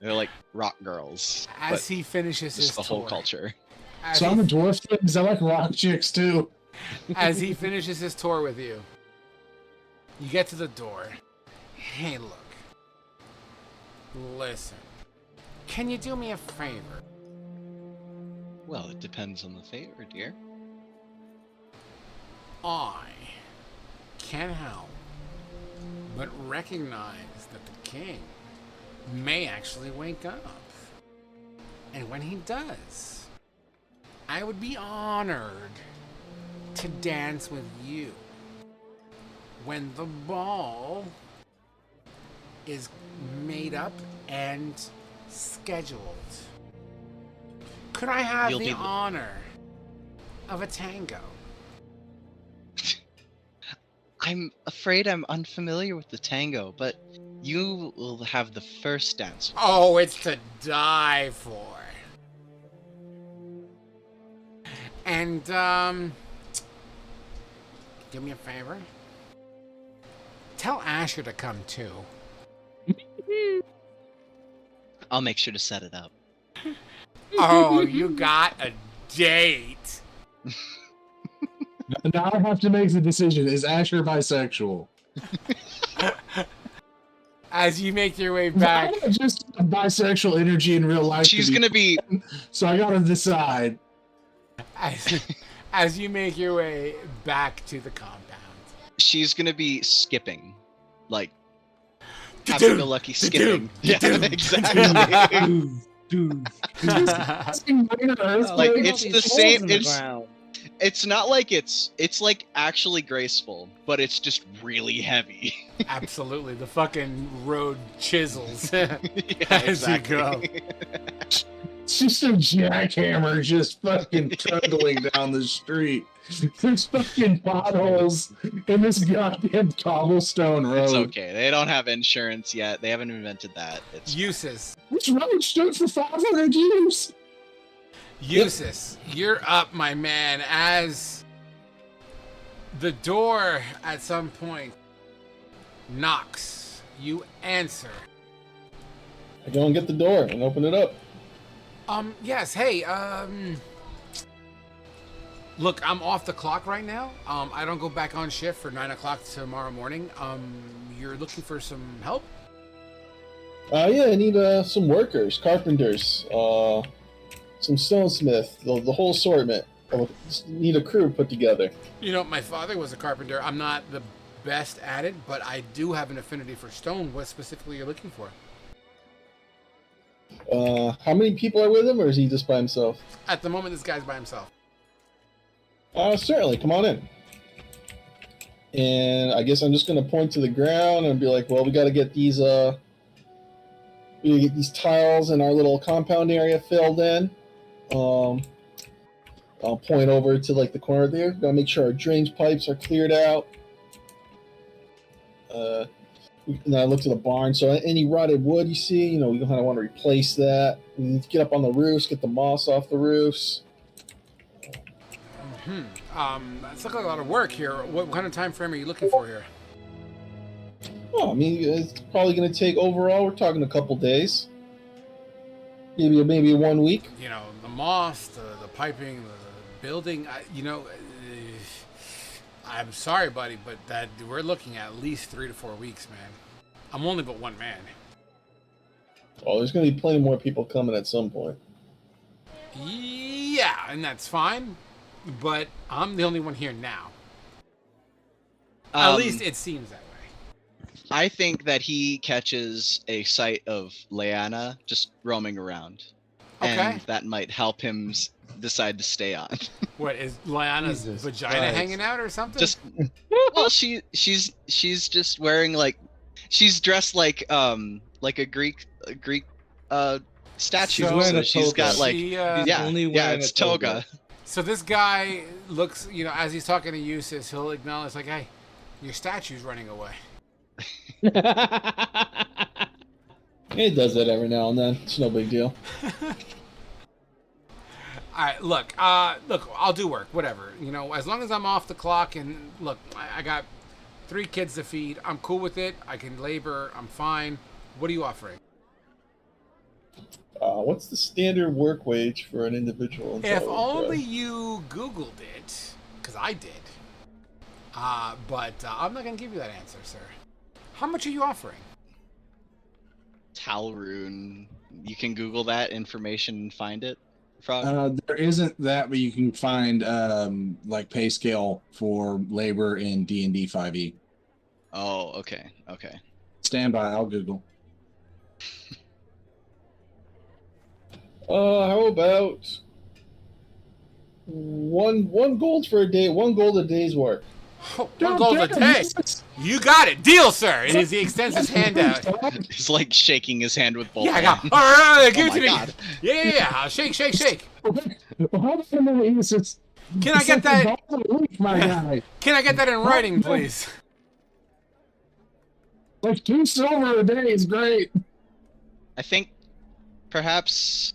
They're like rock girls. As he finishes his Just the tour. whole culture. As So he I'm a dwarf thing because I like rock chicks too. As he finishes his tour with you, you get to the door. Hey, look. Listen. Can you do me a favor? Well, it depends on the favor, dear. I can't help but recognize that the king may actually wake up. And when he does, I would be honored to dance with you when the ball is made up and scheduled. Could I have You'll the be the- honor of a tango? I'm afraid I'm unfamiliar with the tango, but you will have the first dance. Oh, it's to die for. And, do me a favor. Tell Asher to come too. I'll make sure to set it up. Oh, you got a date. Now I have to make the decision: is Asher bisexual? as you make your way I back, don't just have bisexual energy in real life. She's gonna be So I gotta decide. as you make your way back to the compound. she's gonna be skipping, like happy-go-lucky skipping. Yeah, exactly. Dude. Like it's the same. The ground. It's not like it's like actually graceful, but it's just really heavy. Absolutely, the fucking road chisels Yeah, as you go. It's just a jackhammer just fucking trundling down the street. There's fucking potholes in this goddamn cobblestone road. It's okay. They don't have insurance yet. They haven't invented that. It's Usus. Which road stood for 500 years? Usus, you're up, my man, as the door at some point knocks. You answer. I go and get the door and open it up. Yes, hey, look, I'm off the clock right now. I don't go back on shift for 9 o'clock tomorrow morning. You're looking for some help? Yeah, I need some workers, carpenters, some stonesmith, the whole assortment. I just need a crew put together. You know, my father was a carpenter. I'm not the best at it, but I do have an affinity for stone. What specifically you're looking for? How many people are with him, or is he just by himself? At the moment, this guy's by himself. Certainly, come on in. And I guess I'm just gonna point to the ground and be like, well, we gotta get these tiles in our little compound area filled in. I'll point over to like the corner there. Gotta make sure our drainage pipes are cleared out. And then I look to the barn. So any rotted wood you see, we kind of want to replace that. We need to get up on the roofs, get the moss off the roofs. That's like a lot of work here. What kind of time frame are you looking for here? Oh, I mean, it's probably going to take overall. We're talking a couple days, maybe 1 week. You know, the moss, the piping, the building. I'm sorry, buddy, but that we're looking at least 3 to 4 weeks, man. I'm only but one man. Oh, there's going to be plenty more people coming at some point. Yeah, and that's fine, but I'm the only one here now. At least it seems that way. I think that he catches a sight of Leanna just roaming around, Okay. and that might help him decide to stay on. What is Lyanna's Jesus vagina Christ. hanging out or something? Just well, she's just wearing like she's dressed like a Greek statue. So So she's got like She, it's toga. So this guy looks, as he's talking to Eustace, he'll acknowledge like, "Hey, your statue's running away." He does that every now and then. It's no big deal. All right, look, I'll do work, whatever. As long as I'm off the clock and look, I got 3 kids to feed. I'm cool with it. I can labor. I'm fine. What are you offering? What's the standard work wage for an individual? If only you Googled it, because I did. But I'm not going to give you that answer, sir. How much are you offering? Tal Rune. You can Google that information and find it. Frog. There isn't that, but you can find like pay scale for labor in D&D 5e. Oh, okay. Stand by, I'll Google. How about one gold for a day? 1 gold a day's work. Oh, 1 gold a day. You got it. Deal, sir. And he extends his hand out. He's like shaking his hand with both Yeah, I got. hands. All right, give it Oh to my me. God. Yeah. Shake. Hold on a minute, Jesus. Can I get that? My guy. Can I get that in writing, please? Like 2 silver a day is great. I think perhaps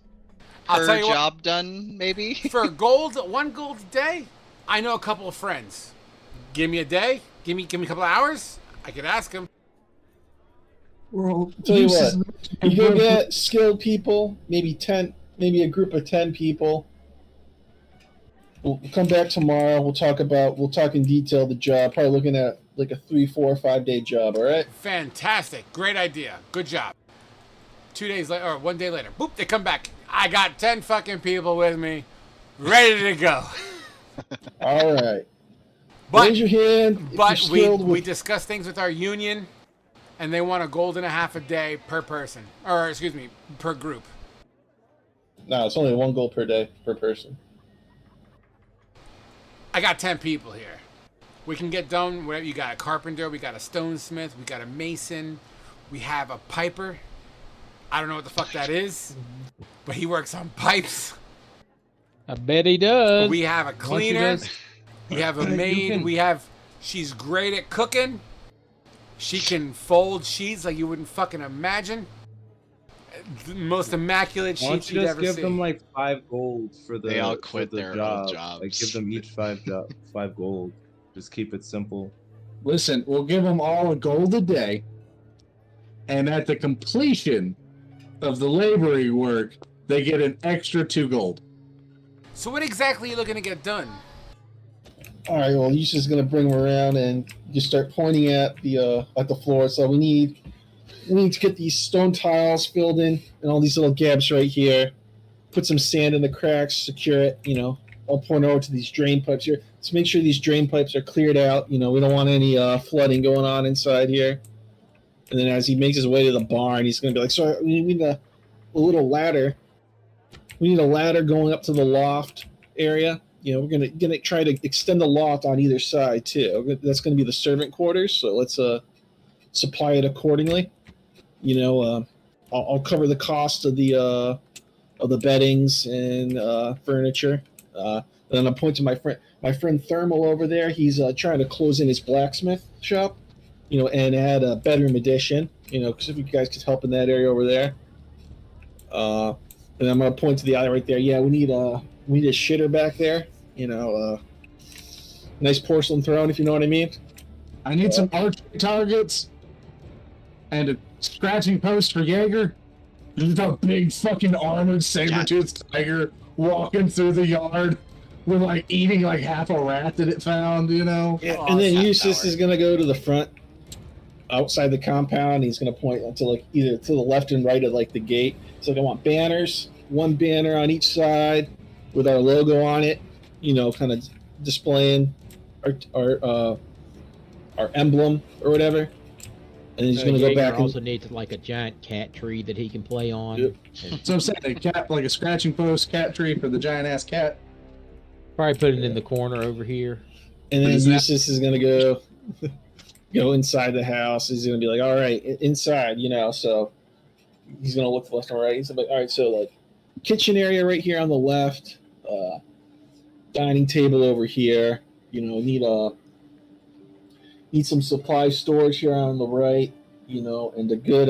I'll per tell you what. job done, maybe. For gold, 1 gold a day. I know a couple of friends. Give me a day. Give me a couple of hours. I could ask them. Well, Tell you what, you go get skilled people, maybe a group of 10 people. We'll come back tomorrow. We'll talk in detail the job. Probably looking at like a 3, 4, 5 day job. All right. Fantastic. Great idea. Good job. 2 days later, or 1 day later, boop, they come back. I got 10 fucking people with me, ready to go. All right. But Raise your hand. If But you're we skilled we with- discussed things with our union, and they want a gold and a half a day per person, or excuse me, per group. No, it's only 1 gold per day per person. I got 10 people here. We can get done whatever. You got a carpenter, we got a stonesmith, we got a mason, we have a piper. I don't know what the fuck that is, but he works on pipes. I bet he does. We have a Once he cleaner. does- We have a You maid. can- We have. She's great at cooking. She can fold sheets like you wouldn't fucking imagine. The most immaculate Why don't sheets you you'd just ever give see. them like 5 gold for the They all for quit the their old job. jobs. Like give them each 5 gold. Just keep it simple. Listen, we'll give them all a gold a day, and at the completion of the laboring work, they get an extra 2 gold. So what exactly are you looking to get done? All right. Well, he's just gonna bring them around and just start pointing at the floor. So we need to get these stone tiles filled in and all these little gaps right here. Put some sand in the cracks, secure it. I'll point over to these drain pipes here. Let's make sure these drain pipes are cleared out. We don't want any flooding going on inside here. And then as he makes his way to the barn, he's gonna be like, "So we need a little ladder. We need a ladder going up to the loft area. We're gonna try to extend the loft on either side too. That's gonna be the servant quarters. So let's supply it accordingly. I'll cover the cost of the beddings and furniture. Then I'll point to my friend Thermal over there. He's trying to close in his blacksmith shop, and add a bedroom addition. Because if you guys could help in that area over there. And I'm gonna point to the alley right there. Yeah, we need a shitter back there. Nice porcelain throne, if you know what I mean. I need some archery targets and a scratching post for Jaeger. There's a big fucking armored saber-toothed tiger walking through the yard with eating half a rat that it found, Yeah, Oh, and then cat Eustace tower. is gonna go to the front, outside the compound. He's gonna point to either to the left and right of the gate. So I want banners, 1 banner on each side with our logo on it. Kind of displaying our emblem or whatever. And he's gonna go Jaeger back and also needs a giant cat tree that he can play on. Yep. So I'm saying a cat, a scratching post cat tree for the giant ass cat. Probably put it in the corner over here. And then Isn't that- Eustace is gonna go inside the house. He's gonna be like, all right, inside, So he's gonna look left and right. He's like, all right, so kitchen area right here on the left, dining table over here. Need some supply storage here on the right. And a good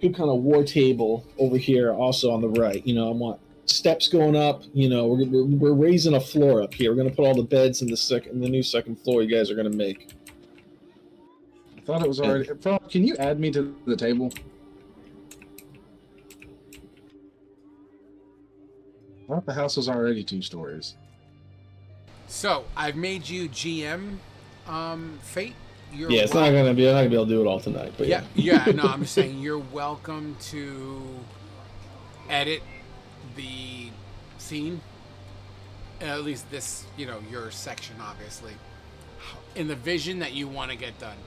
kind of war table over here also on the right. I want steps going up. We're raising a floor up here. We're gonna put all the beds in the new second floor you guys are gonna make. I thought it was already. Can you add me to the table? I thought the house was already 2 stories. So I've made you GM, Fate. You're Yeah, it's not gonna be. I'm not gonna be able to do it all tonight. But Yeah. No, I'm just saying you're welcome to edit the scene. At least this, your section, obviously, in the vision that you want to get done.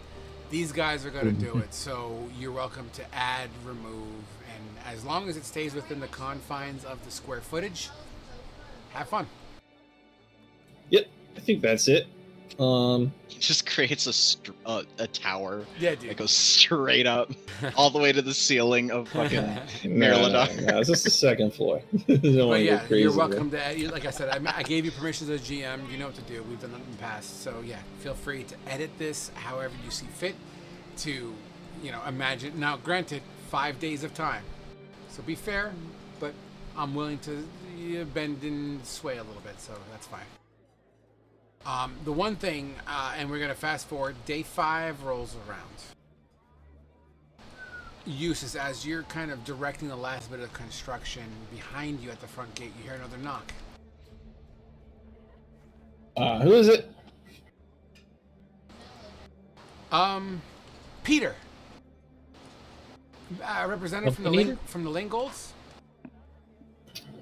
These guys are going to do it, so you're welcome to add, remove, and as long as it stays within the confines of the square footage, have fun. Yep, I think that's it. He just creates a tower Yeah, dude. that goes straight up all the way to the ceiling of fucking No, Mirladon. it's just the second floor. Don't But wanna yeah, go crazy, you're man. welcome to. Like I said, I gave you permissions as GM. You know what to do. We've done that in the past. So yeah, feel free to edit this however you see fit. To, imagine. Now, granted, 5 days of time. So be fair, but I'm willing to bend and sway a little bit. So that's fine. The one thing, and we're gonna fast forward. Day 5 rolls around. Eustace, as you're kind of directing the last bit of construction behind you at the front gate, you hear another knock. Who is it? Peter, representative from the Peter? Lingolds.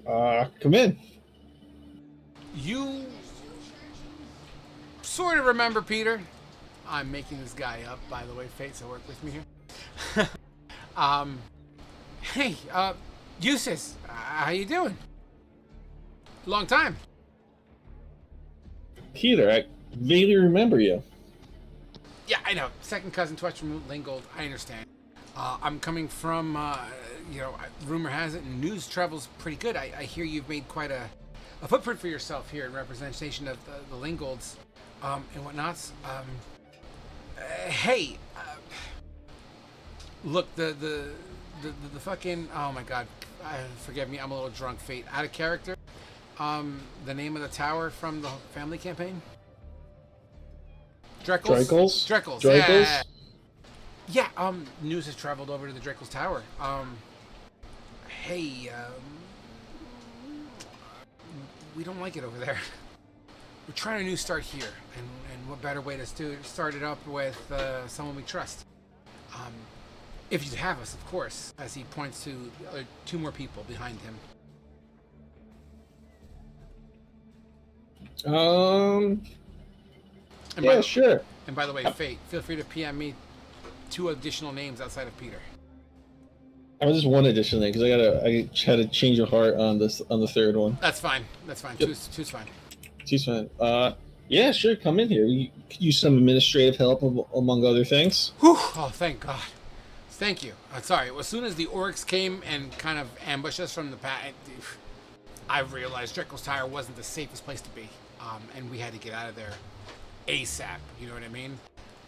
Come in. You sort of remember Peter. I'm making this guy up, by the way, Fate, so work with me here. Hey, Eustace, how you doing? Long time. Peter, I vaguely remember you. Yeah, I know. Second cousin twice from Lingold. I understand. I'm coming from, rumor has it, and news travels pretty good. I hear you've made quite a footprint for yourself here in representation of the Lingolds and whatnots. Hey, look, the fucking, oh my god, forgive me, I'm a little drunk, Fate. Out of character. The name of the tower from the family campaign? Dreckles? Dreckles. Yeah, news has traveled over to the Dreckles Tower. Hey, we don't like it over there. We're trying a new start here, and what better way to start it up with someone we trust? If you'd have us, of course, as he points to two more people behind him. Sure. And by the way, Fate, feel free to PM me 2 additional names outside of Peter. Just one additional name because I had a change of heart on the third one. That's fine. Yep. Two's fine. Two's fine. Yeah, sure. Come in here. You could use some administrative help among other things. Whew. Oh, thank God. Thank you. Sorry. As soon as the orcs came and kind of ambushed us from the path, I realized Dreckles Tower wasn't the safest place to be, and we had to get out of there ASAP. You know what I mean?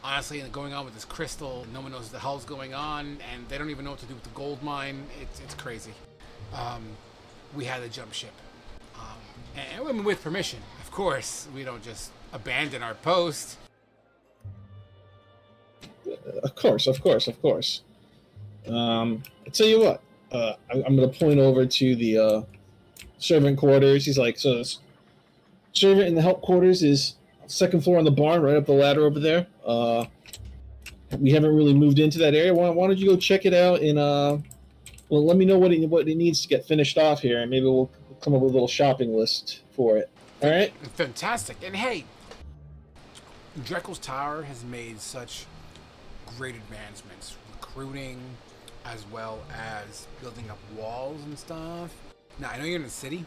Honestly, going on with this crystal, no one knows what the hell's going on, and they don't even know what to do with the gold mine. It's crazy. We had to jump ship, and with permission, of course. We don't just abandon our post. Of course. I tell you what. I'm going to point over to the servant quarters. He's like, so this servant in the help quarters is second floor on the barn, right up the ladder over there. We haven't really moved into that area. Why don't you go check it out and let me know what it needs to get finished off here, and maybe we'll come up with a little shopping list for it. All right. Fantastic. And hey, Dreckles Tower has made such great advancements, recruiting, as well as building up walls and stuff. Now I know you're in the city,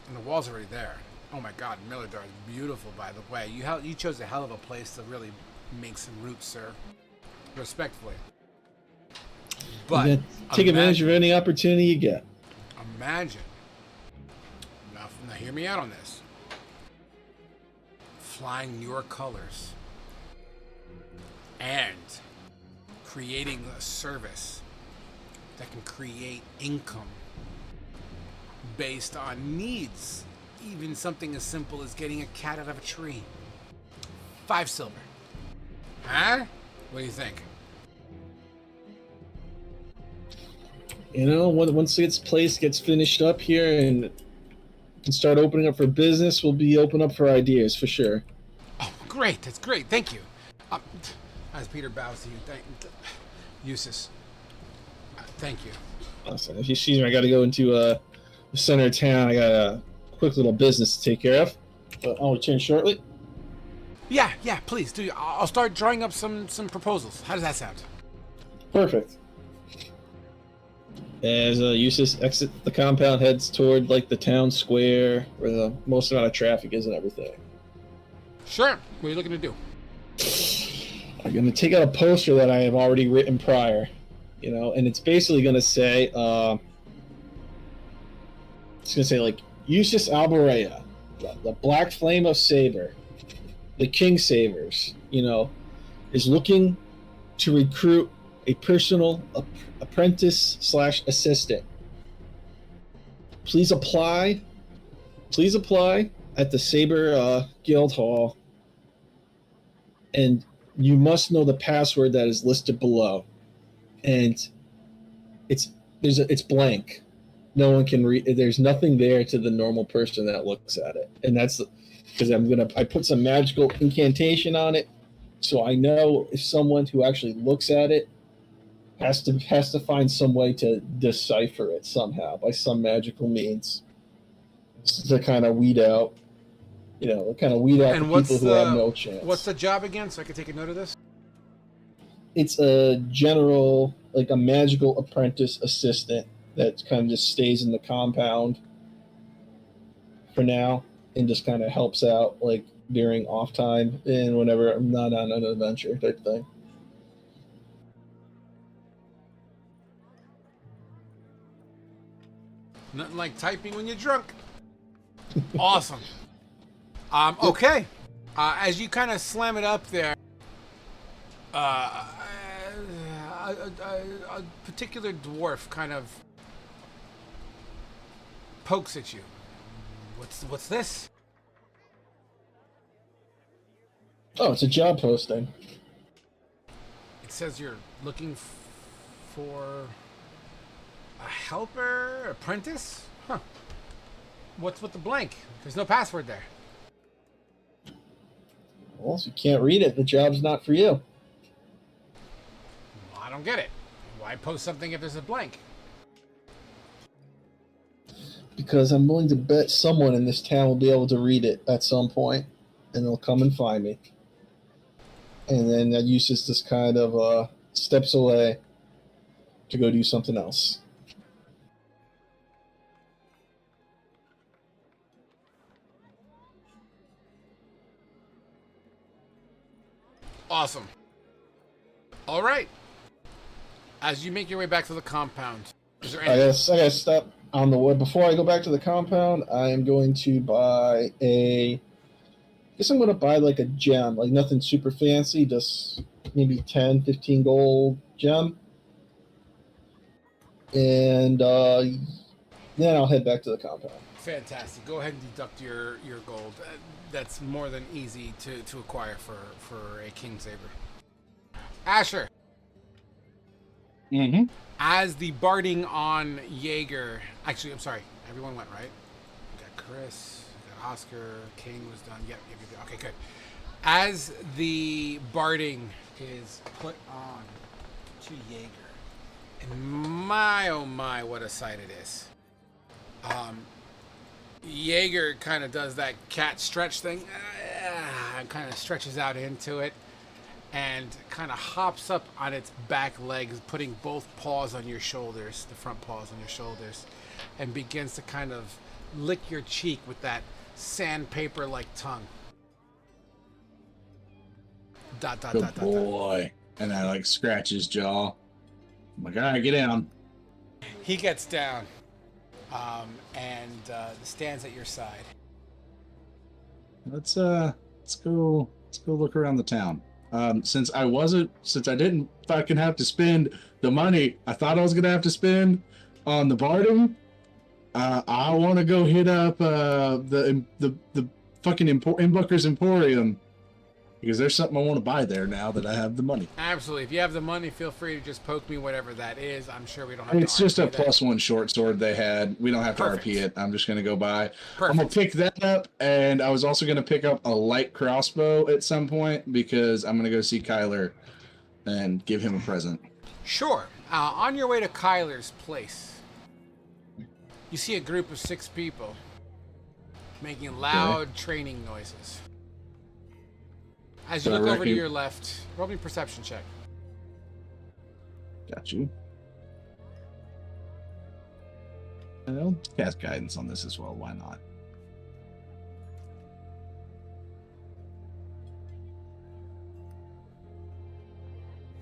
and the walls are already there. Oh my God, Millardar is beautiful, by the way. You chose a hell of a place to really make some roots, sir. Respectfully. But take advantage of any opportunity you get. Imagine. Now hear me out on this. Flying your colors and creating a service that can create income based on needs. Even something as simple as getting a cat out of a tree. 5 silver. Huh? What do you think? Once this place gets finished up here and can start opening up for business, we'll be open up for ideas for sure. Oh, great. That's great. Thank you. As Peter bows to you, Eustace. Thank you. Awesome. If you see me, I got to go into the center of town. I got a quick little business to take care of. But I'll return shortly. Yeah, please do. I'll start drawing up some proposals. How does that sound? Perfect. As Eustace exits the compound, heads toward the town square where the most amount of traffic is and everything. Sure. What are you looking to do? I'm going to take out a poster that I have already written prior, and it's basically going to say, it's going to say Eustace Alborea, the Black Flame of Saber, the King Savers, is looking to recruit a personal apprentice/assistant. Please apply at the Saber Guild Hall, and you must know the password that is listed below. And it's blank. No one can read. There's nothing there to the normal person that looks at it, and that's because I put some magical incantation on it, So I know if someone who actually looks at it has to find some way to decipher it somehow by some magical means to kind of weed out, And the people who have no chance. what's the job again, so I can take a note of this? It's a general, like a magical apprentice assistant that kind of just stays in the compound for now and just kind of helps out like during off time and whenever I'm not on an adventure type thing. Nothing like typing when you're drunk. Awesome. Okay. As you kind of slam it up there, a particular dwarf kind of pokes at you. What's this? Oh, it's a job posting. It says you're looking for a helper, apprentice? Huh. What's with the blank? There's no password there. Well, if you can't read it, the job's not for you. Well, I don't get it. Why post something if there's a blank? Because I'm willing to bet someone in this town will be able to read it at some point, and they'll come and find me. And then that uses this kind of steps away to go do something else. Awesome. All right. As you make your way back to the compound, is there I gotta stop on the way. Before I go back to the compound, I am going to buy I guess I'm going to buy like a gem, like nothing super fancy, just maybe 10, 15 gold gem. And then I'll head back to the compound. Fantastic. Go ahead and deduct your gold. That's more than easy to acquire for a King Saber. Asher. Mm-hmm. As the barding on Jaeger, actually, I'm sorry, everyone went, right? We got Chris, we got Oscar, King was done. Yep. Okay, good. As the barding is put on to Jaeger, and my oh my, what a sight it is. Jaeger kind of does that cat stretch thing, kind of stretches out into it, and kind of hops up on its back legs, putting both paws on your shoulders, the front paws on your shoulders, and begins to kind of lick your cheek with that sandpaper-like tongue. Good boy. And I like scratch his jaw. I'm like, all right, get down. He gets down, and stands at your side. Let's go look around the town. Since I didn't fucking have to spend the money I thought I was gonna have to spend on the barding, I want to go hit up the fucking Embarker's Emporium, because there's something I want to buy there now that I have the money. Absolutely. If you have the money, feel free to just poke me, whatever that is. I'm sure we don't have to. It's just a RP that. +1 short sword they had. We don't have to Perfect. RP it. I'm just going to go buy. Perfect. I'm going to pick that up, and I was also going to pick up a light crossbow at some point, because I'm going to go see Kyler and give him a present. Sure. On your way to Kyler's place, you see a group of 6 people making loud training noises. As you So I look over to reckon- your left, roll me a perception check. Got you. And I'll cast guidance on this as well. Why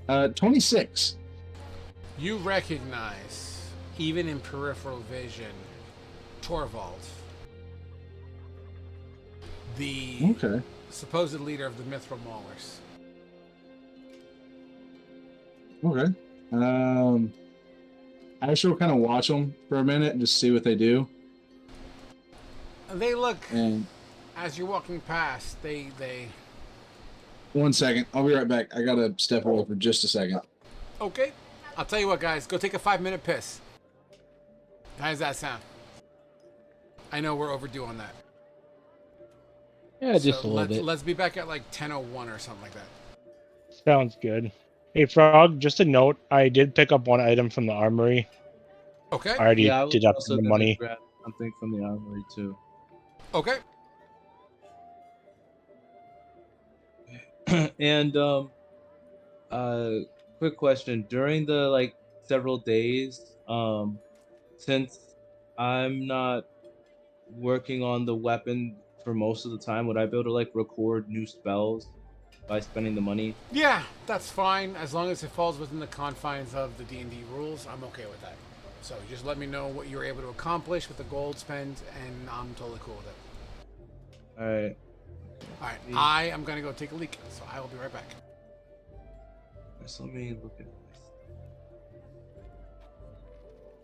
not? 26. You recognize, even in peripheral vision, Torvald, the Okay. supposed leader of the Mithril Maulers. Okay. I shall kind of watch them for a minute and just see what they do. They look, And as you're walking past, they 1 second. I'll be right back. I got to step away for just a second. okay. I'll tell you what, guys. Go take a 5-minute piss. How does that sound? I know we're overdue on that. Yeah, just So a little bit. let's be back at like 10:01 or something like that. Sounds good. Hey, Frog, just a note. I did pick up one item from the armory. Okay. I already Yeah, I was deducted also the gonna money. grab something from the armory too. Okay. And quick question. During the like several days, since I'm not working on the weapon for most of the time, would I be able to like record new spells by spending the money? Yeah, that's fine as long as it falls within the confines of the D&D rules. I'm okay with that. So just let me know what you're able to accomplish with the gold spend, and I'm totally cool with it. All right. All right, I am gonna go take a leak, so I will be right back. So let me look at this.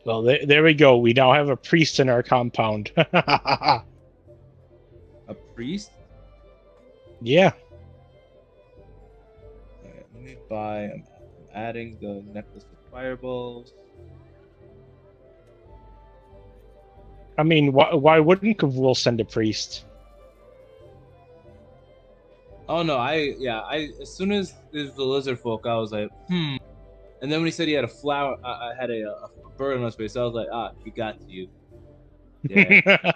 Well, there we go. We now have a priest in our compound. A priest? Yeah. All right, let me buy. I'm adding the necklace of fireballs. I mean, why wouldn't Kavul send a priest? Oh no, I as soon as there's the lizard folk, I was like, and then when he said he had a flower, I had a bird on his face. I was like, he got to you. Yeah.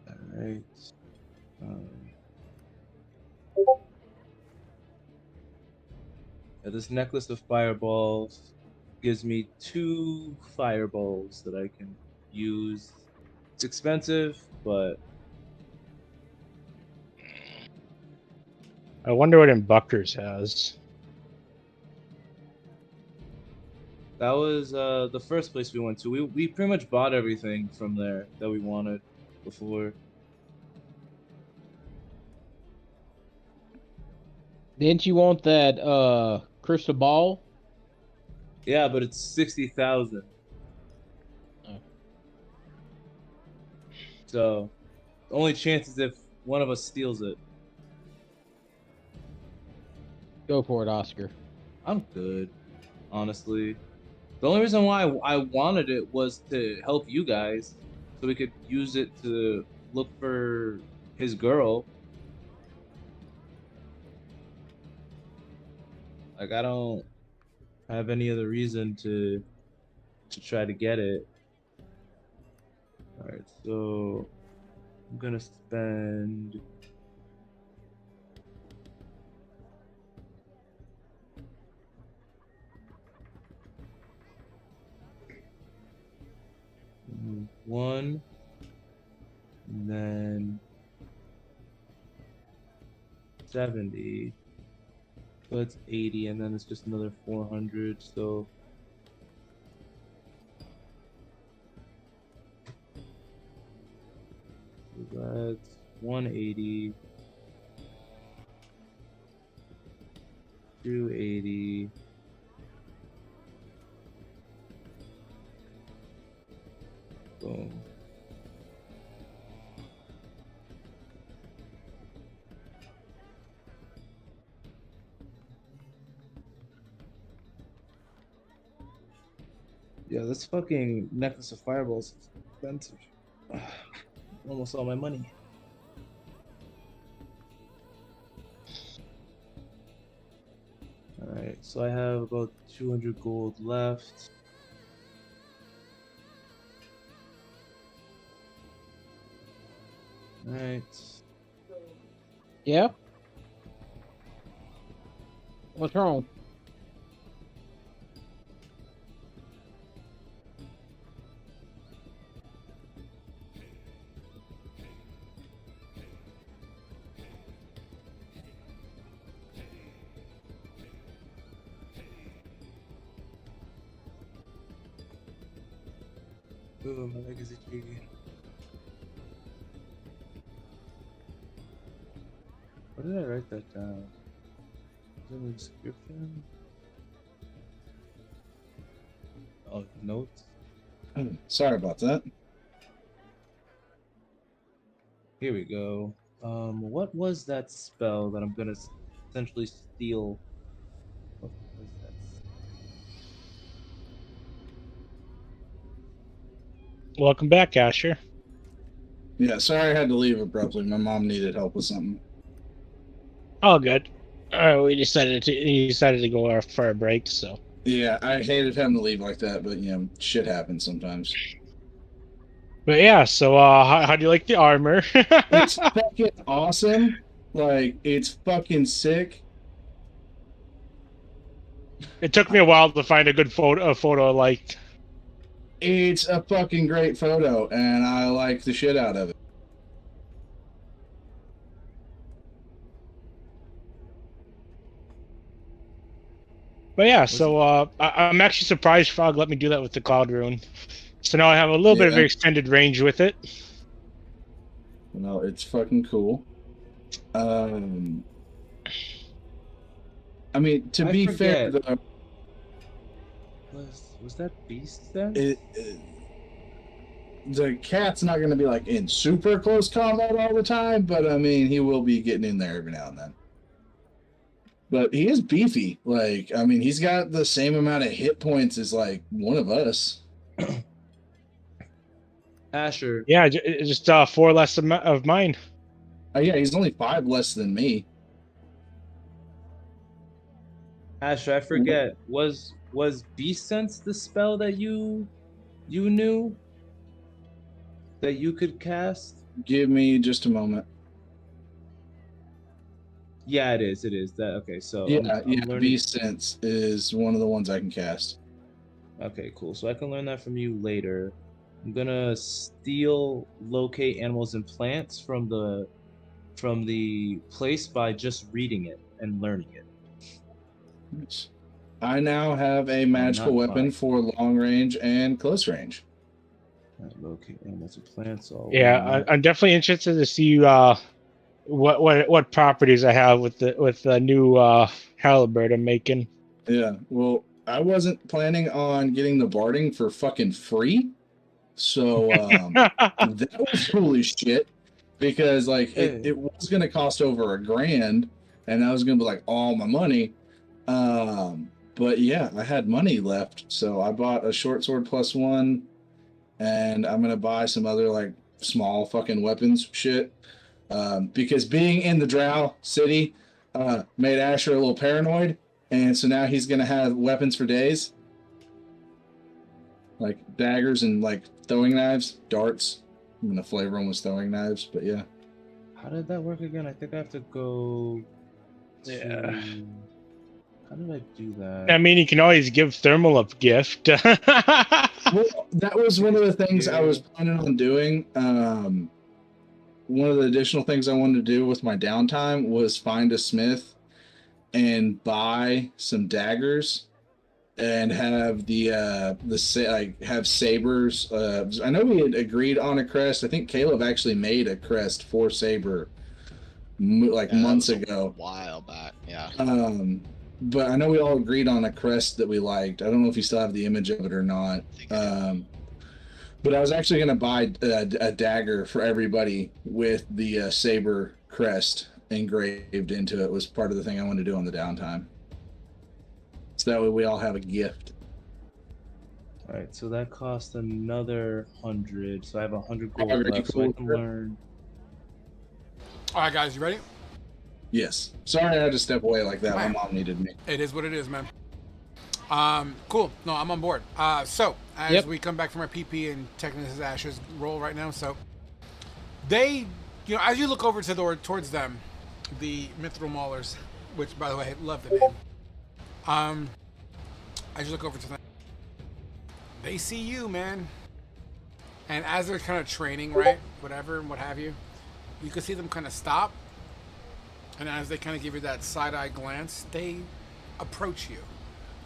All right. This necklace of fireballs gives me 2 fireballs that I can use. It's expensive, but I wonder what Buckers has. that was the first place we went to. We pretty much bought everything from there that we wanted before. Didn't you want that crystal ball? Yeah, but it's 60,000. Oh. So the only chance is if one of us steals it. Go for it, Oscar. I'm good, honestly. The only reason why I wanted it was to help you guys, so we could use it to look for his girl. Like I don't have any other reason to try to get it. All right, so I'm gonna spend. One, and then 70. So it's 80, and then it's just another 400. So that's 180, 280. Boom. Yeah, this fucking necklace of fireballs is expensive. Almost all my money. Alright, so I have about 200 gold left. Alright. Yeah? What's wrong? Ooh, my leg is itchy. Where did I write that down? Is it in the description? Oh, notes? Sorry about that. Here we go. What was that spell that I'm gonna essentially steal? What was that? Welcome back, Asher. Yeah, sorry I had to leave abruptly. My mom needed help with something. All good. We decided to go off for a break, so. Yeah, I hated having to leave like that, but shit happens sometimes. But yeah, so how do you like the armor? It's fucking awesome. Like, it's fucking sick. It took me a while to find a good photo I liked. It's a fucking great photo, and I like the shit out of it. But yeah, so I'm actually surprised Frog let me do that with the Cloud Rune. So now I have a little bit of Yeah. extended range with it. No, it's fucking cool. I mean, to be fair, forget. though, Was that beast then? the cat's not going to be like in super close combat all the time, but I mean, he will be getting in there every now and then. But he is beefy. Like, I mean, he's got the same amount of hit points as like one of us. Asher. Yeah, just 4 less of mine. Oh yeah, he's only 5 less than me. Asher, I forget. Was Beast Sense the spell that you knew that you could cast? Give me just a moment. Yeah, it is. It is. That okay, so Yeah, I'm learning. Beast Sense is one of the ones I can cast. Okay, cool. So I can learn that from you later. I'm gonna steal locate animals and plants from the place by just reading it and learning it. Nice. I now have a magical not weapon fine. for long range and close range. Locate animals and plants. Yeah, I'm definitely interested to see what properties I have with the new halberd I'm making. Yeah, well, I wasn't planning on getting the barding for fucking free, so that was holy shit. Because like it was gonna cost over $1,000, and that was gonna be like all my money. But yeah, I had money left, so I bought a short sword +1, and I'm gonna buy some other like small fucking weapons shit. Because being in the Drow city made Asher a little paranoid, and so now he's gonna have weapons for days, like daggers and like throwing knives, darts. I'm gonna flavor them with throwing knives, but yeah. How did that work again? I think I have to go. Yeah. How did I do that? I mean, you can always give Thermal a gift. Well, that was one of the things I was planning on doing. One of the additional things I wanted to do with my downtime was find a smith and buy some daggers and have have sabers. I know we had agreed on a crest. I think Caleb actually made a crest for Saber months ago. A while back, yeah. But I know we all agreed on a crest that we liked. I don't know if you still have the image of it or not. But I was actually going to buy a dagger for everybody with the Saber crest engraved into it. Was part of the thing I wanted to do on the downtime. So that way we all have a gift. All right, so that cost another 100. So I have 100 gold Alright, left, so I can learn. All right, guys, you ready? Yes. Sorry I had to step away like that. My mom needed me. It is what it is, man. Cool. No, I'm on board. So as we come back from our PP, and technically this is Ash's role right now, so they, as you look over towards them, the Mithril Maulers, which by the way, I love the name. As you look over to them, they see you, man. And as they're kind of training, right, whatever and what have you, you can see them kind of stop. And as they kind of give you that side-eye glance, they approach you.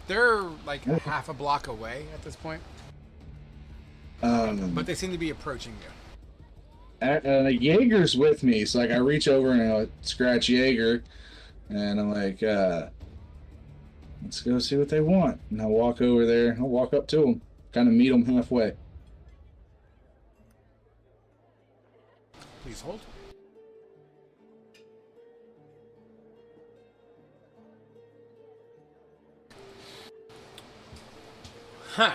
They're like a half a block away at this point. But they seem to be approaching you. Jaeger's with me, so like I reach over and I scratch Jaeger, and I'm like, let's go see what they want. And I walk over there. I'll walk up to them, kind of meet them halfway. Please hold. Huh.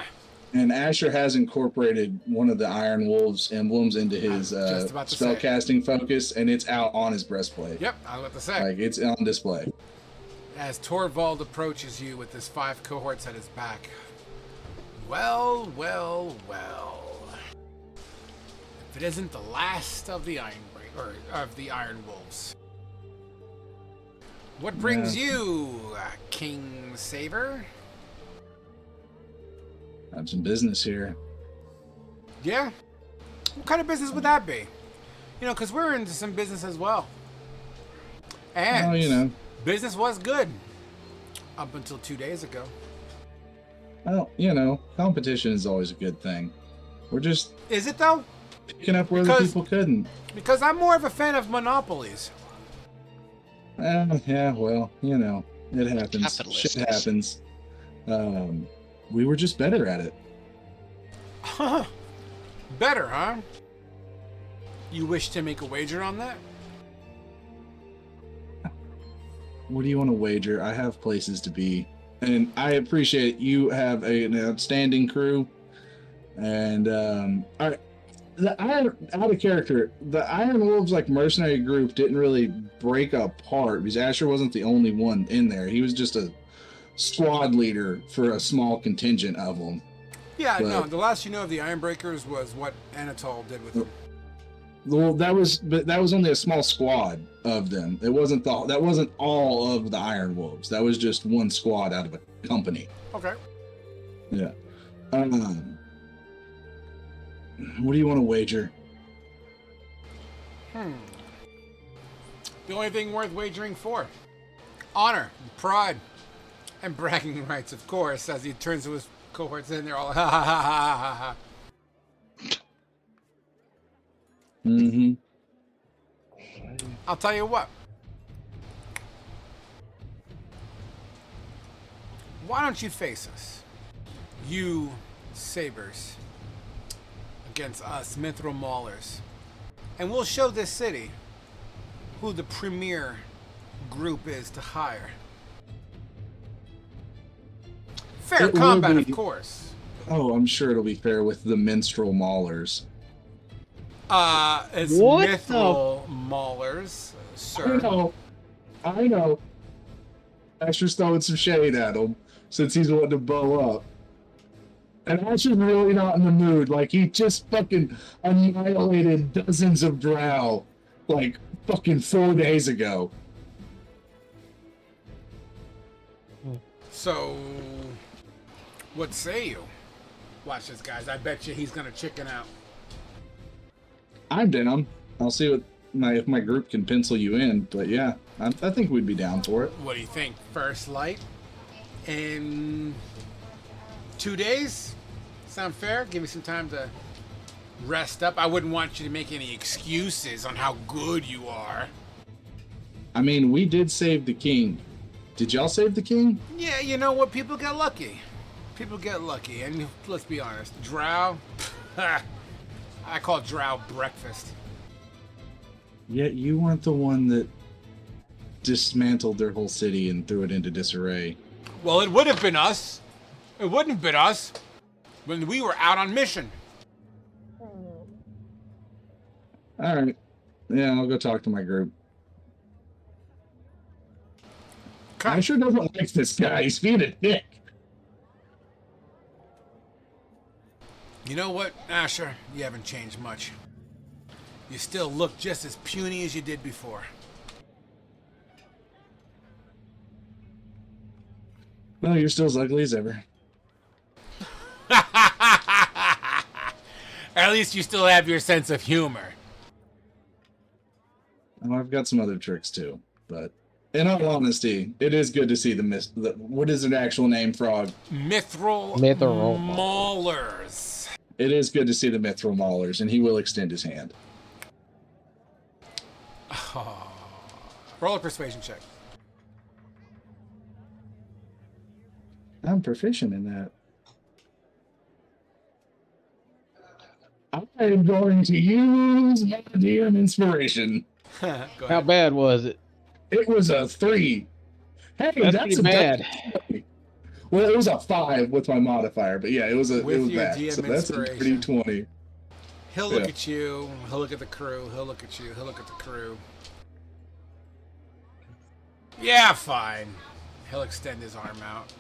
And Asher has incorporated one of the Iron Wolves emblems into his just about to say it. spellcasting focus, and it's out on his breastplate. Yep, I was about to say. Like, it's on display. As Torvald approaches you with his 5 cohorts at his back. Well, well, well. If it isn't the last of the Iron Wolves. What brings you, King Saber? I have some business here. Yeah? What kind of business would that be? You know, because we're into some business as well. And Well, you know. business was good up until 2 days ago. Well, you know, competition is always a good thing. We're just Is it though? picking up where the Because- people couldn't. Because I'm more of a fan of monopolies. Yeah, well, you know, it happens. Capitalists. Shit happens. We were just better at it. Better, huh? You wish to make a wager on that? What do you want to wager? I have places to be. And I appreciate you have an outstanding crew. And out of character, the Iron Wolves like mercenary group didn't really break apart because Asher wasn't the only one in there. He was just a squad leader for a small contingent of them. Yeah, But- no. The last you know of the Ironbreakers was what Anatole did with them. Well, that was only a small squad of them. That wasn't all of the Iron Wolves. That was just one squad out of a company. Okay. Yeah. What do you want to wager? The only thing worth wagering for. Honor, pride, and bragging rights, of course, as he turns to his cohorts in there all ha ha ha ha ha ha. Mm-hmm. I'll tell you what. Why don't you face us? You, Sabers, against us, Mithril Maulers. And we'll show this city who the premier group is to hire. Fair It will combat, of be- course. Oh, I'm sure it'll be fair with the minstrel maulers. It's What Mithril Maulers, sir. I know. Asher's throwing some shade at him since he's wanting to bow up. And Asher's really not in the mood. Like, he just fucking annihilated dozens of drow, like, fucking 4 days ago. So, what say you? Watch this, guys. I bet you he's gonna chicken out. I'm down. I'll see if my group can pencil you in. But yeah, I think we'd be down for it. What do you think? First light in 2 days? Sound fair? Give me some time to rest up. I wouldn't want you to make any excuses on how good you are. I mean, we did save the king. Did y'all save the king? Yeah, you know what? People get lucky. People get lucky. And let's be honest, drow, I call drow breakfast. Yet you weren't the one that dismantled their whole city and threw it into disarray. Well, it would have been us. It wouldn't have been us when we were out on mission. All right. Yeah, I'll go talk to my group. I sure doesn't like this guy. He's being a dick. You know what, Asher? You haven't changed much. You still look just as puny as you did before. Well, you're still as ugly as ever. At least you still have your sense of humor. Oh, I've got some other tricks too. But in all honesty, it is good to see the what is an actual name, Frog? Mithril Mithril Maulers. It is good to see the Mithril Maulers, and he will extend his hand. Roll a persuasion check. I'm proficient in that. I am going to use my DM inspiration. Go How ahead. bad was it? It was a 3. Hey, That's pretty a bad. Well, it was a 5 with my modifier, but yeah, it was With your that. DM So that's a pretty inspiration. 20. He'll look Yeah. at you. He'll look at the crew. He'll look at you. He'll look at the crew. Yeah, fine. He'll extend his arm out.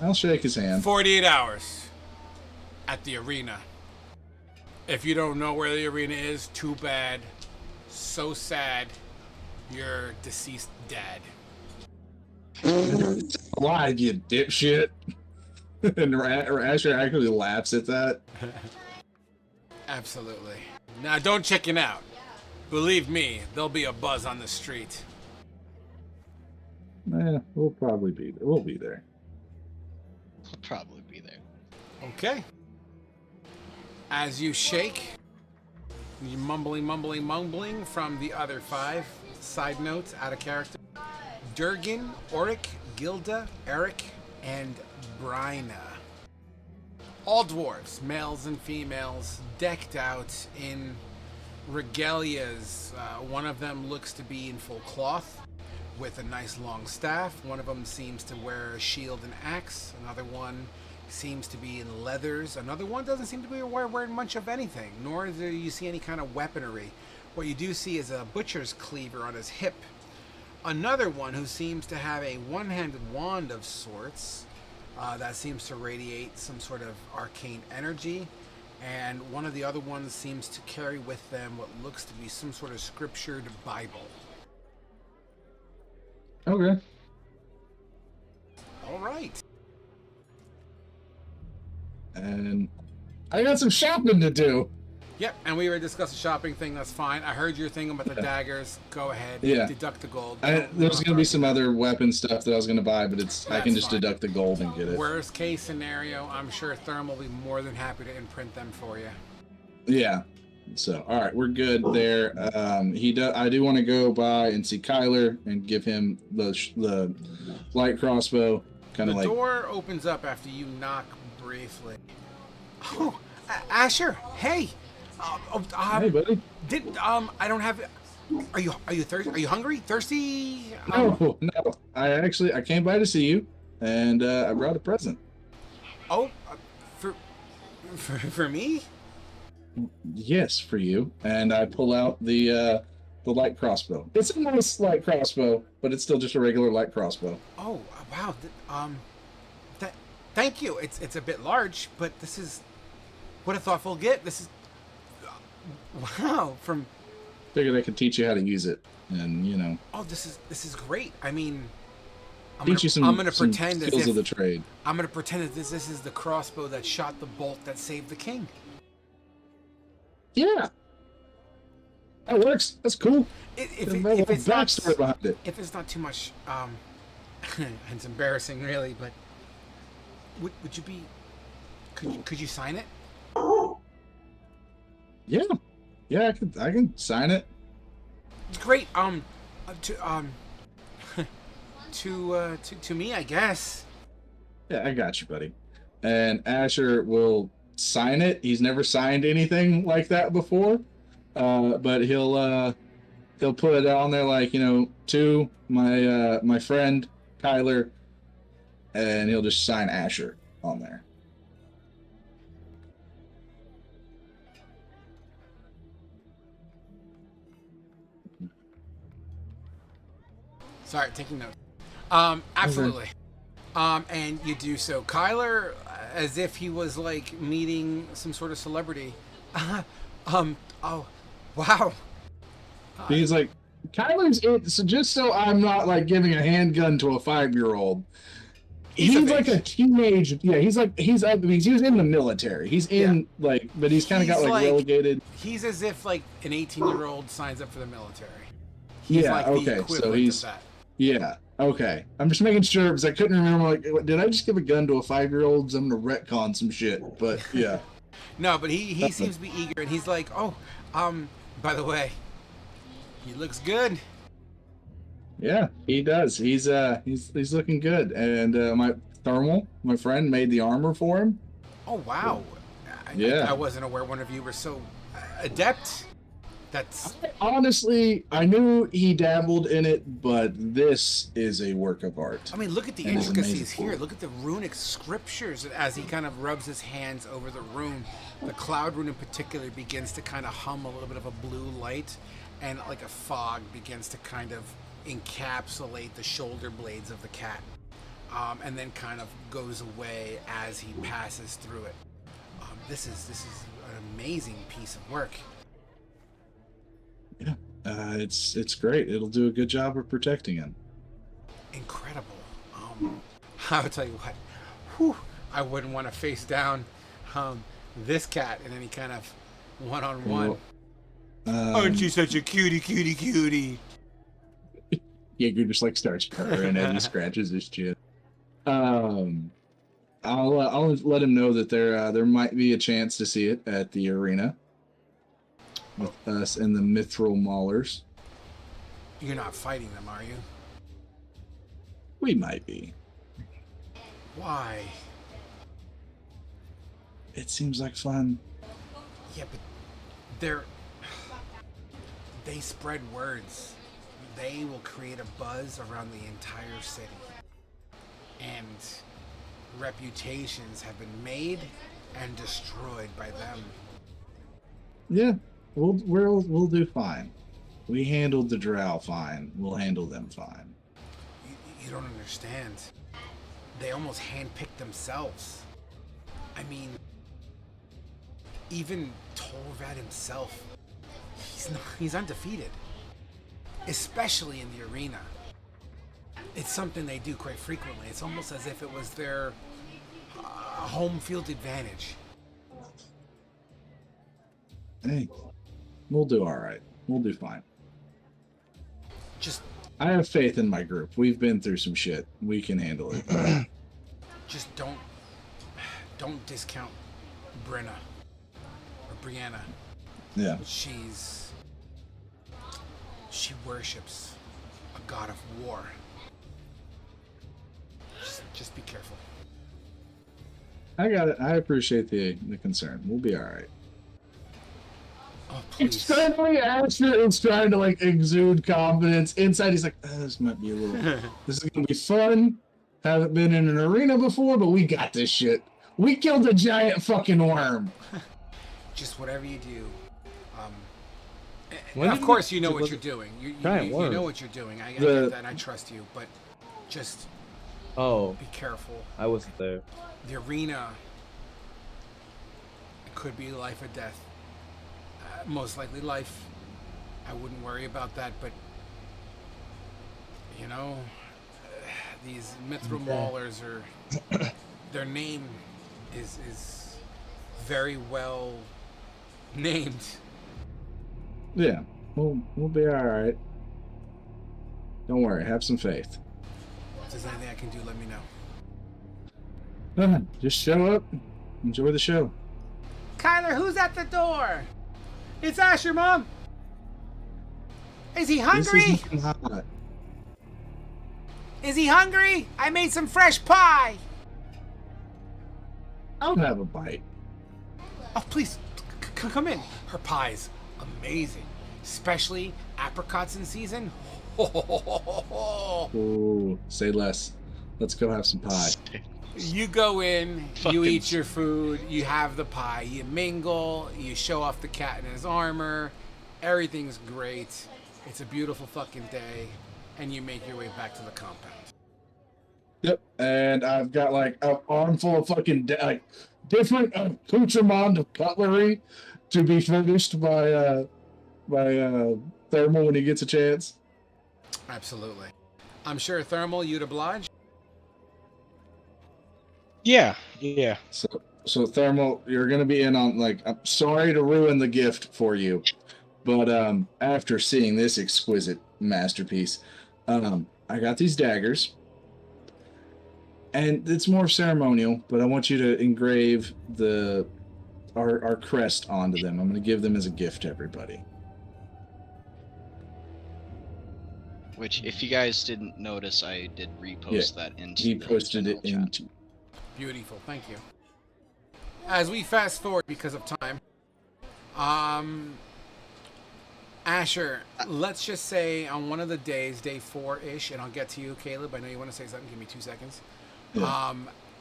I'll shake his hand. 48 hours at the arena. If you don't know where the arena is, too bad. So sad. Your deceased dad. Alive, you dipshit. And Asher actually laughs at that. Absolutely. Now, don't chicken out. Believe me, there'll be a buzz on the street. We'll probably be there. We'll be there. I'll probably be there. Okay. As you shake, you mumbling from the other 5. Side notes, out of character. Durgan, Oric, Gilda, Eric, and Bryna. All dwarves, males and females, decked out in regalias. One of them looks to be in full cloth with a nice long staff. One of them seems to wear a shield and axe. Another one seems to be in leathers. Another one doesn't seem to be wearing much of anything, nor do you see any kind of weaponry. What you do see is a butcher's cleaver on his hip. Another one who seems to have a one-handed wand of sorts that seems to radiate some sort of arcane energy. And one of the other ones seems to carry with them what looks to be some sort of scriptured Bible. Okay. All right. And I got some shopping to do. Yep, and we were discussing shopping thing. That's fine. I heard your thing about the daggers. Go ahead. Yeah. Deduct the gold. There's going to be some other weapon stuff that I was going to buy, but I can just fine. deduct the gold and get it. Worst case scenario, I'm sure Therm will be more than happy to imprint them for you. Yeah. So, all right, we're good there. I do want to go by and see Kyler and give him the light crossbow. Kind of The like. door opens up after you knock briefly. Oh, Asher, hey. Hey, buddy. I don't have. Are you thirsty? Are you hungry? Thirsty? No. I came by to see you, and I brought a present. Oh, for me? Yes, for you. And I pull out the light crossbow. It's a nice light crossbow, but it's still just a regular light crossbow. Oh, wow. Thank you. It's a bit large, but this is what a thoughtful gift. This is wow. Figured I could teach you how to use it, and Oh, this is great. I mean, I'm teach you some gonna pretend as skills if of the trade. I'm gonna pretend that this is the crossbow that shot the bolt that saved the king. Yeah, that works. That's cool. If There's it's a not backstory behind it. if it's not too much, it's embarrassing really, but would you be? Could you sign it? Yeah, I can sign it. Great. To me, I guess. Yeah, I got you, buddy. And Asher will sign it. He's never signed anything like that before, but he'll put it on there like to my friend Kyler, and he'll just sign Asher on there. Sorry, taking notes. Absolutely. And you do so. Kyler, as if he was like meeting some sort of celebrity. Oh, wow. He's like, Kyler's it. So just so I'm not like giving a handgun to a 5-year-old. He's like a teenage. Yeah, he was in the military. He's in but he's kind of got like relegated. He's as if like an 18-year-old signs up for the military. Okay, so he's of that. Yeah. Okay. I'm just making sure because I couldn't remember. Like, did I just give a gun to a 5-year-old? I'm gonna retcon some shit. But yeah. No, but he seems to be eager, and he's like, oh, by the way, he looks good. Yeah, he does. He's looking good. And my friend made the armor for him. Oh wow. Yeah. I wasn't aware one of you were so adept. That's Honestly, I knew he dabbled in it, but this is a work of art. I mean, look at the And it's intricacies amazing. here. Look at the runic scriptures as he kind of rubs his hands over the rune. The cloud rune in particular begins to kind of hum a little bit of a blue light, and like a fog begins to kind of encapsulate the shoulder blades of the cat, and then kind of goes away as he passes through it. This is an amazing piece of work. Yeah, it's great. It'll do a good job of protecting him. Incredible. I'll tell you what. Whew, I wouldn't want to face down this cat in any kind of one-on-one. Aren't you such a cutie? Jaeger just like starts purring and he scratches his chin. I'll let him know that there might be a chance to see it at the arena with us and the mithril maulers. You're not fighting them, are you? We might be. Why? It seems like fun. Yeah, but they spread words. They will create a buzz around the entire city. And reputations have been made and destroyed by them. Yeah, we'll do fine. We handled the drow fine. We'll handle them fine. You don't understand. They almost handpicked themselves. I mean, even Torvad himself, he's undefeated. Especially in the arena. It's something they do quite frequently. It's almost as if it was their home field advantage. Hey, we'll do all right. We'll do fine. Just I have faith in my group. We've been through some shit. We can handle it. just don't discount Brenna or Brianna. Yeah. She worships a god of war. Just be careful. I got it. I appreciate the concern. We'll be all right. Oh, please. Extremely Asher is trying to like exude confidence. Inside, he's like, this might be a little. This is gonna be fun. Haven't been in an arena before, but we got this shit. We killed a giant fucking worm. Just whatever you do. When Of did course, we- you know what was you're it doing. You giant worm? know what you're doing. I The- get that, and I trust you. But just Oh, be careful. I wasn't there. The arena could be life or death. Most likely life. I wouldn't worry about that, but you know, these mithril maulers are their name is very well named. Yeah, we'll be all right. Don't worry. Have some faith. If there's anything I can do, let me know. Just show up. Enjoy the show. Kyler, who's at the door? It's Asher, Mom. Is he hungry? This is looking hot. Is he hungry? I made some fresh pie. I'll have a bite. Oh, please, come in. Her pie's amazing, especially apricots in season. Ooh, say less. Let's go have some pie. You go in, you Fucking- eat your food, you have the pie, you mingle, you show off the cat in his armor. Everything's great. It's a beautiful fucking day, and you make your way back to the compound. Yep, and I've got like an armful of fucking different accoutrement of cutlery to be finished by Thermal when he gets a chance. Absolutely. I'm sure Thermal, you'd oblige. Yeah. So Thermal, you're gonna be in on like. I'm sorry to ruin the gift for you, but after seeing this exquisite masterpiece, I got these daggers. And it's more ceremonial, but I want you to engrave our crest onto them. I'm going to give them as a gift to everybody. Which, if you guys didn't notice, I did repost that into. He the posted it general chat. into. Beautiful, thank you. As we fast forward because of time, Asher, let's just say on one of the days, day 4-ish, and I'll get to you, Caleb. I know you want to say something. Give me 2 seconds. Yeah.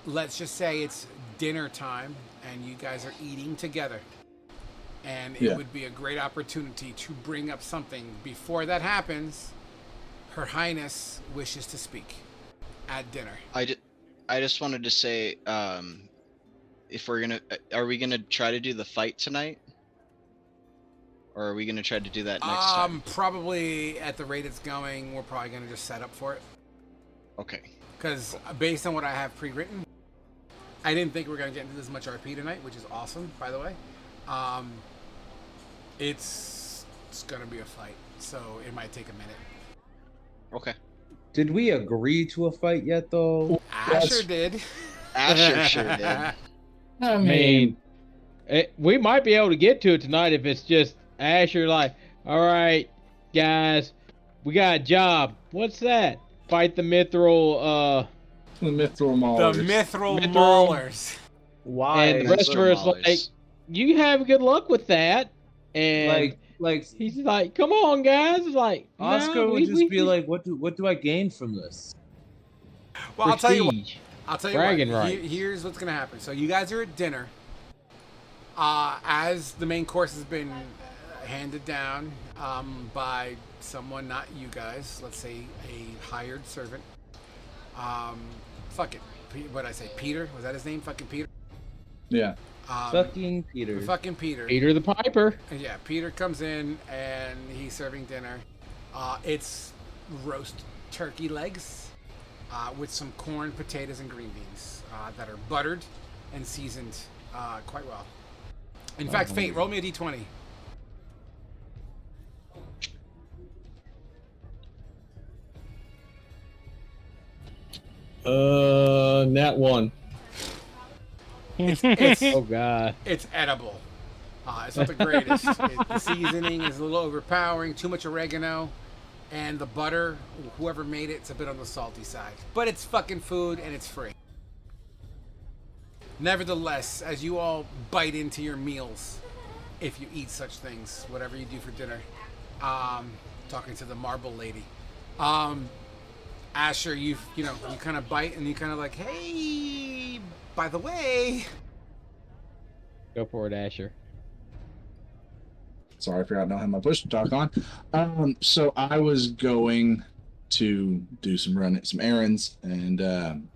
Let's just say it's dinner time, and you guys are eating together. And it would be a great opportunity to bring up something. Before that happens, Her Highness wishes to speak at dinner. I just wanted to say, if are we gonna try to do the fight tonight? Or are we gonna try to do that next time? Probably at the rate it's going, we're probably gonna just set up for it. Okay. Because based on what I have pre-written, I didn't think we were gonna get into this much RP tonight, which is awesome, by the way. It's gonna be a fight, so it might take a minute. Okay. Did we agree to a fight yet, though? Asher did. Asher sure did. I mean, we might be able to get to it tonight if it's just Asher like, all right, guys, we got a job. What's that? Fight the mithril, The mithril maulers. The mithril Mithril. maulers. Why? and the rest of us Maulers. like, you have good luck with that. And like he's like, come on, guys. It's like, Oscar no, would we just be like, what do I gain from this? Well, I'll tell you what. prestige. I'll tell you Bragging what. rights. Here's what's gonna happen. So you guys are at dinner. As the main course has been handed down by someone, not you guys. Let's say a hired servant. Fuck it. What did I say? Peter? Was that his name? Fucking Peter. Yeah. Fucking Peter. Fucking Peter. Peter the Piper. Yeah, Peter comes in and he's serving dinner. It's roast turkey legs with some corn, potatoes, and green beans that are buttered and seasoned quite well. In fact, Fate, roll me a d20. Nat 1. Oh God. It's edible. It's not the greatest. The seasoning is a little overpowering, too much oregano, and the butter, whoever made it, it's a bit on the salty side. But it's fucking food and it's free. Nevertheless, as you all bite into your meals, if you eat such things, whatever you do for dinner, talking to the marble lady, Asher, you kind of bite and you kind of like, hey, by the way. Go for it, Asher. Sorry, I forgot I don't have my push to talk on. So I was going to do some errands and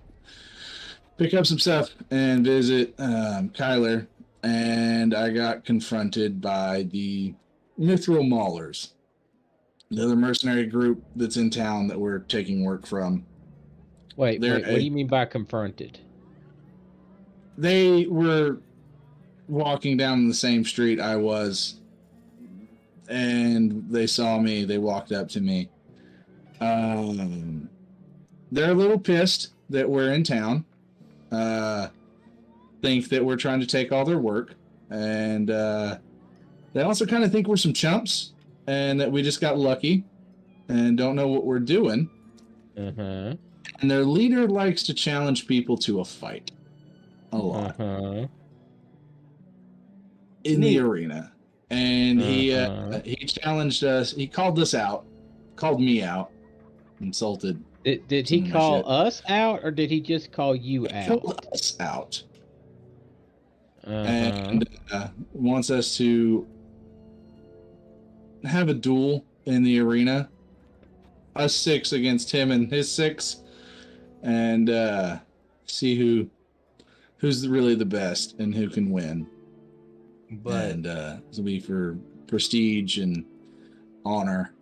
pick up some stuff and visit Kyler, and I got confronted by the Mithril Maulers, the other mercenary group that's in town that we're taking work from. Wait, what do you mean by confronted? They were walking down the same street I was, and they saw me. They walked up to me. They're a little pissed that we're in town. Think that we're trying to take all their work, and they also kind of think we're some chumps and that we just got lucky and don't know what we're doing. Uh-huh. And their leader likes to challenge people to a fight a lot in the arena, and he challenged us. He called me out, insulted. Did he call us out, or did he just call you out? Called us out. And wants us to have a duel in the arena, us 6 against him and his 6, and see who's really the best and who can win. And this will be for prestige and honor.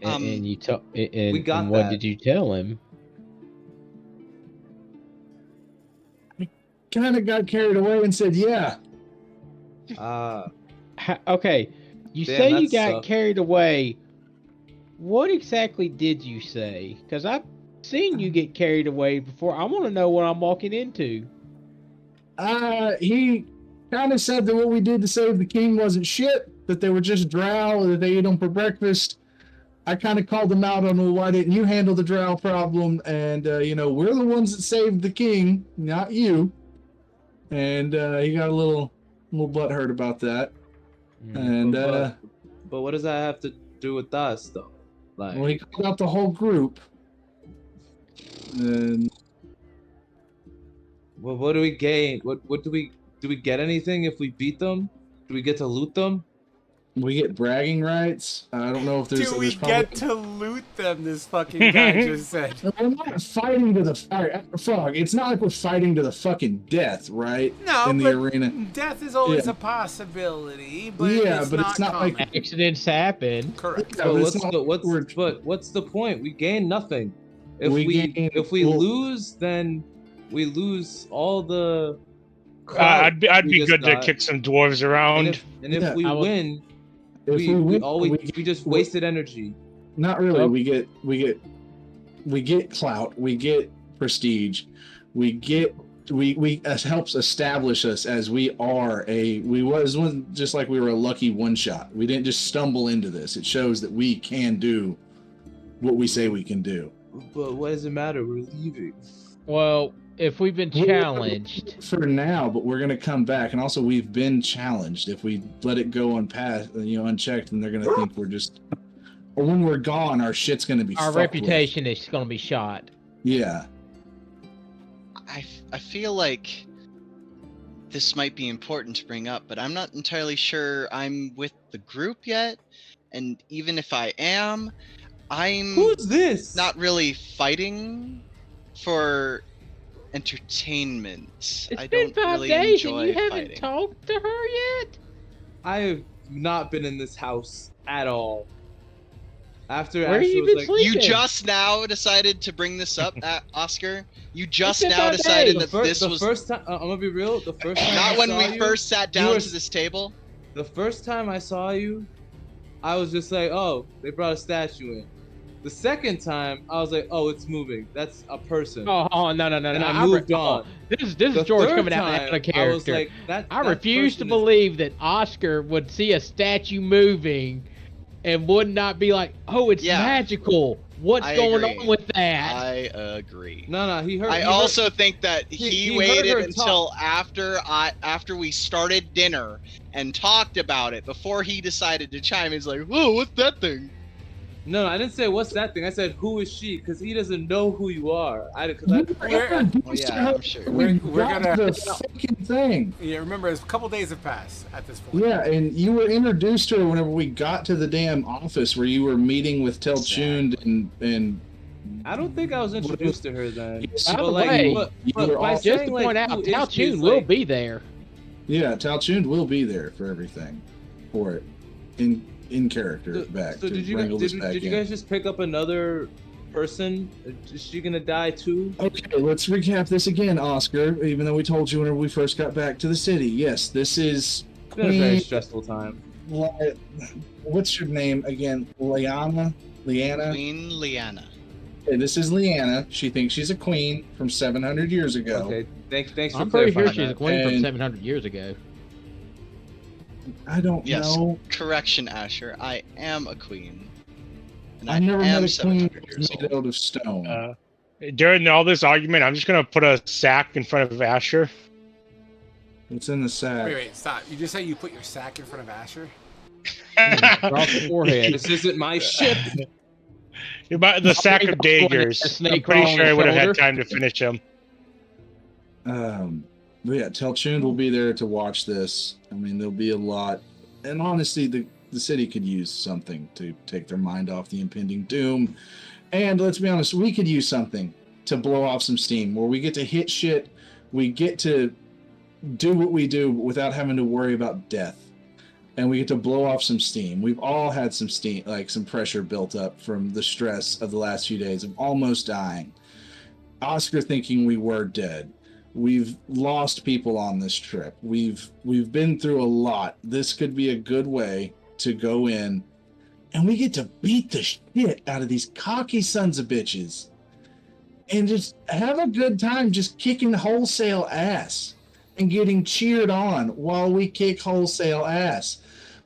And you tell we got and what that. did you tell him? Kind of got carried away and said, yeah. Okay, you Damn, say you that got sucked. carried away. What exactly did you say? Because I've seen you get carried away before. I want to know what I'm walking into. He kind of said that what we did to save the king wasn't shit, that they were just drow, that they ate them for breakfast. I kind of called them out on, well, why didn't you handle the drow problem? And, we're the ones that saved the king, not you. And he got a little butthurt about that. And But what does that have to do with us, though? Like, Well, he called out the whole group. And well, what do we gain? What do we get anything if we beat them? Do we get to loot them? we get bragging rights. I don't know if there's. Do we there's probably, get to loot them? This fucking guy just said. We're not fighting to the fuck. It's not like we're fighting to the fucking death, right? No, in the but arena. death is always Yeah. a possibility. But Yeah, it's but not it's not common. like- Accidents happen. Correct. Yeah, So but what's it's not the like we're- what's the point? We gain nothing. If We we gain- if we well- lose, then we lose all the. I'd be we just good to got. kick some dwarves And around. if Yeah, we I would- win, If we win, we just wasted energy. Not really. Oh. We get clout. We get prestige. We it helps establish us as we are wasn't just like we were a lucky one shot. We didn't just stumble into this. It shows that we can do what we say we can do. But what does it matter? We're leaving. Well, if we've been challenged, For now, but we're gonna come back, and also we've been challenged. If we let it go unchecked, then they're gonna think we're just. Or when we're gone, our shit's gonna be. our fucked reputation is going to be shot. with. Yeah. I feel like this might be important to bring up, but I'm not entirely sure I'm with the group yet. And even if I am, I'm Who's this? not really fighting for entertainment. It's I been don't 5 really days and enjoy you haven't fighting. talked to her yet. I have not been in this house at all. After Where Asher you was been like, sleeping? You just now decided to bring this up, Oscar. You just been now 5 decided days. that this the was first time. I'm gonna be real. The first time not I when saw we you, first sat you down were- to this table. The first time I saw you, I was just like, oh, they brought a statue in. The second time, I was like, oh, it's moving. That's a person. Oh, no. and I moved on. This is The George third coming out time, of I was character. like, that refuse to person is- believe that Oscar would see a statue moving and would not be like, "Oh, it's Yeah. magical. What's I going agree. on with that?" I agree. No, he heard. I he heard- also think that he he heard waited her until after we started dinner and talked about it before he decided to chime in. He's like, "Whoa, what's that thing?" No, I didn't say what's that thing. I said who is she? Because he doesn't know who you are. We're- Well, yeah, I'm sure. We're got gonna- the fucking thing. Yeah, remember, a couple days have passed at this point. Yeah, and you were introduced to her whenever we got to the damn office where you were meeting with Tal Rune and I don't think I was introduced to her then. By But the like, way, but you were by all- Just saying, to like, point out, who is Tal she is, Rune will like- be there. yeah, Tal Rune will be there for everything, for it, in character back. So to did you wrangle this back did you in. guys just pick up another person? Is she gonna die too? Okay, let's recap this again, Oscar. Even though we told you whenever we first got back to the city, yes, this is. It's been a very stressful time. What's your name again? Leanna. Queen Liana. Okay, this is Leanna. She thinks she's a queen from 700 years ago. Okay, thanks for I'm pretty sure clarifying she's a that. queen from And- 700 years ago. I don't Yes. know. Correction, Asher. I am a queen. And I've never met a queen 700 years made old. out of stone. During all this argument, I'm just gonna put a sack in front of Asher. What's in the sack? Wait, stop. You just say you put your sack in front of Asher? Across the forehead. This isn't my ship. The sack of daggers. A snake I'm pretty crawling sure I would have shoulder. had time to finish him. But yeah, Tal Rune will be there to watch this. I mean, there'll be a lot, and honestly, the city could use something to take their mind off the impending doom. And let's be honest, we could use something to blow off some steam, where we get to hit shit, we get to do what we do without having to worry about death, and we get to blow off some steam. We've all had some steam, like some pressure built up from the stress of the last few days of almost dying. Oscar thinking we were dead. We've lost people on this trip. We've been through a lot. This could be a good way to go in, and we get to beat the shit out of these cocky sons of bitches, and just have a good time, just kicking wholesale ass and getting cheered on while we kick wholesale ass,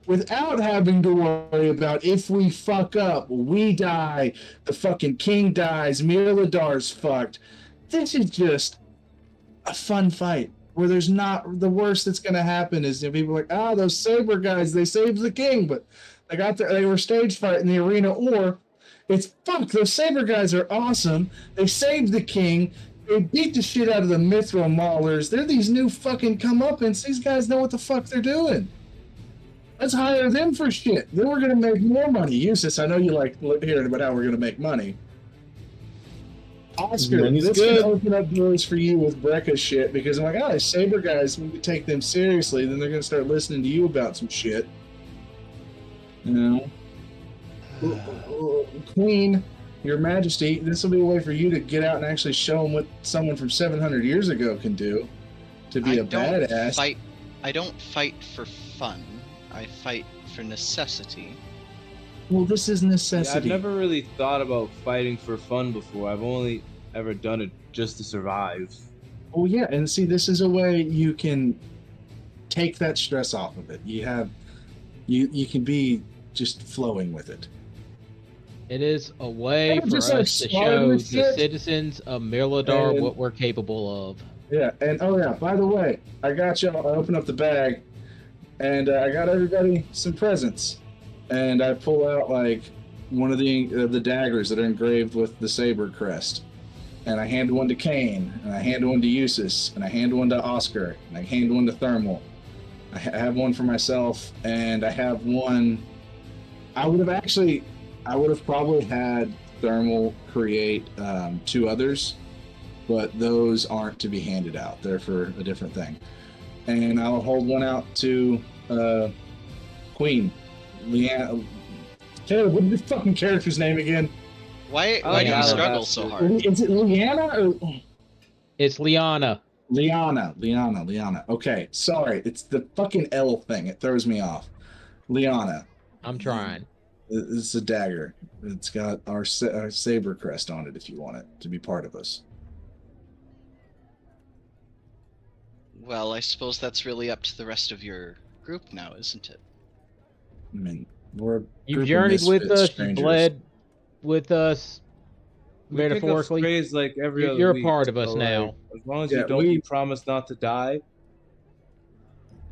without having to worry about if we fuck up, we die, the fucking king dies, Mirladar's fucked. This is just a fun fight where there's not the worst that's going to happen is if people are like, those saber guys, they saved the king, but They were stage fight in the arena, or it's fuck. Those saber guys are awesome. They saved the king. They beat the shit out of the mithril maulers. They're these new fucking comeuppance. These guys know what the fuck they're doing. Let's hire them for shit. Then we're gonna make more money. Eustace, I know you like hearing about how we're gonna make money. Oscar, Money's this good. can open up doors for you with Brecca shit because I'm like, oh, these saber guys, we could take them seriously. Then they're gonna start listening to you about some shit. You know, Queen, Your Majesty, this will be a way for you to get out and actually show them what someone from 700 years ago can do. To be a badass. I don't fight for fun. I fight for necessity. Well, this is necessity. Yeah, I've never really thought about fighting for fun before. I've only ever done it just to survive. Oh yeah, and see, this is a way you can take that stress off of it. You can be just flowing with it. It is a way Yeah, for just, us like, to show smarter the shit. citizens of Mirador And- what we're capable of. Yeah, and oh yeah, by the way, I got y'all. I open up the bag, and I got everybody some presents, and I pull out like one of the daggers that are engraved with the saber crest, and I hand one to Kane, and I hand one to Eustace, and I hand one to Oscar, and I hand one to Thermal. I have one for myself, and I have one. I would have probably had Thermal create 2 others, but those aren't to be handed out. They're for a different thing. And I'll hold one out to Queen. Leanna. Caleb, what is the fucking character's name again? Why like do you Alabaster. struggle so hard? Is it Leanna or It's Liana. Liana? Okay, sorry. It's the fucking L thing. It throws me off. Liana. I'm trying. It's a dagger. It's got our saber crest on it if you want it to be part of us. Well, I suppose that's really up to the rest of your group now, isn't it? I mean, we're a You've group of journeyed with misfits, us, you strangers. bled with us, We pick up metaphorically. strays like every other You're a week, part of us so, now. like, as long as Yeah, you promise not to die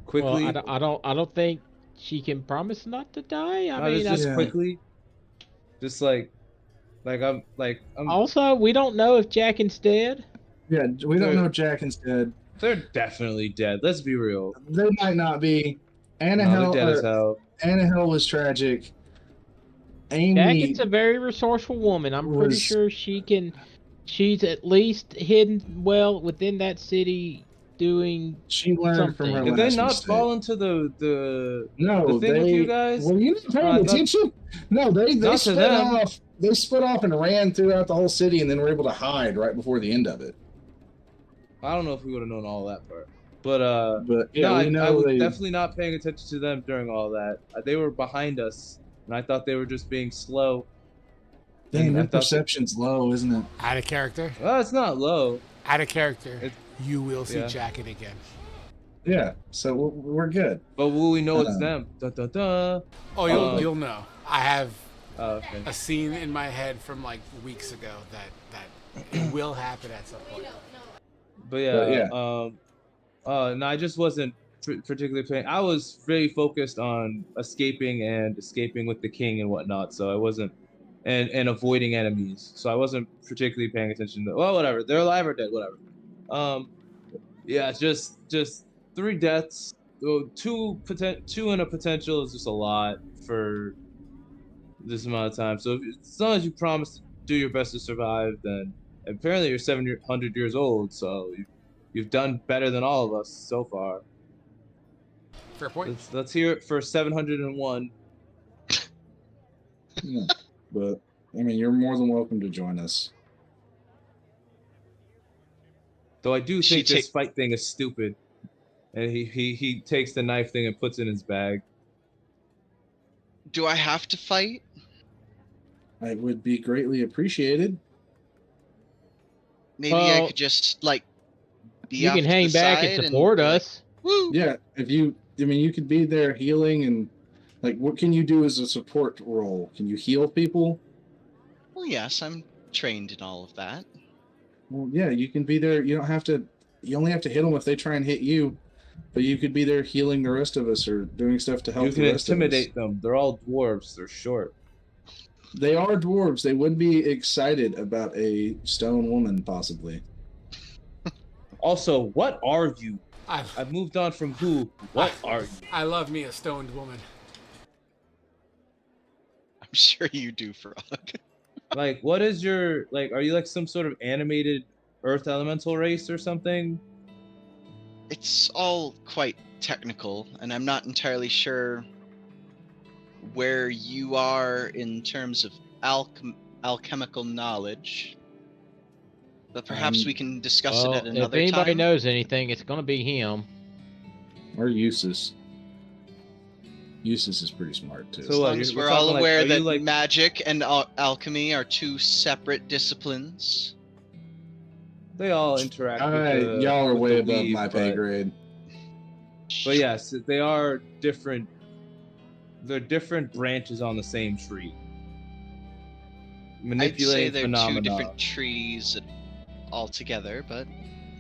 quickly. Well, I don't think she can promise not to die. I not mean, just Yeah. quickly. Just I'm also, we don't know if Jackin's dead. Yeah, we don't They're- know Jack instead. they're definitely dead. Let's be real. They might not be. No, they're dead as hell. Annahel was tragic. Amy, Jackin's a very resourceful woman. I'm pretty was- sure she's at least hidden well within that city doing. she learned from her something. Did last they not mistake. fall into the No, the thing they. with you guys? Were you not paying Not- attention? No, they Not to split them. off. They split off and ran throughout the whole city, and then were able to hide right before the end of it. I don't know if we would have known all that part. But But yeah, no, we know I was they. definitely not paying attention to them during all that. They were behind us, and I thought they were just being slow. Dang, I their thought- perception's low, isn't it? Out of character. Well, it's not low. Out of character. It- You will see yeah. Jacket again. Yeah, so we're good. But will we know it's Uh, them? Dun, dun, dun. Oh, you'll know. I have Oh, okay. a scene in my head from like weeks ago that it will happen at some point. But yeah, yeah. no, I just wasn't particularly paying. I was very focused on escaping with the king and whatnot. So I wasn't, and avoiding enemies. So I wasn't particularly paying attention to. Well, whatever. They're alive or dead. Whatever. Yeah, just 3 deaths. Well, two and a potential is just a lot for this amount of time. So as long as you promise to do your best to survive, then apparently you're 700 years old. So you've done better than all of us so far. Fair point. Let's hear it for 701. Yeah. But I mean, you're more than welcome to join us. Though I do She think this take- fight thing is stupid. And he takes the knife thing and puts it in his bag. Do I have to fight? It would be greatly appreciated. Maybe I Well, could just like be You off can to hang the back side and support be like, us. Woo! Yeah, you could be there healing and like, what can you do as a support role? Can you heal people? Well, yes, I'm trained in all of that. Well, yeah, you can be there. You don't have to. You only have to hit them if they try and hit you. But you could be there healing the rest of us or doing stuff to help You can the rest of us. intimidate them. They're all dwarves. They're short. They are dwarves. They would be excited about a stone woman, possibly. Also, what are you? I, I've moved on from who. What are you? I love me a stoned woman. I'm sure you do, Frog. Like, what is your like? Are you like some sort of animated Earth elemental race or something? It's all quite technical, and I'm not entirely sure where you are in terms of alchemical knowledge. But perhaps we can discuss it Well, at another if anybody time. knows anything, it's gonna be him. Or Eustace. Eustace is pretty smart, too. So As what, long as we're we're all talking, like, aware are you, that like- magic and alchemy are two separate disciplines. They all interact. Y'all are with way the above weave, my pay grade. But yes, they are different. They're different branches on the same tree. I'd say Manipulating they're phenomena. two different trees altogether, but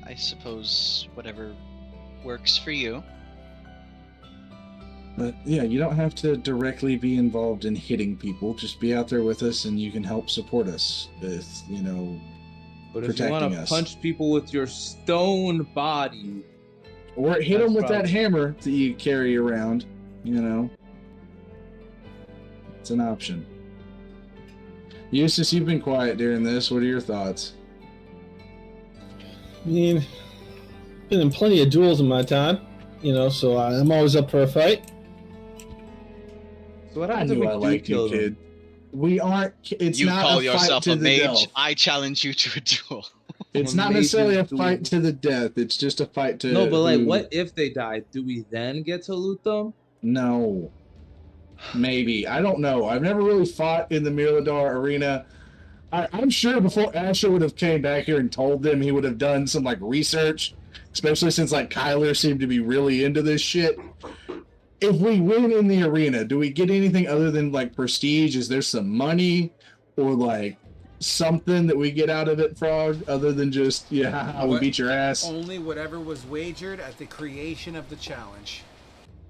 I suppose whatever works for you. But yeah, you don't have to directly be involved in hitting people. Just be out there with us and you can help support us with, But if you protecting want to us. punch people with your stone body, Or hit them That's with that probably- hammer that you carry around, It's an option. Eustace, you've been quiet during this. What are your thoughts? I mean, been in plenty of duels in my time, so I'm always up for a fight. so what I happens if knew we I do liked you, kill them? kid. We aren't. It's You not call a yourself fight a to the mage. death. I challenge you to a duel. It's When not mages necessarily a do- fight to the death. It's just a fight to. No, but like, who- what if they die? Do we then get to loot them? No. Maybe. I don't know. I've never really fought in the Mirador arena. I'm sure before Asher would have came back here and told them, he would have done some research, especially since Kyler seemed to be really into this shit. If we win in the arena, do we get anything other than prestige? Is there some money or something that we get out of it, Frog, other than just we beat your ass? Only whatever was wagered at the creation of the challenge.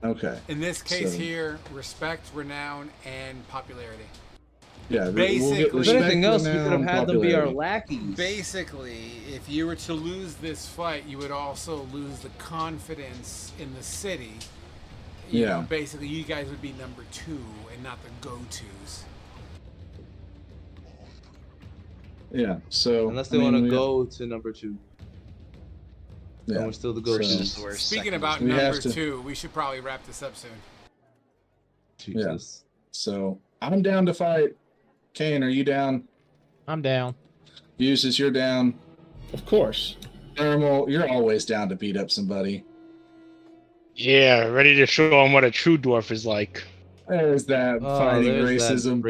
Okay. In this case So- here, respect, renown, and popularity. Yeah. We'll Basically- get If respect, anything else, we could have renown, had them be our popularity. lackeys. Basically, if you were to lose this fight, you would also lose the confidence in the city. Yeah. Basically, you guys would be number 2 and not the go-tos. Yeah. So Unless they I mean, want to we- go to number 2. Yeah. And we're still the go So- This is the worst. Speaking second about We have number to- 2, we should probably wrap this up soon. Jesus. So I'm down to fight. Kane, are you down? I'm down. Eustace, you're down. Of course. Thermal, you're always down to beat up somebody. Yeah, ready to show him what a true dwarf is like. There's that fighting there's racism.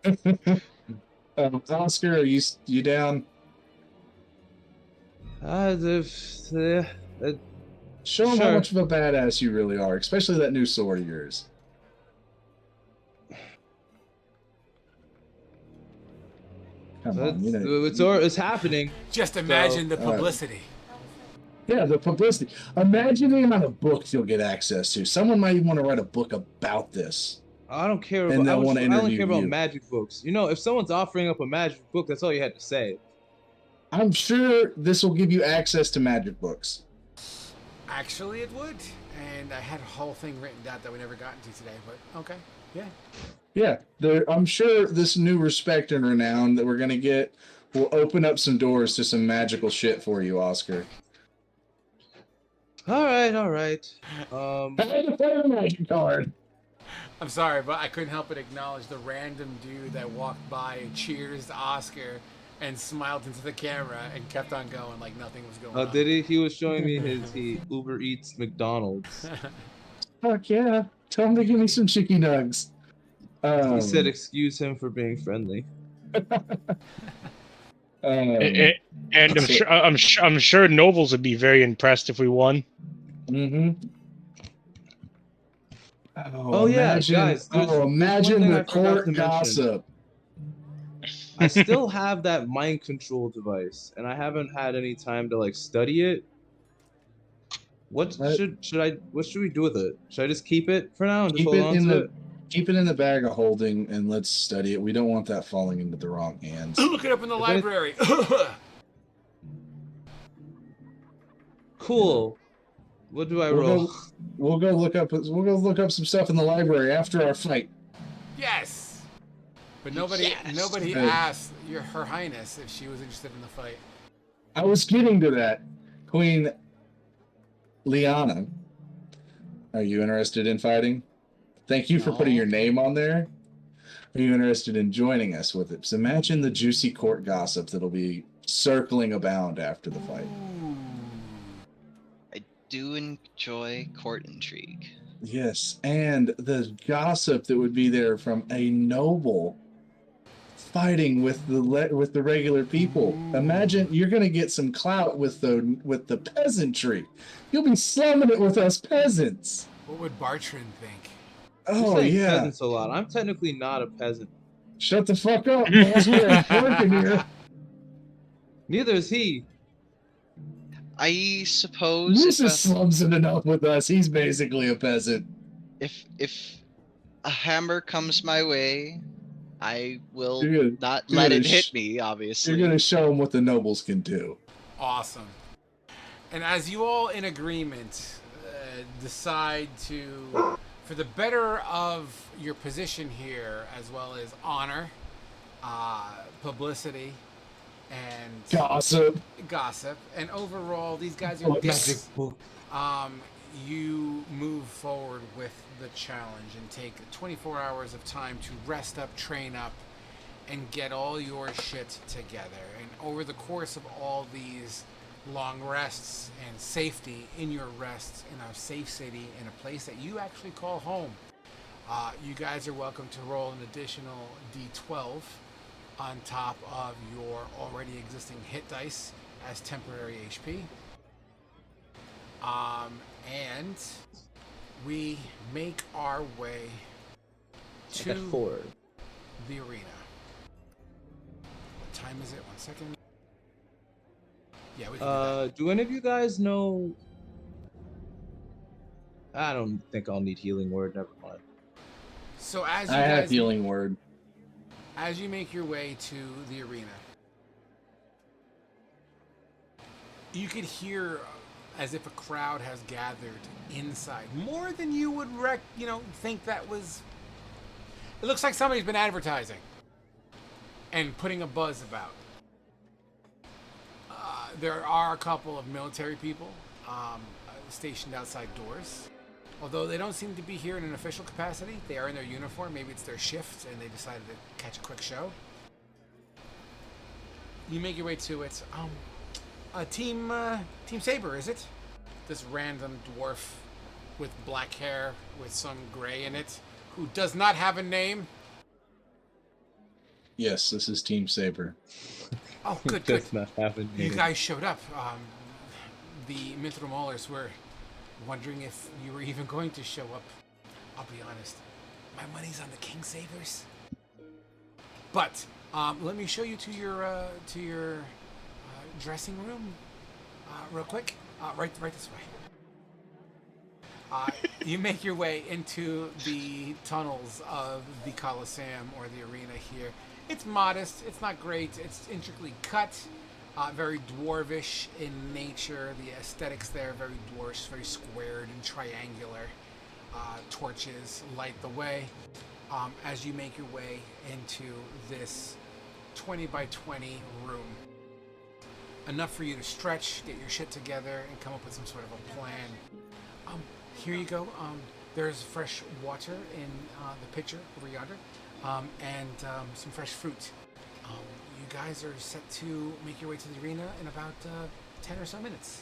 That racism. Oscar, are you down? Show them how Sure. much of a badass you really are, especially that new sword of yours. Come on, It's happening. Just imagine the all right. publicity. Yeah, the publicity. Imagine the amount of books you'll get access to. Someone might even want to write a book about this. I don't care And about. they'll wanna I don't interview care about you. magic books. If someone's offering up a magic book, that's all you had to say. I'm sure this will give you access to magic books. Actually, it would. And I had a whole thing written down that we never got into today, but okay. Yeah. Yeah, I'm sure this new respect and renown that we're going to get will open up some doors to some magical shit for you, Oscar. All right. I had to play a magic card. I'm sorry, but I couldn't help but acknowledge the random dude that walked by and cheers to Oscar and smiled into the camera and kept on going like nothing was going on. Did he? He was showing me he Uber Eats McDonald's. Fuck yeah. Tell him to give me some chicky nugs. He said, "Excuse him for being friendly." And I'm sure nobles would be very impressed if we won. Mm-hmm. Oh, yeah, imagine, guys, there's one imagine thing the I forgot to court mention. gossip. I still have that mind control device, and I haven't had any time to study it. What Let- what should we do with it? Should I just keep it for now and just Keep hold it on in to the it? keep it in the bag of holding and let's study it. We don't want that falling into the wrong hands. Look it up in the If any- library. Cool. What do I We'll roll? go, we'll go look up some stuff in the library after our fight. Yes. But nobody Yes. asked Her Highness if she was interested in the fight. I was getting to that. Queen Liana, are you interested in fighting? Thank you for putting No. your name on there. Are you interested in joining us with it? So imagine the juicy court gossip that'll be circling abound after the fight. I do enjoy court intrigue. Yes, and the gossip that would be there from a noble fighting with the regular people. Imagine you're gonna get some clout with the peasantry. You'll be slumming it with us peasants. What would Bartrand think? You're Oh saying yeah. peasants a lot. I'm technically not a peasant. Shut the fuck up, boss. We are working here. Neither is he. I suppose Lucius slums it enough with us. He's basically a peasant. if a hammer comes my way, I will You're not you're let gonna it hit me, obviously. You're gonna show them what the nobles can do. Awesome. And as you all in agreement decide to, for the better of your position here, as well as honor, publicity, and gossip, and overall, these guys are dicks. You move forward with the challenge and take 24 hours of time to rest up, train up, and get all your shit together. And over the course of all these long rests and safety in your rests in a safe city, in a place that you actually call home, you guys are welcome to roll an additional d12 on top of your already existing hit dice as temporary HP. And we make our way to At 4. the arena. What time is it? 1 second. Yeah, we can do that. Do any of you guys know? I don't think I'll need healing word. Never mind. So as I you have guys, healing word. as you make your way to the arena, you could hear as if a crowd has gathered inside, more than you would think that was. It looks like somebody's been advertising and putting a buzz about. There are a couple of military people stationed outside doors. Although they don't seem to be here in an official capacity, they are in their uniform. Maybe it's their shift and they decided to catch a quick show. You make your way to it. Team Saber, is it? This random dwarf with black hair with some gray in it, who does not have a name. Yes, this is Team Saber. Oh, good, good. Does not have a You name. guys showed up. The mythical maulers were wondering if you were even going to show up. I'll be honest, my money's on the King Sabers. But let me show you to your dressing room real quick. Right this way. You make your way into the tunnels of the Colosseum or the arena here. It's modest. It's not great. It's intricately cut. Very dwarvish in nature. The aesthetics there, very dwarf, very squared and triangular. Torches light the way as you make your way into this 20 by 20 room. Enough for you to stretch, get your shit together, and come up with some sort of a plan. Here you go. There's fresh water in the pitcher over yonder, and some fresh fruit. You guys are set to make your way to the arena in about 10 or so minutes.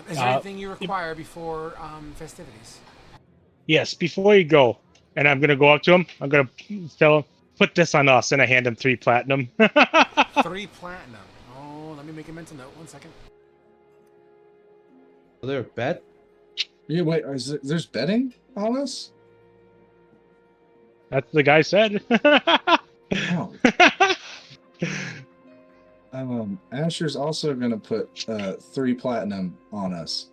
Is there anything you require before festivities? Yes, before you go, and I'm gonna go up to him. I'm gonna tell him, put this on us, and I hand him 3 platinum. 3 platinum. Oh, let me make a mental note. 1 second. Are there a bet? Yeah, wait, there's betting on us? That's what the guy said. Oh. Asher's also gonna put 3 platinum on us.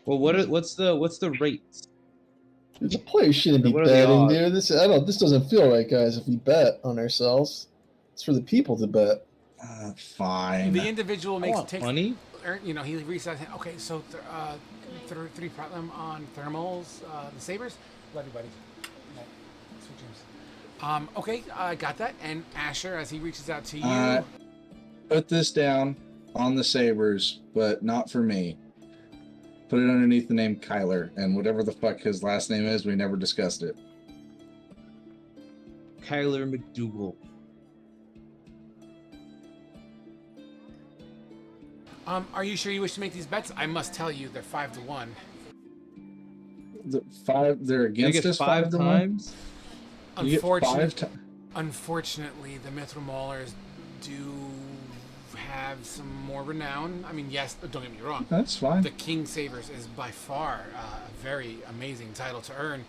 Well, what's the rate? Dude, the players shouldn't be What are the betting, odds? dude. This doesn't feel right, guys. If we bet on ourselves, it's for the people to bet. Fine. The individual I want takes money. he resets. Okay, so three platinum on thermals, the sabers. Love you, buddy. Night. Sweet dreams. Okay, I got that. And Asher, as he reaches out to you, Put this down on the sabers, but not for me. Put it underneath the name Kyler, and whatever the fuck his last name is, we never discussed it. Kyler McDougal. are you sure you wish to make these bets? I must tell you, they're 5-1. They're You against get us 5 to 1? times. You get 5 times. Unfortunately, the Mithril Maulers do have some more renown. I mean, yes, don't get me wrong. That's fine. The King Savers is by far a very amazing title to earn.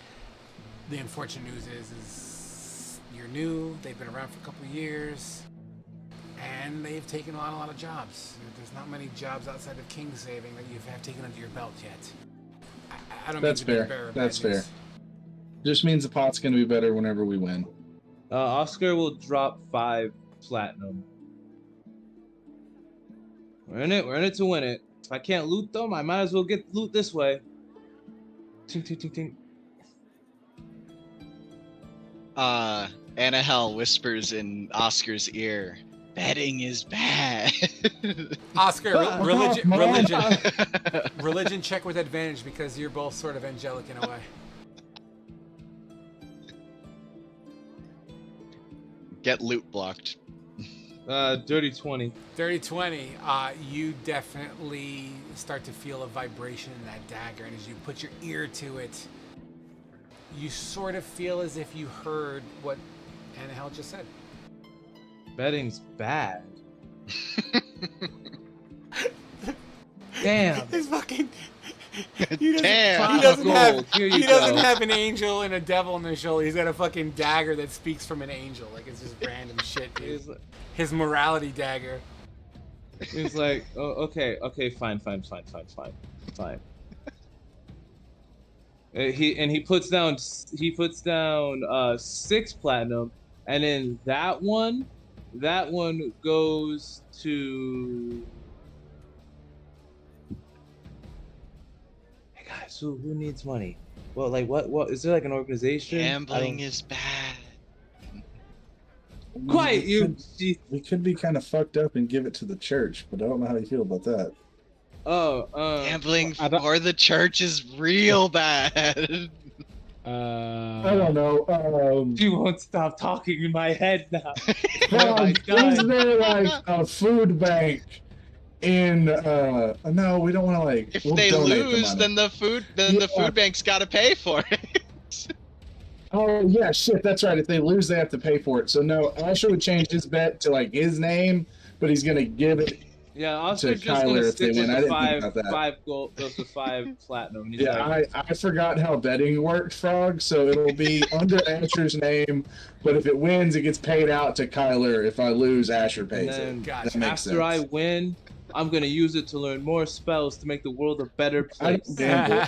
The unfortunate news is you're new. They've been around for a couple of years, and they've taken on a lot of jobs. There's not many jobs outside of King Saving that you have taken under your belt yet. I don't That's mean to be the fair. bearer of That's bad fair. news. Just means the pot's going to be better whenever we win. Oscar will drop 5 platinum. We're in it. We're in it to win it. If I can't loot them, I might as well get loot this way. Ting, ting, ting, ting. Annahel whispers in Oscar's ear, betting is bad. Oscar, religion check with advantage because you're both sort of angelic in a way. Get loot blocked. Dirty 20. Dirty 20, you definitely start to feel a vibration in that dagger, and as you put your ear to it, you sort of feel as if you heard what Annahel just said. Betting's bad. Damn. His fucking... Damn. He doesn't Here you doesn't go. have an angel and a devil on his shoulder. He's got a fucking dagger that speaks from an angel. Like, it's just random shit, dude. His morality dagger. He's like, oh, okay, fine. He puts down 6 platinum, and then that one goes to. Hey guys, who needs money? Well, like what is there like an organization? Gambling is bad. Quiet, you. We could be kind of fucked up and give it to the church, but I don't know how you feel about that. Gambling I don't- for the church is real bad. I don't know. She won't stop talking in my head now. Is there like a food bank in? No, we don't want to like. If we'll they donate the lose, money. then the food bank's got to pay for it. Oh yeah, shit, that's right. If they lose, they have to pay for it. So no, Asher would change his bet to like his name, but he's gonna give it. Yeah, Oscar's to just Kyler gonna if they stick with win. I the didn't think about that. 5 gold, the 5 platinum. And he's Yeah, like, I forgot how betting worked, Frog. So it'll be under Asher's name, but if it wins, it gets paid out to Kyler. If I lose, Asher pays and then it. Gotcha. That makes after I sense. win, I'm gonna use it to learn more spells to make the world a better I place. gamble.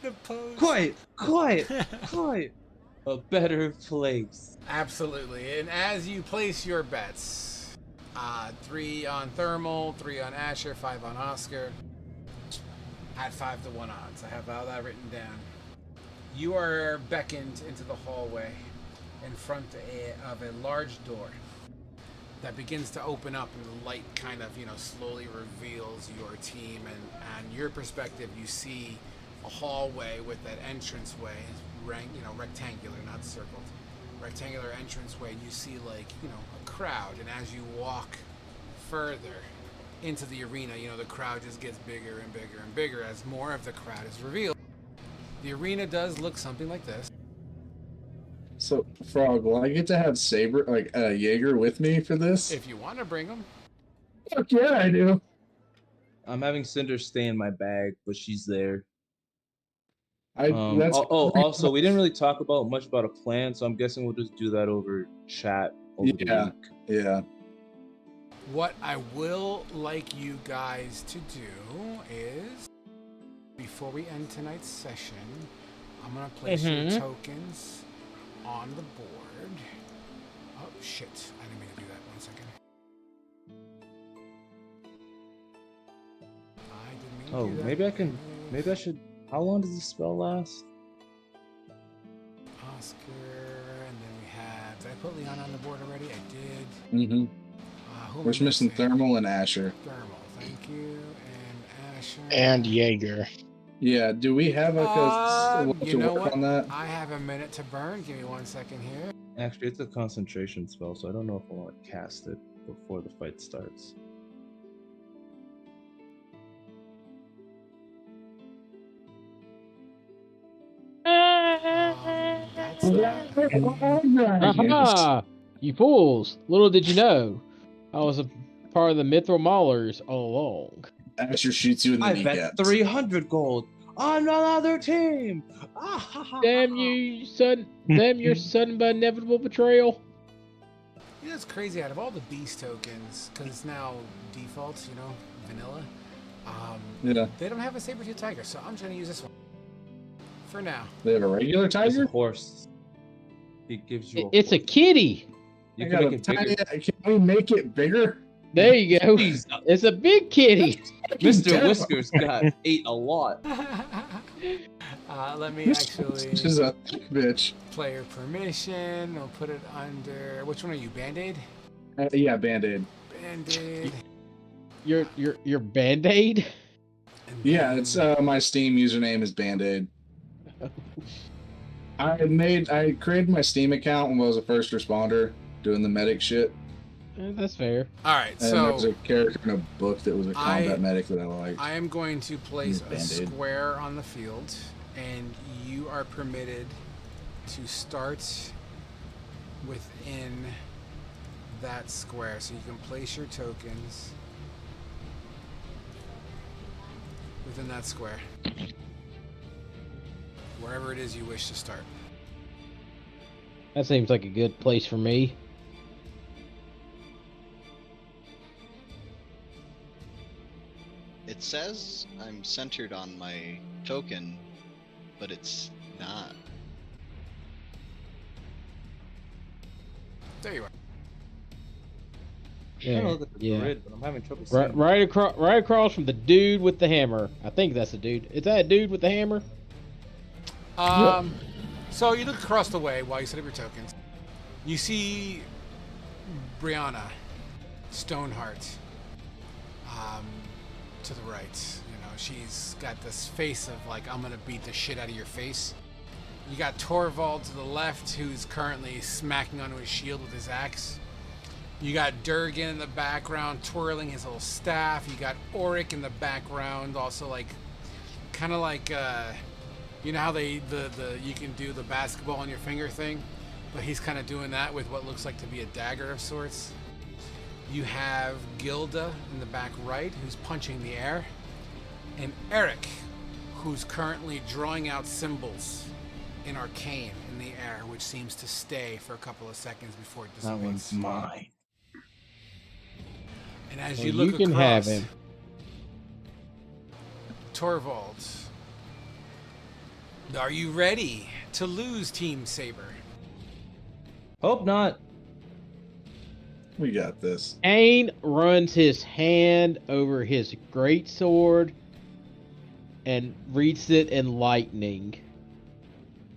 The pose. Quiet. A better place. Absolutely. And as you place your bets, 3 on Thermal, 3 on Asher, 5 on Oscar, at 5-1 odds. I have all that written down. You are beckoned into the hallway in front of a large door that begins to open up, and the light kind of, slowly reveals your team. And your perspective, you see a hallway with that entranceway, rectangular, not circled. Rectangular entranceway. You see a crowd, and as you walk further into the arena, the crowd just gets bigger and bigger and bigger as more of the crowd is revealed. The arena does look something like this. So, Frog, will I get to have Saber, Jaeger, with me for this? If you want to bring them. Fuck yeah, I do. I'm having Cinder stay in my bag, but she's there. That's Also, we didn't really talk much about a plan, so I'm guessing we'll just do that over chat over the week. Yeah. What I will like you guys to do is, before we end tonight's session, I'm going to place your tokens on the board. Oh, shit. I didn't mean to do that. 1 second. I didn't mean to do that. maybe I can. Maybe I should. How long does the spell last? Oscar, and then we have. Did I put Leon on the board already? I did. Mm-hmm. Who am We're I missing missing? Thermal and Asher. Thermal, thank you. And Asher. And Jaeger. Yeah, do we have you to know work what? on that? I have a minute to burn. Give me 1 second here. Actually, it's a concentration spell, so I don't know if I want to cast it before the fight starts. That's that. Aha! You fools! Little did you know, I was a part of the Mithril Maulers all along. Asher shoots you in the I kneecap. bet 300 gold on another team. Damn you, son! Damn your sudden but inevitable betrayal. You know, it's crazy. Out of all the beast tokens, because it's now default, vanilla. Yeah. They don't have a saber-tooth tiger, so I'm just gonna use this one for now. They have a regular It's a tiger? horse. He gives you. It's a horse. kitty. You I can got make a it bigger. tiny- Can we make it bigger? There you go. Jeez, It's a big kitty. Mr. Damn. Whiskers ate a lot. Let me This actually is a bitch. player permission. I'll put it under. Which one are you? Band-Aid. Yeah, Band-Aid. Band-Aid. Your Band-Aid? And Yeah, then- it's my Steam username is Band-Aid. I created my Steam account when I was a first responder doing the medic shit. That's fair. All right, And there was so a character in a book that was a combat I- medic that I liked. I am going to place a Band-Aid. square on the field, and you are permitted to start within that square. So you can place your tokens within that square, wherever it is you wish to start. That seems like a good place for me. It says I'm centered on my token, but it's not. There you are. I'm trying to Yeah, look at the yeah. grid, but I'm having trouble seeing. Right across from the dude with the hammer. I think that's the dude. Is that a dude with the hammer? So you look across the way while you set up your tokens. You see Brianna Stoneheart to the right. She's got this face of like, I'm gonna beat the shit out of your face. You got Torvald to the left, who's currently smacking onto his shield with his axe. You got Durgan in the background twirling his little staff. You got Auric in the background, also like, kind of like, you know how you can do the basketball on your finger thing, but he's kind of doing that with what looks like to be a dagger of sorts. You have Gilda in the back right, who's punching the air, and Eric, who's currently drawing out symbols in arcane in the air, which seems to stay for a couple of seconds before it That dissipates. one's mine. And as Well, you look you can across, have him. Torvald, are you ready to lose Team Saber? Hope not. We got this. Ain runs his hand over his greatsword and reads it in lightning.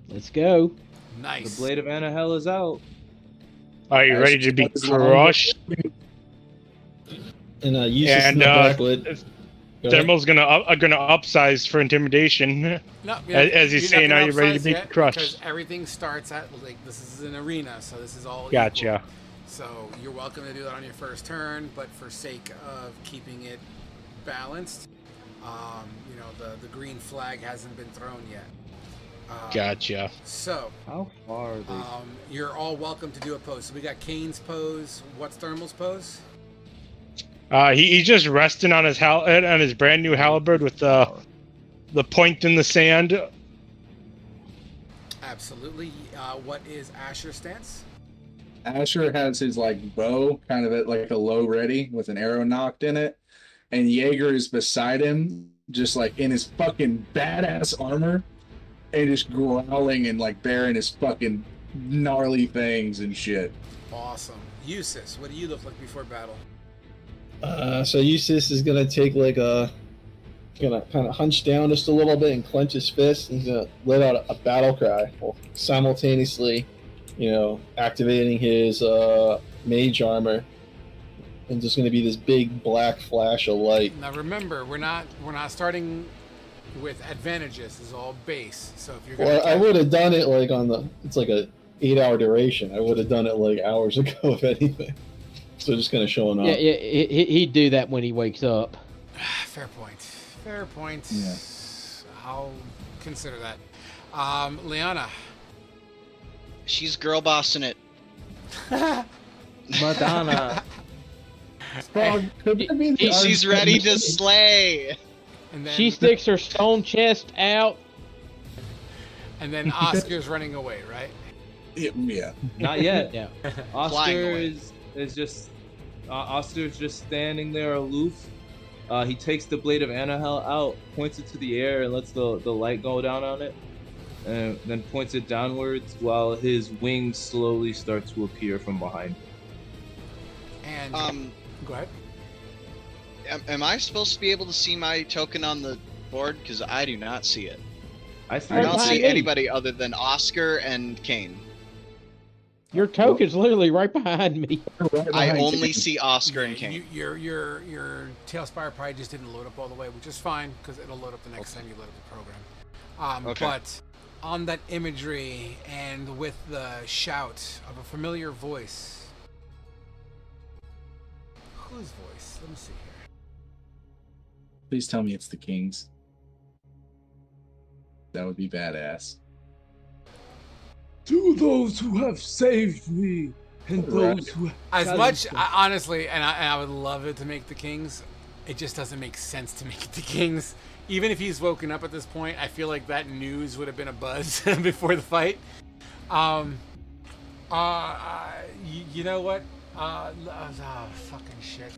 Let's go. Nice. The blade of Anahel is out. Are you ready to be crushed? And use And this backlit. Go ahead. Thermal's gonna upsize for intimidation. No, As he's you're saying, not are gonna you ready to upsize be yet crushed? Because everything starts at, like, this is an arena, so this is all Gotcha. equal. So you're welcome to do that on your first turn, but for sake of keeping it balanced, the green flag hasn't been thrown yet. Gotcha. So How far are they? you're all welcome to do a pose. So we got Kane's pose. What's Thermal's pose? He's just resting on his brand new halberd with the point in the sand. Absolutely. What is Asher's stance? Asher has his like bow kind of at like a low ready with an arrow knocked in it, and Jaeger is beside him, just like in his fucking badass armor, and just growling and like baring his fucking gnarly fangs and shit. Awesome. Eustace, what do you look like before battle? So Eustace is gonna take like gonna kind of hunch down just a little bit and clench his fist. And he's gonna let out a battle cry, while simultaneously, activating his mage armor, and just gonna be this big black flash of light. Now remember, we're not starting with advantages. This is all base. So if you're gonna Well, I would have done it like it's like a 8-hour duration. I would have done it like hours ago, if anything. So just kind of showing up. Yeah, he'd do that when he wakes up. Fair point. Fair point. Yeah. I'll consider that. Liana. She's girl bossing it. Madonna. She's ready to slay. And then, She sticks her stone chest out. and then Oscar's running away, right? Yeah. Not yet. Yeah. Flying Oscar away. is just Oscar's just standing there aloof. He takes the blade of Anahel out, points it to the air, and lets the light go down on it, and then points it downwards while his wings slowly start to appear from behind him. And go ahead. Am I supposed to be able to see my token on the board? Because I do not see it. I see. I don't behind see me. anybody other than Oscar and Kane. Your token's literally right behind me. I only see Oscar and Yeah, Kane. your Tailspire probably just didn't load up all the way, which is fine because it'll load up the next time you load up the program. Okay. But on that imagery and with the shout of a familiar voice, whose voice? Let me see here. Please tell me it's the Kings. That would be badass. To those who have saved me, and Right. those who As challenged much, us. honestly, and I would love it to make the Kings, it just doesn't make sense to make it the Kings. Even if he's woken up at this point, I feel like that news would have been a buzz before the fight. You know what? Fucking shit.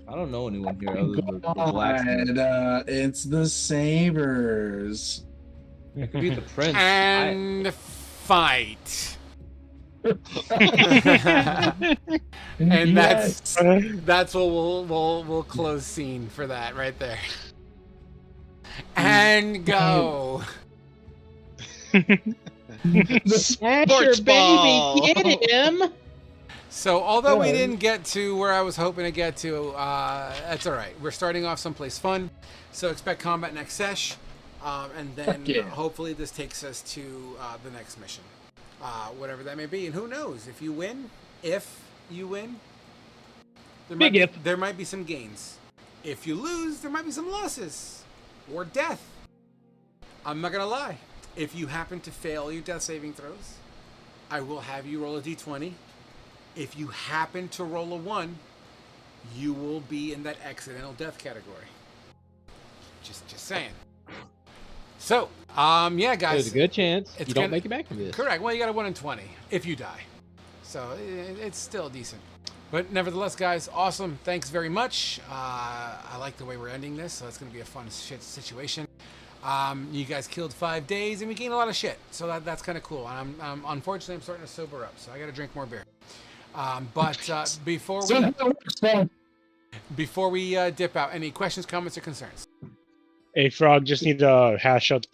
I don't know anyone here other than the blacksmith. It's the Sabers. It could be the prince. And fight. And Yes. that's what we'll close scene for that right there. And go. Sports ball. Baby, get him! So although we didn't get to where I was hoping to get to, that's all right. We're starting off someplace fun, so expect combat next sesh, and then Yeah. hopefully this takes us to the next mission, whatever that may be. And who knows, if you win, there Big if. there might be some gains. If you lose, there might be some losses or death. I'm not gonna lie. If you happen to fail your death saving throws, I will have you roll a d20. If you happen to roll a 1, you will be in that accidental death category. Just saying. So, yeah, guys. There's a good chance It's you don't gonna- make it back from this. Correct. Well, you got a 1 in 20 if you die. So it's still decent. But nevertheless, guys, awesome. Thanks very much. I like the way we're ending this, so it's going to be a fun shit situation. You guys killed 5 days, and we gained a lot of shit. So that's kind of cool. And unfortunately, I'm starting to sober up, so I got to drink more beer. But before we dip out, any questions, comments, or concerns? Hey, Frog, just need to hash out